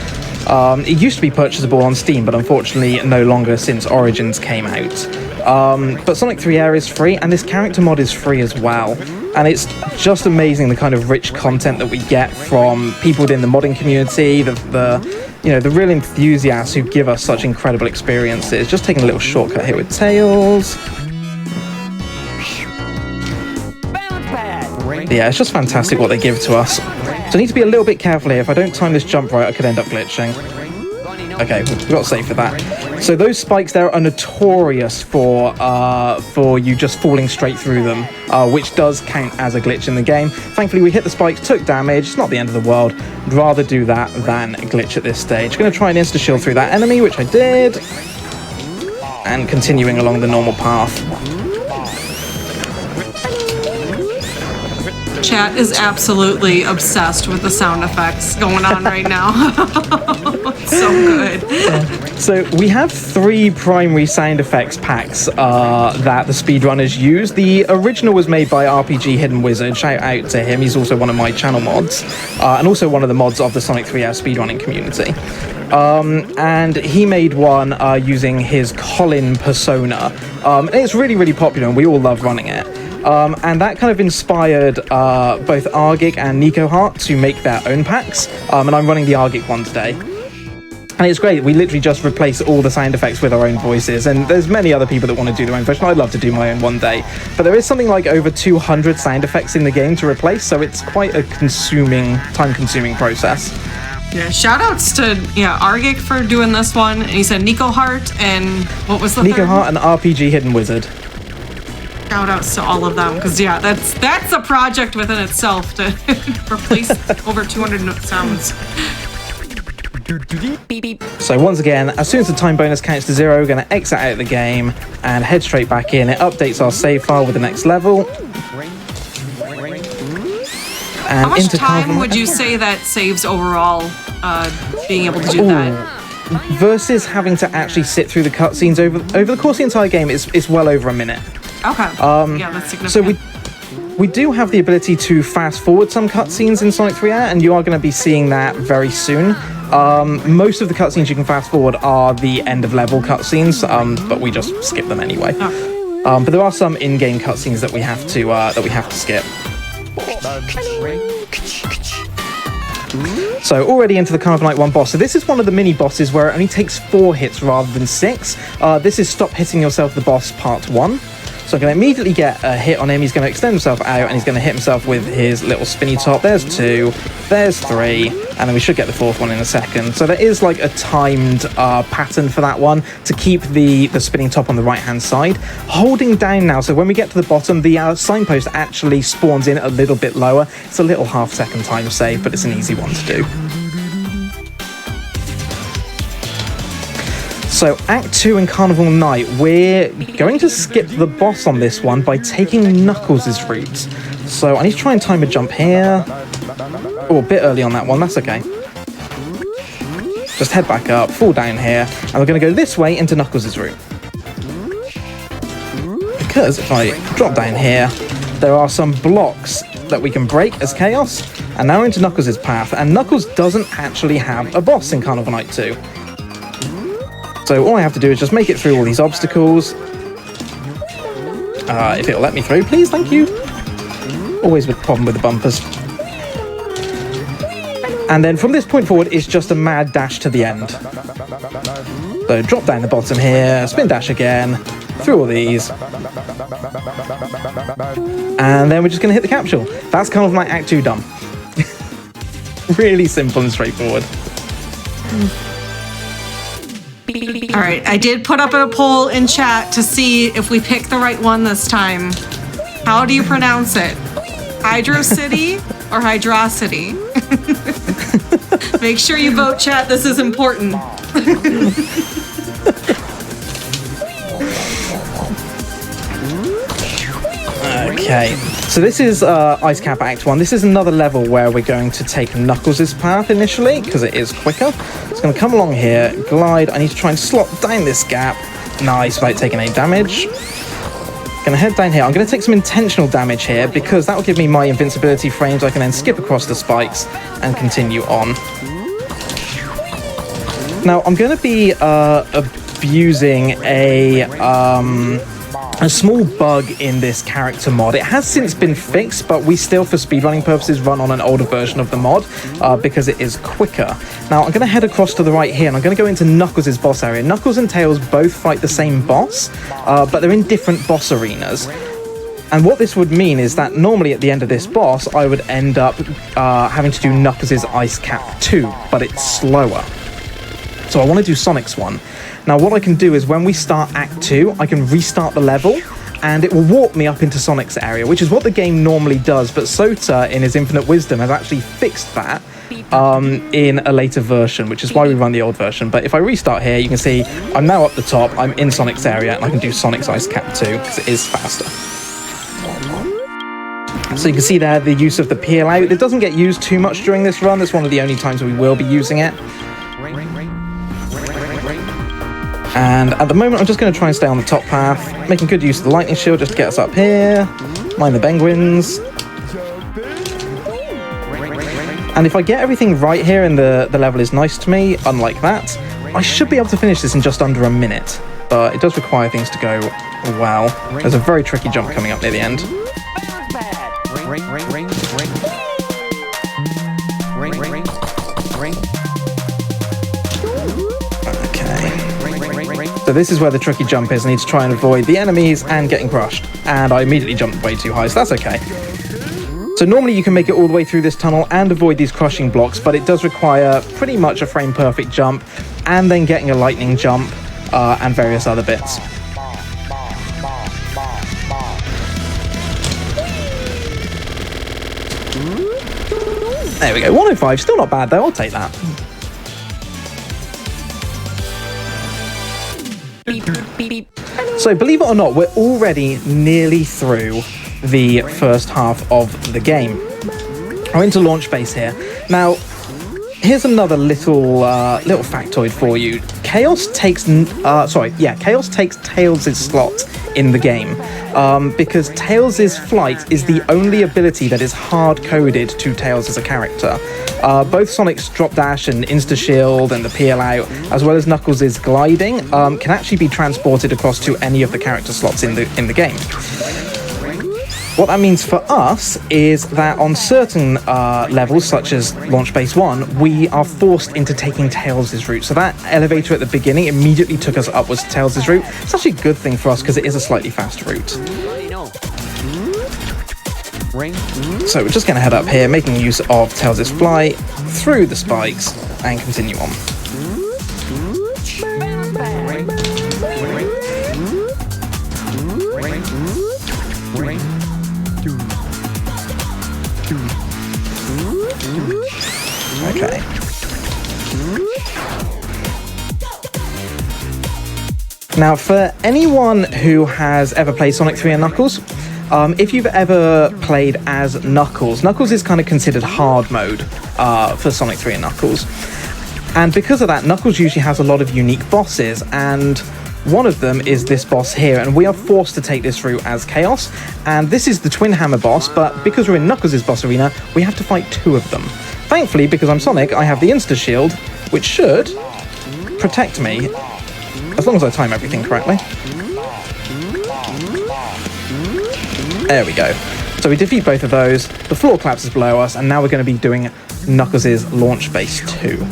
It used to be purchasable on Steam, but unfortunately no longer since Origins came out. But Sonic 3 Air is free, and this character mod is free as well. And it's just amazing the kind of rich content that we get from people within the modding community, the real enthusiasts who give us such incredible experiences. Just taking a little shortcut here with Tails. Yeah, it's just fantastic what they give to us. So I need to be a little bit careful here. If I don't time this jump right, I could end up glitching. Okay, we've got to save for that. So those spikes there are notorious for you just falling straight through them, which does count as a glitch in the game. Thankfully, we hit the spikes, took damage. It's not the end of the world. I'd rather do that than glitch at this stage. Going to try and insta-shield through that enemy, which I did. And continuing along the normal path. Chat is absolutely obsessed with the sound effects going on right now. It's so good. So we have 3 primary sound effects packs that the speedrunners use. The original was made by RPG Hidden Wizard. Shout out to him. He's also one of my channel mods, and also one of the mods of the Sonic 3R speedrunning community. And he made one using his Colin persona. And it's really, really popular, and we all love running it. And that kind of inspired both Argic and Nico Hart to make their own packs. And I'm running the Argic one today. And it's great. We literally just replace all the sound effects with our own voices. And there's many other people that want to do their own version. I'd love to do my own one day. But there is something like over 200 sound effects in the game to replace. So it's quite a time-consuming process. Yeah, shout outs to Argic for doing this one. And he said Nico Hart and what was the Nico third? Hart and RPG Hidden Wizard. Shout outs to all of them, because that's a project within itself to replace over 200 sounds. So once again, as soon as the time bonus counts to 0, we're going to exit out of the game and head straight back in. It updates our save file with the next level. And How much into time would you say that saves overall, being able to do that? Versus having to actually sit through the cutscenes over the course of the entire game, it's well over a minute. Okay. Yeah, that's significant. So we do have the ability to fast forward some cutscenes in Sonic 3R, and you are going to be seeing that very soon. Most of the cutscenes you can fast forward are the end of level cutscenes, but we just skip them anyway. But there are some in-game cutscenes that we have to skip. So already into the Carnival Night 1 boss. So this is one of the mini bosses where it only takes 4 hits rather than 6. This is Stop Hitting Yourself the Boss Part 1. So I'm going to immediately get a hit on him. He's going to extend himself out, and he's going to hit himself with his little spinny top. There's 2, there's 3, and then we should get the 4th one in a second. So there is like a timed pattern for that one to keep the spinning top on the right-hand side. Holding down now, so when we get to the bottom, the signpost actually spawns in a little bit lower. It's a little half-second time save, but it's an easy one to do. So Act 2 in Carnival Night, we're going to skip the boss on this one by taking Knuckles' route. So I need to try and time a jump here. Oh, a bit early on that one, that's okay. Just head back up, fall down here, and we're going to go this way into Knuckles' route. Because if I drop down here, there are some blocks that we can break as Chaos, and now we're into Knuckles' path, and Knuckles doesn't actually have a boss in Carnival Night 2. So all I have to do is just make it through all these obstacles. If it'll let me through, please, thank you. Always a problem with the bumpers. And then from this point forward, it's just a mad dash to the end. So drop down the bottom here, spin dash again, through all these. And then we're just going to hit the capsule. That's kind of like Act 2 done. Really simple and straightforward. All right, I did put up a poll in chat to see if we pick the right one this time. How do you pronounce it? Hydro City or Hydrocity? Make sure you vote, chat. This is important. Okay, so this is Ice Cap Act 1. This is another level where we're going to take Knuckles' path initially, because it is quicker. It's going to come along here, glide. I need to try and slot down this gap. Nice, without taking any damage. Going to head down here. I'm going to take some intentional damage here, because that will give me my invincibility frames. I can then skip across the spikes and continue on. Now, I'm going to be abusing a small bug in this character mod. It has since been fixed, but we still, for speedrunning purposes, run on an older version of the mod because it is quicker. Now, I'm going to head across to the right here, and I'm going to go into Knuckles' boss area. Knuckles and Tails both fight the same boss, but they're in different boss arenas. And what this would mean is that normally at the end of this boss, I would end up having to do Knuckles' Ice Cap 2, but it's slower. So I want to do Sonic's one. Now what I can do is when we start Act 2, I can restart the level and it will warp me up into Sonic's area, which is what the game normally does, but Sota, in his infinite wisdom, has actually fixed that in a later version, which is why we run the old version. But if I restart here, you can see I'm now up the top, I'm in Sonic's area, and I can do Sonic's Ice Cap 2, because it is faster. So you can see there the use of the peel out. It doesn't get used too much during this run. It's one of the only times we will be using it. And at the moment, I'm just going to try and stay on the top path, making good use of the lightning shield just to get us up here. Mind the penguins. And if I get everything right here and the level is nice to me, unlike that, I should be able to finish this in just under a minute. But it does require things to go well. There's a very tricky jump coming up near the end. Okay. So this is where the tricky jump is. I need to try and avoid the enemies and getting crushed. And I immediately jumped way too high, so that's okay. So normally you can make it all the way through this tunnel and avoid these crushing blocks, but it does require pretty much a frame-perfect jump and then getting a lightning jump and various other bits. There we go, 105, still not bad though, I'll take that. So believe it or not, we're already nearly through the first half of the game. We're into launch base here. Now, here's another little factoid for you. Chaos takes Tails' slot in the game because Tails' flight is the only ability that is hard-coded to Tails as a character. Both Sonic's drop dash and insta shield and the peel out, as well as Knuckles' gliding, can actually be transported across to any of the character slots in the game. What that means for us is that on certain levels, such as Launch Base 1, we are forced into taking Tails' route. So that elevator at the beginning immediately took us upwards to Tails' route. It's actually a good thing for us because it is a slightly faster route. So we're just going to head up here, making use of Tails' fly through the spikes and continue on. Okay. Now, for anyone who has ever played Sonic 3 and Knuckles, if you've ever played as Knuckles, Knuckles is kind of considered hard mode for Sonic 3 and Knuckles. And because of that, Knuckles usually has a lot of unique bosses, and one of them is this boss here, and we are forced to take this route as Chaos. And this is the Twin Hammer boss, but because we're in Knuckles' boss arena, we have to fight two of them. Thankfully, because I'm Sonic, I have the Insta Shield, which should protect me, as long as I time everything correctly. There we go. So we defeat both of those, the floor collapses below us, and now we're going to be doing Knuckles' Launch Base 2.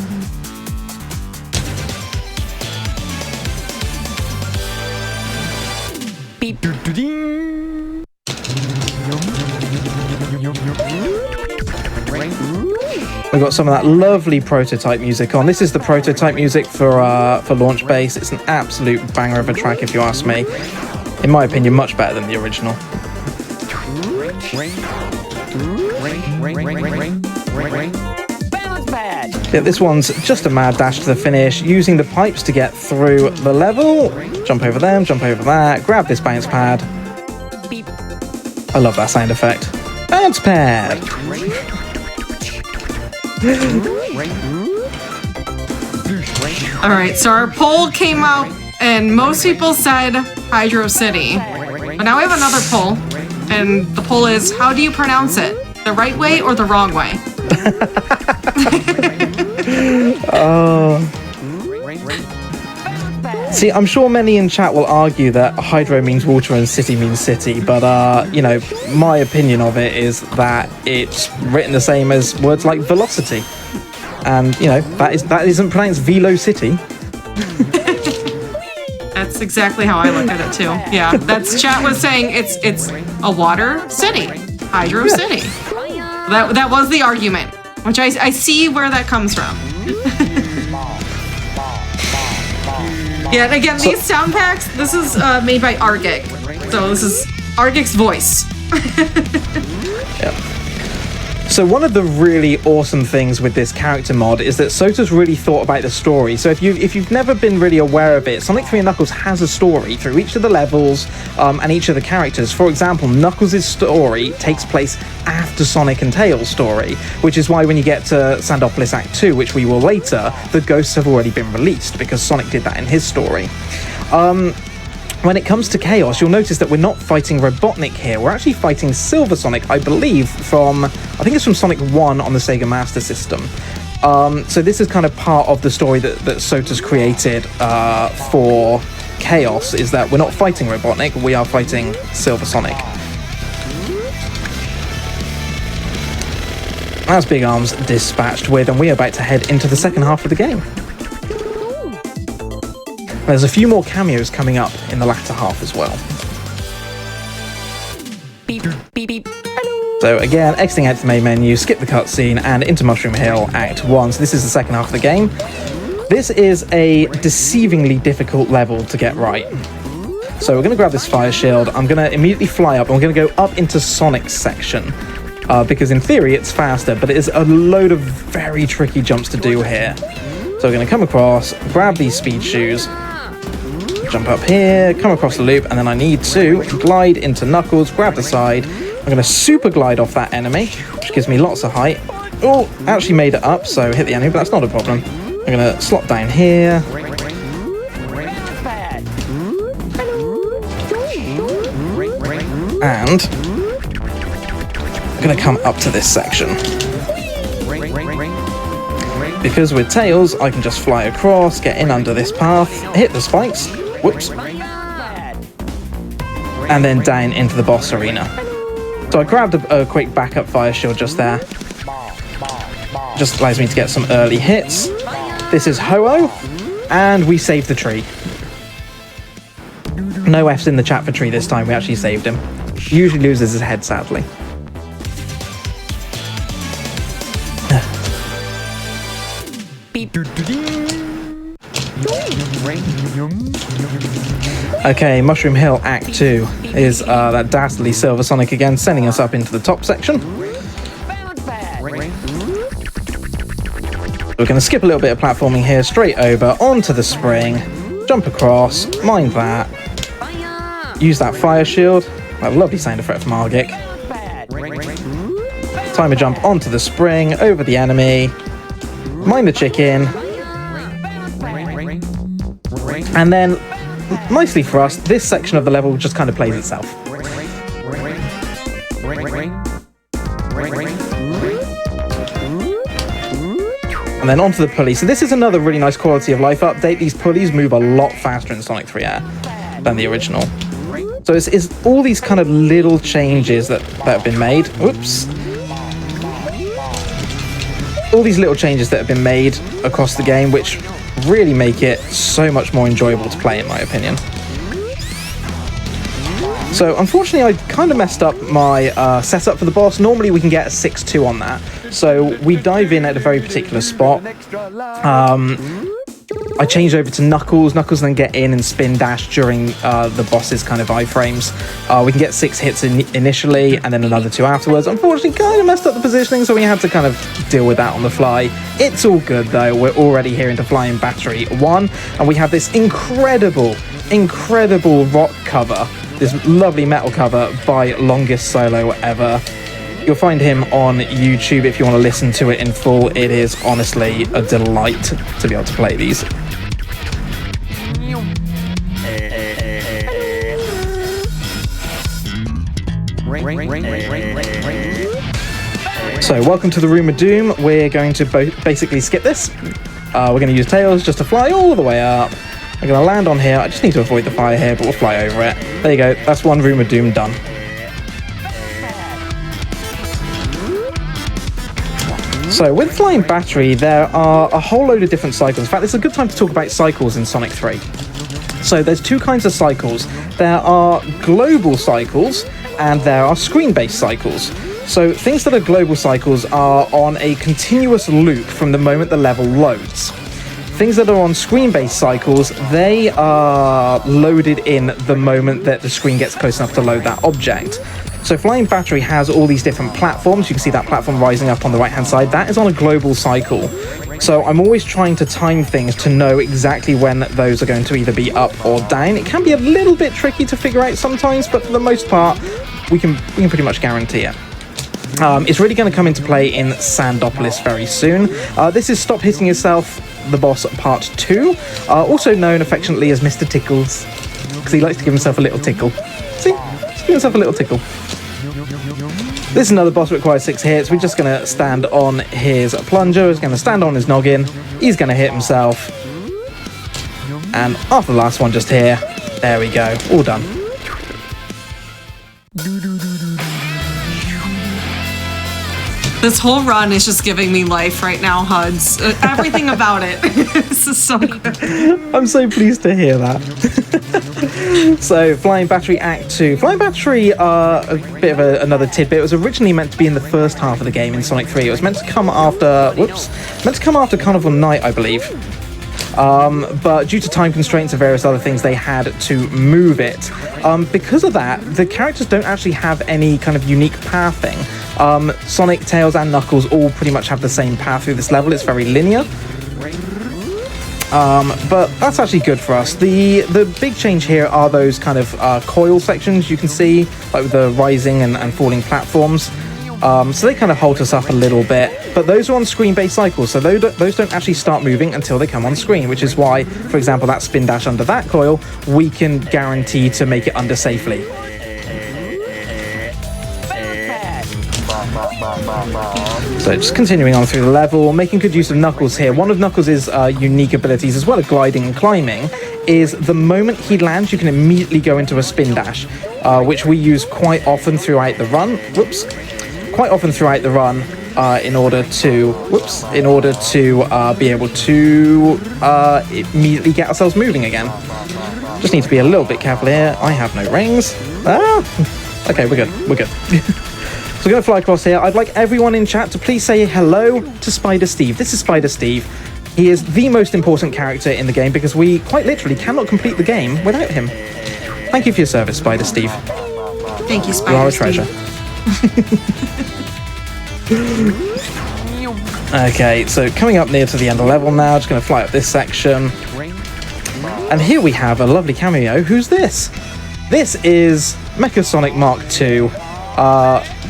We've got some of that lovely prototype music on. This is the prototype music for Launch Base. It's an absolute banger of a track, if you ask me. In my opinion, much better than the original. Yeah, this one's just a mad dash to the finish, using the pipes to get through the level. Jump over them, jump over that, grab this bounce pad. I love that sound effect. Bounce pad! Alright, so our poll came out and most people said Hydro City. But now we have another poll, and the poll is, how do you pronounce it? The right way or the wrong way? See, I'm sure many in chat will argue that Hydro means water and city means city, but, you know, my opinion of it is that it's written the same as words like velocity. And, you know, that isn't pronounced Velocity. That's exactly how I look at it, too. Yeah, that's chat was saying it's a water city. Hydro City. That was the argument, which I see where that comes from. Yeah, and again, these sound packs, this is made by Argig. So this is Argig's voice. Yeah. So one of the really awesome things with this character mod is that Sota's really thought about the story. So if you've never been really aware of it, Sonic 3 and Knuckles has a story through each of the levels and each of the characters. For example, Knuckles' story takes place after Sonic and Tails' story, which is why when you get to Sandopolis Act 2, which we will later, the ghosts have already been released because Sonic did that in his story. When it comes to Chaos, you'll notice that we're not fighting Robotnik here. We're actually fighting Silver Sonic, I believe, I think it's from Sonic 1 on the Sega Master System. So this is kind of part of the story that Sota's created for Chaos, is that we're not fighting Robotnik, we are fighting Silver Sonic. As Big Arm's dispatched with, and we're about to head into the second half of the game. There's a few more cameos coming up in the latter half as well. Beep, beep, beep. So again, exiting out to the main menu, skip the cutscene, and into Mushroom Hill Act 1. So this is the second half of the game. This is a deceivingly difficult level to get right. So we're going to grab this fire shield, I'm going to immediately fly up, and we're going to go up into Sonic's section. Because in theory it's faster, but it is a load of very tricky jumps to do here. So we're going to come across, grab these speed shoes, jump up here, come across the loop, and then I need to glide into Knuckles, grab the side. I'm going to super glide off that enemy, which gives me lots of height. Oh, actually made it up, so hit the enemy, but that's not a problem. I'm going to slot down here. And I'm going to come up to this section. Because with Tails, I can just fly across, get in under this path, hit the spikes, whoops, and then down into the boss arena. So I grabbed a quick backup fire shield just there. Just allows me to get some early hits. This is Ho-Oh, and we saved the tree. No F's in the chat for tree this time, we actually saved him. He usually loses his head, sadly. Okay, Mushroom Hill Act 2 is that dastardly Silver Sonic again, sending us up into the top section. We're going to skip a little bit of platforming here, straight over onto the spring, jump across, mine that, use that fire shield, that lovely sound effect from Argic. Time to jump onto the spring, over the enemy, mine the chicken, and then, nicely for us, this section of the level just kind of plays itself. And then onto the pulley. So this is another really nice quality of life update. These pulleys move a lot faster in Sonic 3 Air than the original. So it's all these kind of little changes that have been made. Whoops. All these little changes that have been made across the game, which really make it so much more enjoyable to play, in my opinion. So unfortunately, I kind of messed up my setup for the boss. Normally we can get a 6-2 on that. So we dive in at a very particular spot. I changed over to Knuckles. Knuckles then get in and spin dash during the boss's kind of iframes. We can get 6 hits initially and then another 2 afterwards. Unfortunately, kind of messed up the positioning, so we had to kind of deal with that on the fly. It's all good though. We're already here into Flying Battery 1, and we have this incredible rock cover, this lovely metal cover by Longest Solo Ever. You'll find him on YouTube if you want to listen to it in full. It is honestly a delight to be able to play these. So welcome to the Room of Doom. We're going to basically skip this. We're going to use Tails just to fly all the way up. I'm going to land on here. I just need to avoid the fire here, but we'll fly over it. There you go. That's one Room of Doom done. So with Flying Battery, there are a whole load of different cycles. In fact, it's a good time to talk about cycles in Sonic 3. So there's 2 kinds of cycles. There are global cycles and there are screen-based cycles. So things that are global cycles are on a continuous loop from the moment the level loads. Things that are on screen-based cycles, they are loaded in the moment that the screen gets close enough to load that object. So Flying Battery has all these different platforms. You can see that platform rising up on the right-hand side. That is on a global cycle. So I'm always trying to time things to know exactly when those are going to either be up or down. It can be a little bit tricky to figure out sometimes, but for the most part, we can pretty much guarantee it. It's really going to come into play in Sandopolis very soon. This is Stop Hitting Yourself, the boss part 2, also known affectionately as Mr. Tickles, because he likes to give himself a little tickle. See? Just give himself a little tickle. This is another boss that requires 6 hits. We're just going to stand on his plunger. He's going to stand on his noggin. He's going to hit himself. And after the last one just here, there we go. All done. This whole run is just giving me life right now, Huds. Everything about it. This is so good. I'm so pleased to hear that. So, Flying Battery Act 2. Flying Battery, a bit of another tidbit. It was originally meant to be in the first half of the game in Sonic 3. It was meant to come after... Carnival Night, I believe. But due to time constraints and various other things, they had to move it. Because of that, the characters don't actually have any kind of unique pathing. Sonic, Tails, and Knuckles all pretty much have the same path through this level. It's very linear. But that's actually good for us. The big change here are those kind of coil sections you can see, like with the rising and falling platforms. So they kind of halt us up a little bit, but those are on screen-based cycles, so those don't actually start moving until they come on screen, which is why, for example, that spin dash under that coil, we can guarantee to make it under safely. So just continuing on through the level, making good use of Knuckles here. One of Knuckles' unique abilities, as well as gliding and climbing, is the moment he lands, you can immediately go into a spin dash, which we use quite often throughout the run. In order to be able to immediatally get ourselves moving again. Just need to be a little bit careful here. I have no rings. Okay, we're good. So we're going to fly across here. I'd like everyone in chat to please say hello to Spider Steve. This is Spider Steve. He is the most important character in the game because we quite literally cannot complete the game without him. Thank you for your service, Spider Steve. Thank you, Spider You are a Steve. treasure. Okay, so coming up near to the end of the level now, just going to fly up this section. And here we have a lovely cameo. Who's this? This is Mecha Sonic Mark II.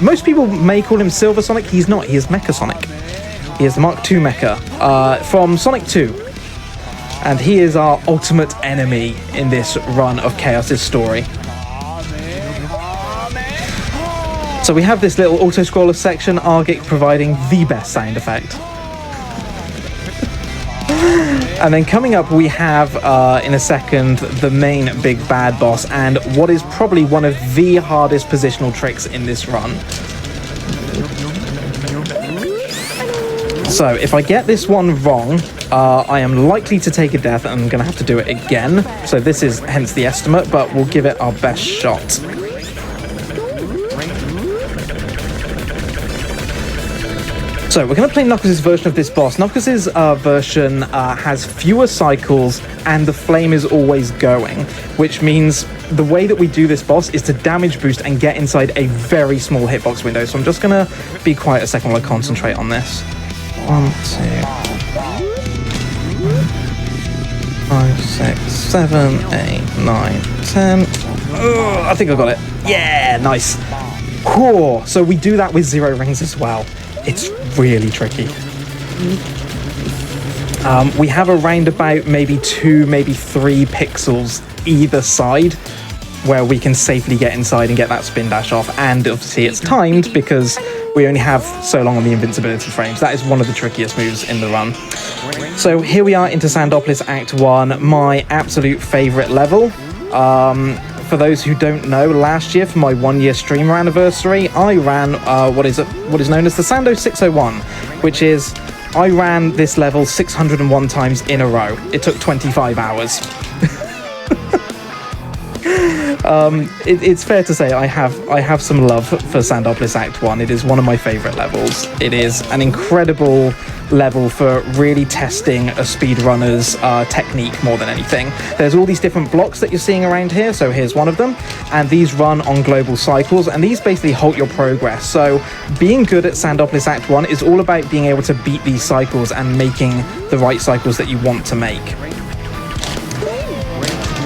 Most people may call him Silver Sonic. He's not. He is Mecha Sonic. He is the Mark II Mecha from Sonic 2. And he is our ultimate enemy in this run of Chaos's story. So we have this little auto-scroller section, Argic providing the best sound effect. And then coming up we have, in a second, the main big bad boss and what is probably one of the hardest positional tricks in this run. So if I get this one wrong, I am likely to take a death and I'm going to have to do it again. So this is hence the estimate, but we'll give it our best shot. So we're going to play Knuckles' version of this boss. Knuckles' version has fewer cycles and the flame is always going, which means the way that we do this boss is to damage boost and get inside a very small hitbox window. So I'm just going to be quiet a second while I concentrate on this. 1, 2, 5, 6, 7, 8, 9, 10. Oh, I think I got it. Yeah, nice. Whew. So we do that with 0 rings as well. It's really tricky. We have around about maybe 2, maybe 3 pixels either side where we can safely get inside and get that spin dash off. And obviously it's timed because we only have so long on the invincibility frames. That is one of the trickiest moves in the run. So here we are into Sandopolis Act 1, my absolute favorite level. For those who don't know, last year for my 1-year streamer anniversary, I ran what is known as the Sando 601, which is I ran this level 601 times in a row. It took 25 hours. It's fair to say I have some love for Sandopolis Act 1. It is one of my favourite levels. It is an incredible level for really testing a speedrunner's technique more than anything. There's all these different blocks that you're seeing around here, so here's one of them, and these run on global cycles, and these basically halt your progress. So being good at Sandopolis Act 1 is all about being able to beat these cycles and making the right cycles that you want to make.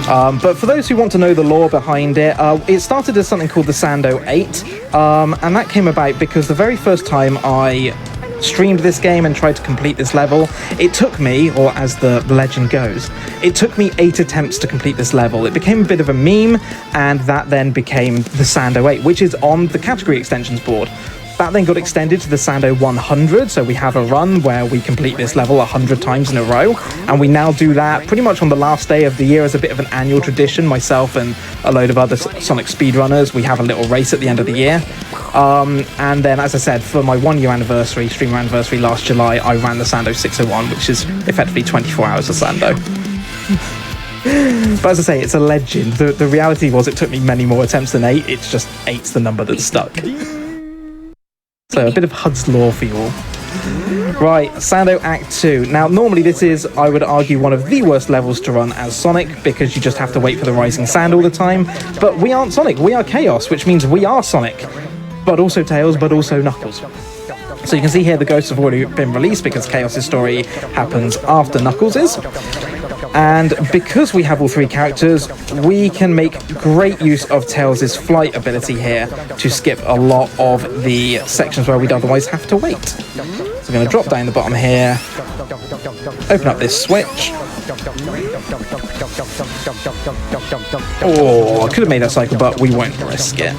But for those who want to know the lore behind it, it started as something called the Sando 8, and that came about because the very first time I streamed this game and tried to complete this level, it took me, or as the legend goes, it took me 8 attempts to complete this level. It became a bit of a meme, and that then became the Sando 8, which is on the category extensions board. That then got extended to the Sando 100, so we have a run where we complete this level 100 times in a row, and we now do that pretty much on the last day of the year as a bit of an annual tradition. Myself and a load of other Sonic speedrunners, we have a little race at the end of the year. And then, as I said, for my 1 year anniversary, streamer anniversary last July, I ran the Sando 601, which is effectively 24 hours of Sando. But as I say, it's a legend. The reality was it took me many more attempts than 8. It's just 8's the number that stuck. So a bit of HUD's lore for you all. Right, Sando Act 2. Now, normally this is, I would argue, one of the worst levels to run as Sonic, because you just have to wait for the rising sand all the time. But we aren't Sonic, we are Chaos, which means we are Sonic. But also Tails, but also Knuckles. So you can see here the ghosts have already been released because Chaos' story happens after Knuckles'. And because we have all 3 characters, we can make great use of Tails' flight ability here to skip a lot of the sections where we'd otherwise have to wait. So I'm going to drop down the bottom here, open up this switch. Oh, I could have made that cycle, but we won't risk it.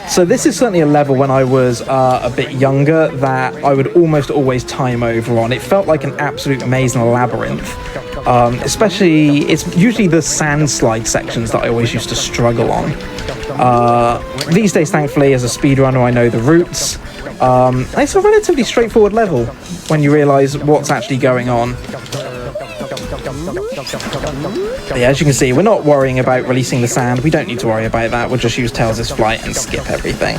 So this is certainly a level when I was a bit younger that I would almost always time over on. It felt like an absolute maze and a labyrinth. Especially, it's usually the sand slide sections that I always used to struggle on. These days, thankfully, as a speedrunner, I know the routes. It's a relatively straightforward level when you realise what's actually going on. But yeah, as you can see, we're not worrying about releasing the sand. We don't need to worry about that. We'll just use Tails' flight and skip everything.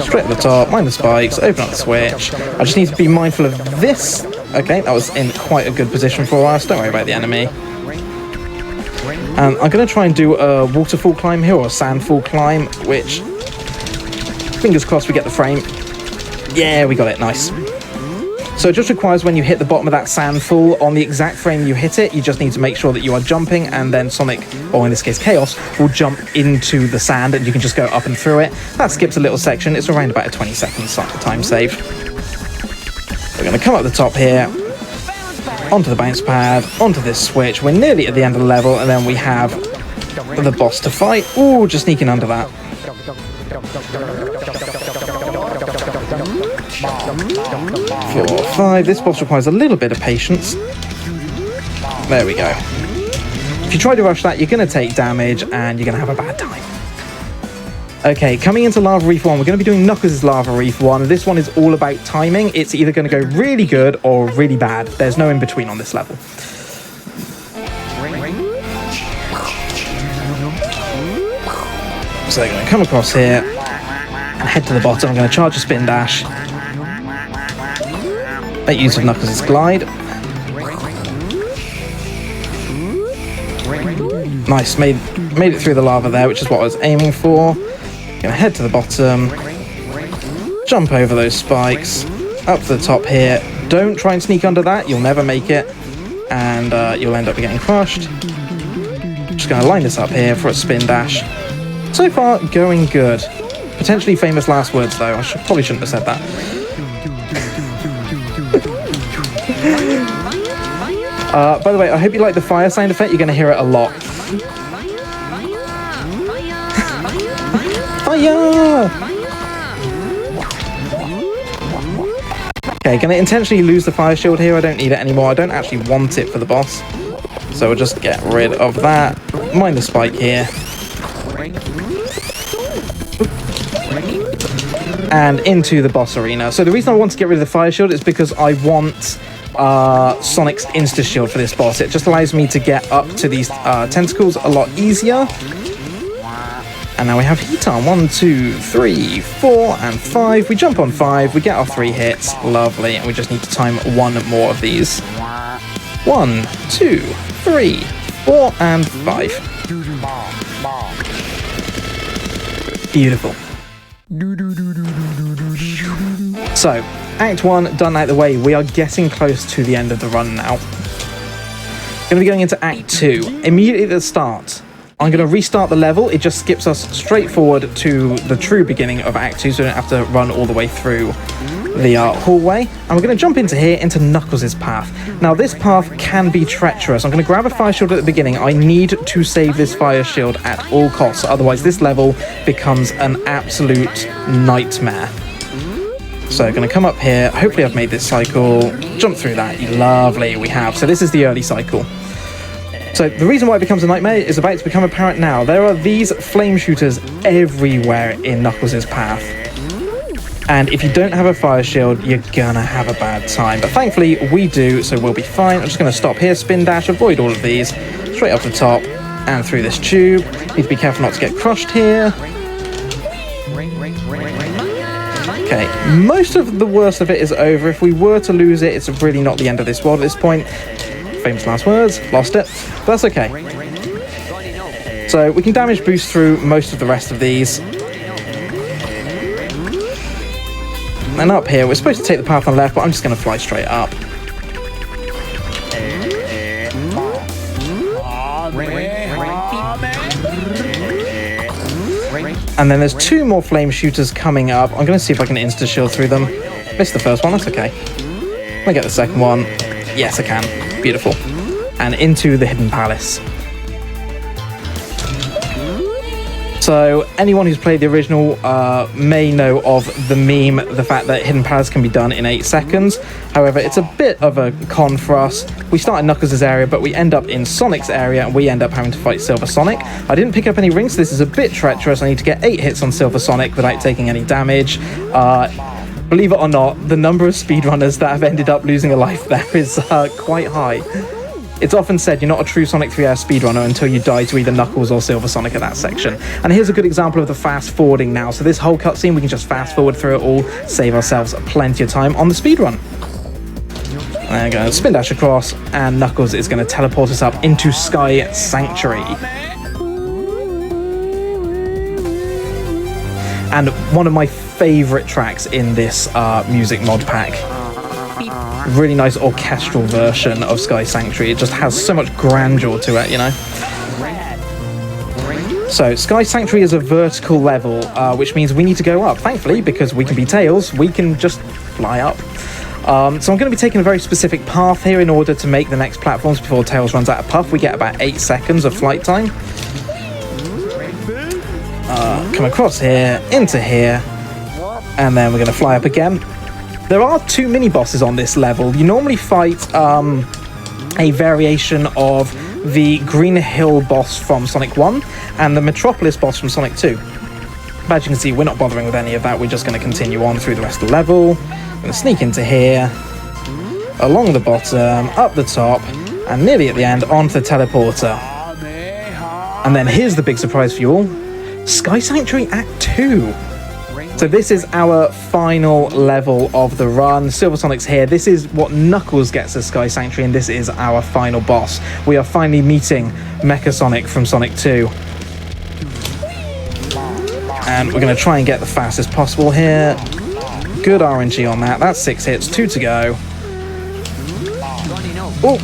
Straight at the top, mind the spikes, open up the switch. I just need to be mindful of this. Okay, that was in quite a good position for us. Don't worry about the enemy. I'm going to try and do a waterfall climb here, or a sandfall climb, which, fingers crossed we get the frame. Yeah, we got it, nice. So it just requires when you hit the bottom of that sandfall, on the exact frame you hit it, you just need to make sure that you are jumping, and then Sonic, or in this case Chaos, will jump into the sand, and you can just go up and through it. That skips a little section. It's around about a 20-second time save. We're going to come up the top here, onto the bounce pad, onto this switch. We're nearly at the end of the level, and then we have the boss to fight. Ooh, just sneaking under that. 4, 5. This boss requires a little bit of patience. There we go. If you try to rush that, you're going to take damage, and you're going to have a bad time. Okay, coming into Lava Reef 1, we're going to be doing Knuckles' Lava Reef 1. This one is all about timing. It's either going to go really good or really bad. There's no in between on this level. So I'm going to come across here and head to the bottom. I'm going to charge a spin dash. Make use of Knuckles' glide. Nice, made it through the lava there, which is what I was aiming for. Gonna head to the bottom, jump over those spikes, up to the top here. Don't try and sneak under that, you'll never make it, and you'll end up getting crushed. Just gonna line this up here for a spin dash. So far, going good. Potentially famous last words though, probably shouldn't have said that. By the way, I hope you like the fire sound effect, you're gonna hear it a lot. Fire! Okay, gonna intentionally lose the fire shield here. I don't need it anymore. I don't actually want it for the boss. So we'll just get rid of that. mind the spike here. And into the boss arena. So the reason I want to get rid of the fire shield is because I want Sonic's insta shield for this boss. It just allows me to get up to these tentacles a lot easier. And now we have heat on. 1, 2, 3, 4, and 5. We jump on 5. We get our 3 hits. Lovely. And we just need to time 1 more of these. 1, 2, 3, 4, and 5. Beautiful. So, Act 1 done out the way. We are getting close to the end of the run now. Going to be going into Act 2. Immediately at the start, I'm going to restart the level. It just skips us straight forward to the true beginning of Act 2, so we don't have to run all the way through the hallway. And we're going to jump into here, into Knuckles' path. Now, this path can be treacherous. I'm going to grab a fire shield at the beginning. I need to save this fire shield at all costs. Otherwise, this level becomes an absolute nightmare. So, going to come up here. Hopefully, I've made this cycle. Jump through that. Lovely, we have. So, this is the early cycle. So the reason why it becomes a nightmare is about to become apparent now. There are these flame shooters everywhere in Knuckles' path. And if you don't have a fire shield, you're gonna have a bad time. But thankfully, we do, so we'll be fine. I'm just gonna stop here, spin dash, avoid all of these. Straight up the top and through this tube. Need to be careful not to get crushed here. Okay, most of the worst of it is over. If we were to lose it, it's really not the end of this world at this point. Famous last words, lost it, but that's okay. So we can damage boost through most of the rest of these. And up here, we're supposed to take the path on the left, but I'm just going to fly straight up. And then there's 2 more flame shooters coming up. I'm going to see if I can insta-shield through them. Missed the first one, that's okay. I get the second one. Yes, I can. Beautiful. And into the Hidden Palace. So anyone who's played the original may know of the meme, the fact that Hidden Palace can be done in 8 seconds. However, it's a bit of a con for us. We start in Knuckles' area, but we end up in Sonic's area, and we end up having to fight Silver Sonic. I didn't pick up any rings, so this is a bit treacherous. I need to get 8 hits on Silver Sonic without taking any damage. Believe it or not, the number of speedrunners that have ended up losing a life there is quite high. It's often said you're not a true Sonic 3 hour speedrunner until you die to either Knuckles or Silver Sonic at that section. And here's a good example of the fast forwarding now. So this whole cutscene, we can just fast forward through it all, save ourselves plenty of time on the speedrun. There we go, spin dash across, and Knuckles is going to teleport us up into Sky Sanctuary. And one of my favourite tracks in this music mod pack. Really nice orchestral version of Sky Sanctuary. It just has so much grandeur to it, you know. So Sky Sanctuary is a vertical level, which means we need to go up. Thankfully, because we can be Tails, we can just fly up. So I'm going to be taking a very specific path here in order to make the next platforms before Tails runs out of puff. We get about 8 seconds of flight time. Come across here, into here, and then we're going to fly up again. There are 2 mini-bosses on this level. You normally fight a variation of the Green Hill boss from Sonic 1 and the Metropolis boss from Sonic 2. But as you can see, we're not bothering with any of that. We're just going to continue on through the rest of the level. We're going to sneak into here, along the bottom, up the top, and nearly at the end, onto the teleporter. And then here's the big surprise for you all. Sky Sanctuary Act 2. So this is our final level of the run. Silver Sonic's here. This is what Knuckles gets as Sky Sanctuary, and this is our final boss. We are finally meeting Mecha Sonic from Sonic 2. And we're going to try and get the fastest possible here. Good RNG on that. That's 6 hits, 2 to go. Oh,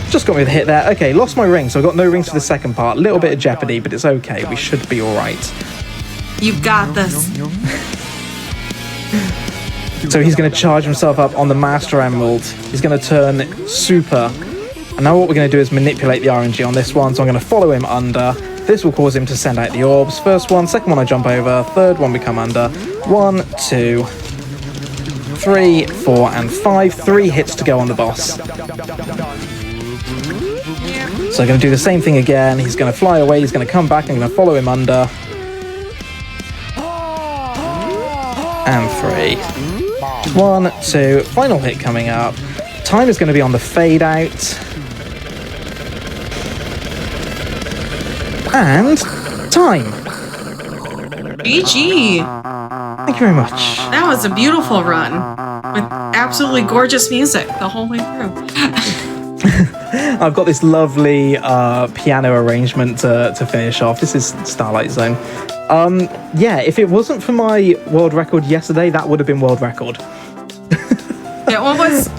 just got me with a hit there. Okay, lost my ring, so I've got no rings for the second part. Little bit of jeopardy, but it's okay. We should be all right. You've got this. So he's going to charge himself up on the Master Emerald. He's going to turn super. And now what we're going to do is manipulate the RNG on this one. So I'm going to follow him under. This will cause him to send out the orbs. First one, second one I jump over. Third one we come under. 1, 2, 3, 4, and 5. 3 hits to go on the boss. So I'm going to do the same thing again. He's going to fly away. He's going to come back. I'm going to follow him under. And 3. 1, 2. Final hit coming up. Time is going to be on the fade out. And time. GG. Thank you very much. That was a beautiful run with absolutely gorgeous music the whole way through. I've got this lovely piano arrangement to finish off. This is Starlight Zone. Yeah, if it wasn't for my world record yesterday, that would have been world record. Yeah, what was,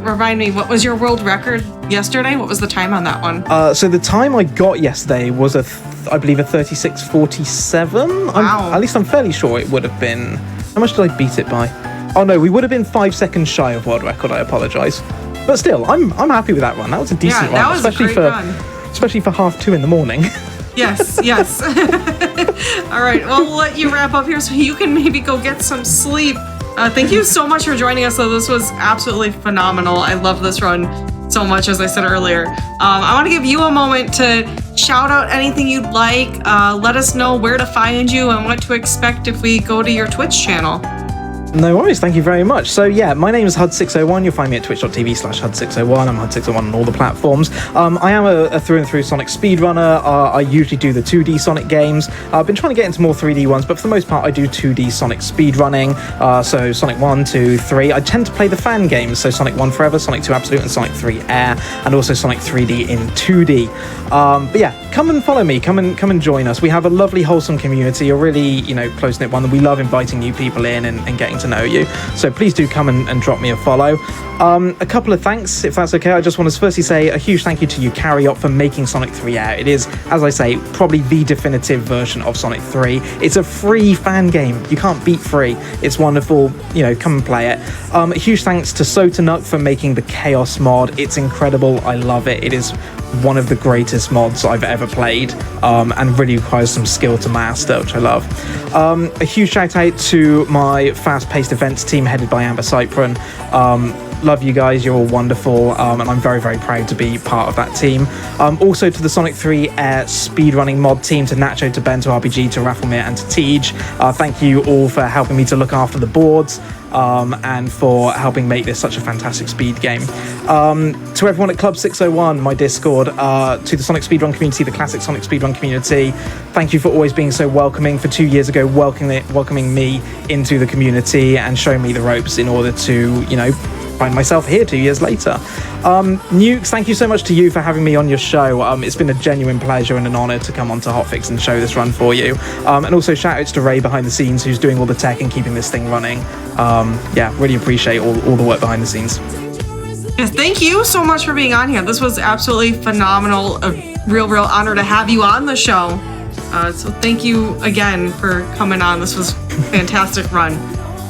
remind me, what was your world record yesterday? What was the time on that one? So the time I got yesterday was I believe a 36:47. Wow. At least I'm fairly sure it would have been. How much did I beat it by? Oh no, we would have been 5 seconds shy of world record. I apologise, but still, I'm happy with that run. That was a decent that run, was especially a great run. especially for 2:30 in the morning. Yes. All right, well, we'll let you wrap up here so you can maybe go get some sleep. Thank you so much for joining us, though. This was absolutely phenomenal. I love this run so much, as I said earlier. I want to give you a moment to shout out anything you'd like. Let us know where to find you and what to expect if we go to your Twitch channel. No worries, thank you very much. So yeah, my name is HUD601. You'll find me at twitch.tv/HUD601. I'm HUD601 on all the platforms. I am a through and through Sonic speedrunner. I usually do the 2D Sonic games. I've been trying to get into more 3D ones, but for the most part I do 2D Sonic speedrunning. So Sonic 1, 2, 3. I tend to play the fan games, so Sonic 1 Forever, Sonic 2 Absolute, and Sonic 3 Air, and also Sonic 3D in 2D. But yeah, come and follow me, come and join us. We have a lovely wholesome community, a really, close-knit one. We love inviting new people in and getting to know you, so please do come and drop me a follow. A couple of thanks, if that's okay. I just want to firstly say a huge thank you to you, Carryot, for making Sonic 3 Air. It is, as I say, probably the definitive version of Sonic 3. It's a free fan game. You can't beat free. It's wonderful. Come and play it. A huge thanks to Sotanuk for making the Chaos mod. It's incredible. I love it. It is one of the greatest mods I've ever played, and really requires some skill to master, which I love. A huge shout out to my fast-paced events team headed by Amber Cypron. Love you guys, you're all wonderful, and I'm very, very proud to be part of that team. Also to the Sonic 3 Air speedrunning mod team, to Nacho, to Ben, to RPG, to Rafflemere, and to Tej. Thank you all for helping me to look after the boards, and for helping make this such a fantastic speed game. To everyone at Club 601, my Discord, to the Sonic Speedrun community, the classic Sonic Speedrun community, thank you for always being so welcoming, for 2 years ago welcoming me into the community and showing me the ropes in order to, find myself here 2 years later. Nukes, thank you so much to you for having me on your show. It's been a genuine pleasure and an honor to come onto Hotfix and show this run for you. And also shout outs to Ray behind the scenes, who's doing all the tech and keeping this thing running. Really appreciate all the work behind the scenes. Yes, thank you so much for being on here. This was absolutely phenomenal. A real honor to have you on the show. So thank you again for coming on. This was a fantastic run.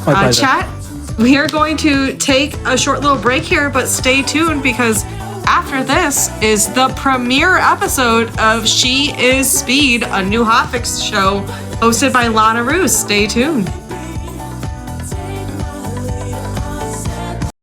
My pleasure. Chat, we are going to take a short little break here, but stay tuned because after this is the premiere episode of She Is Speed, a new Hotfix show hosted by Lana Roos. Stay tuned.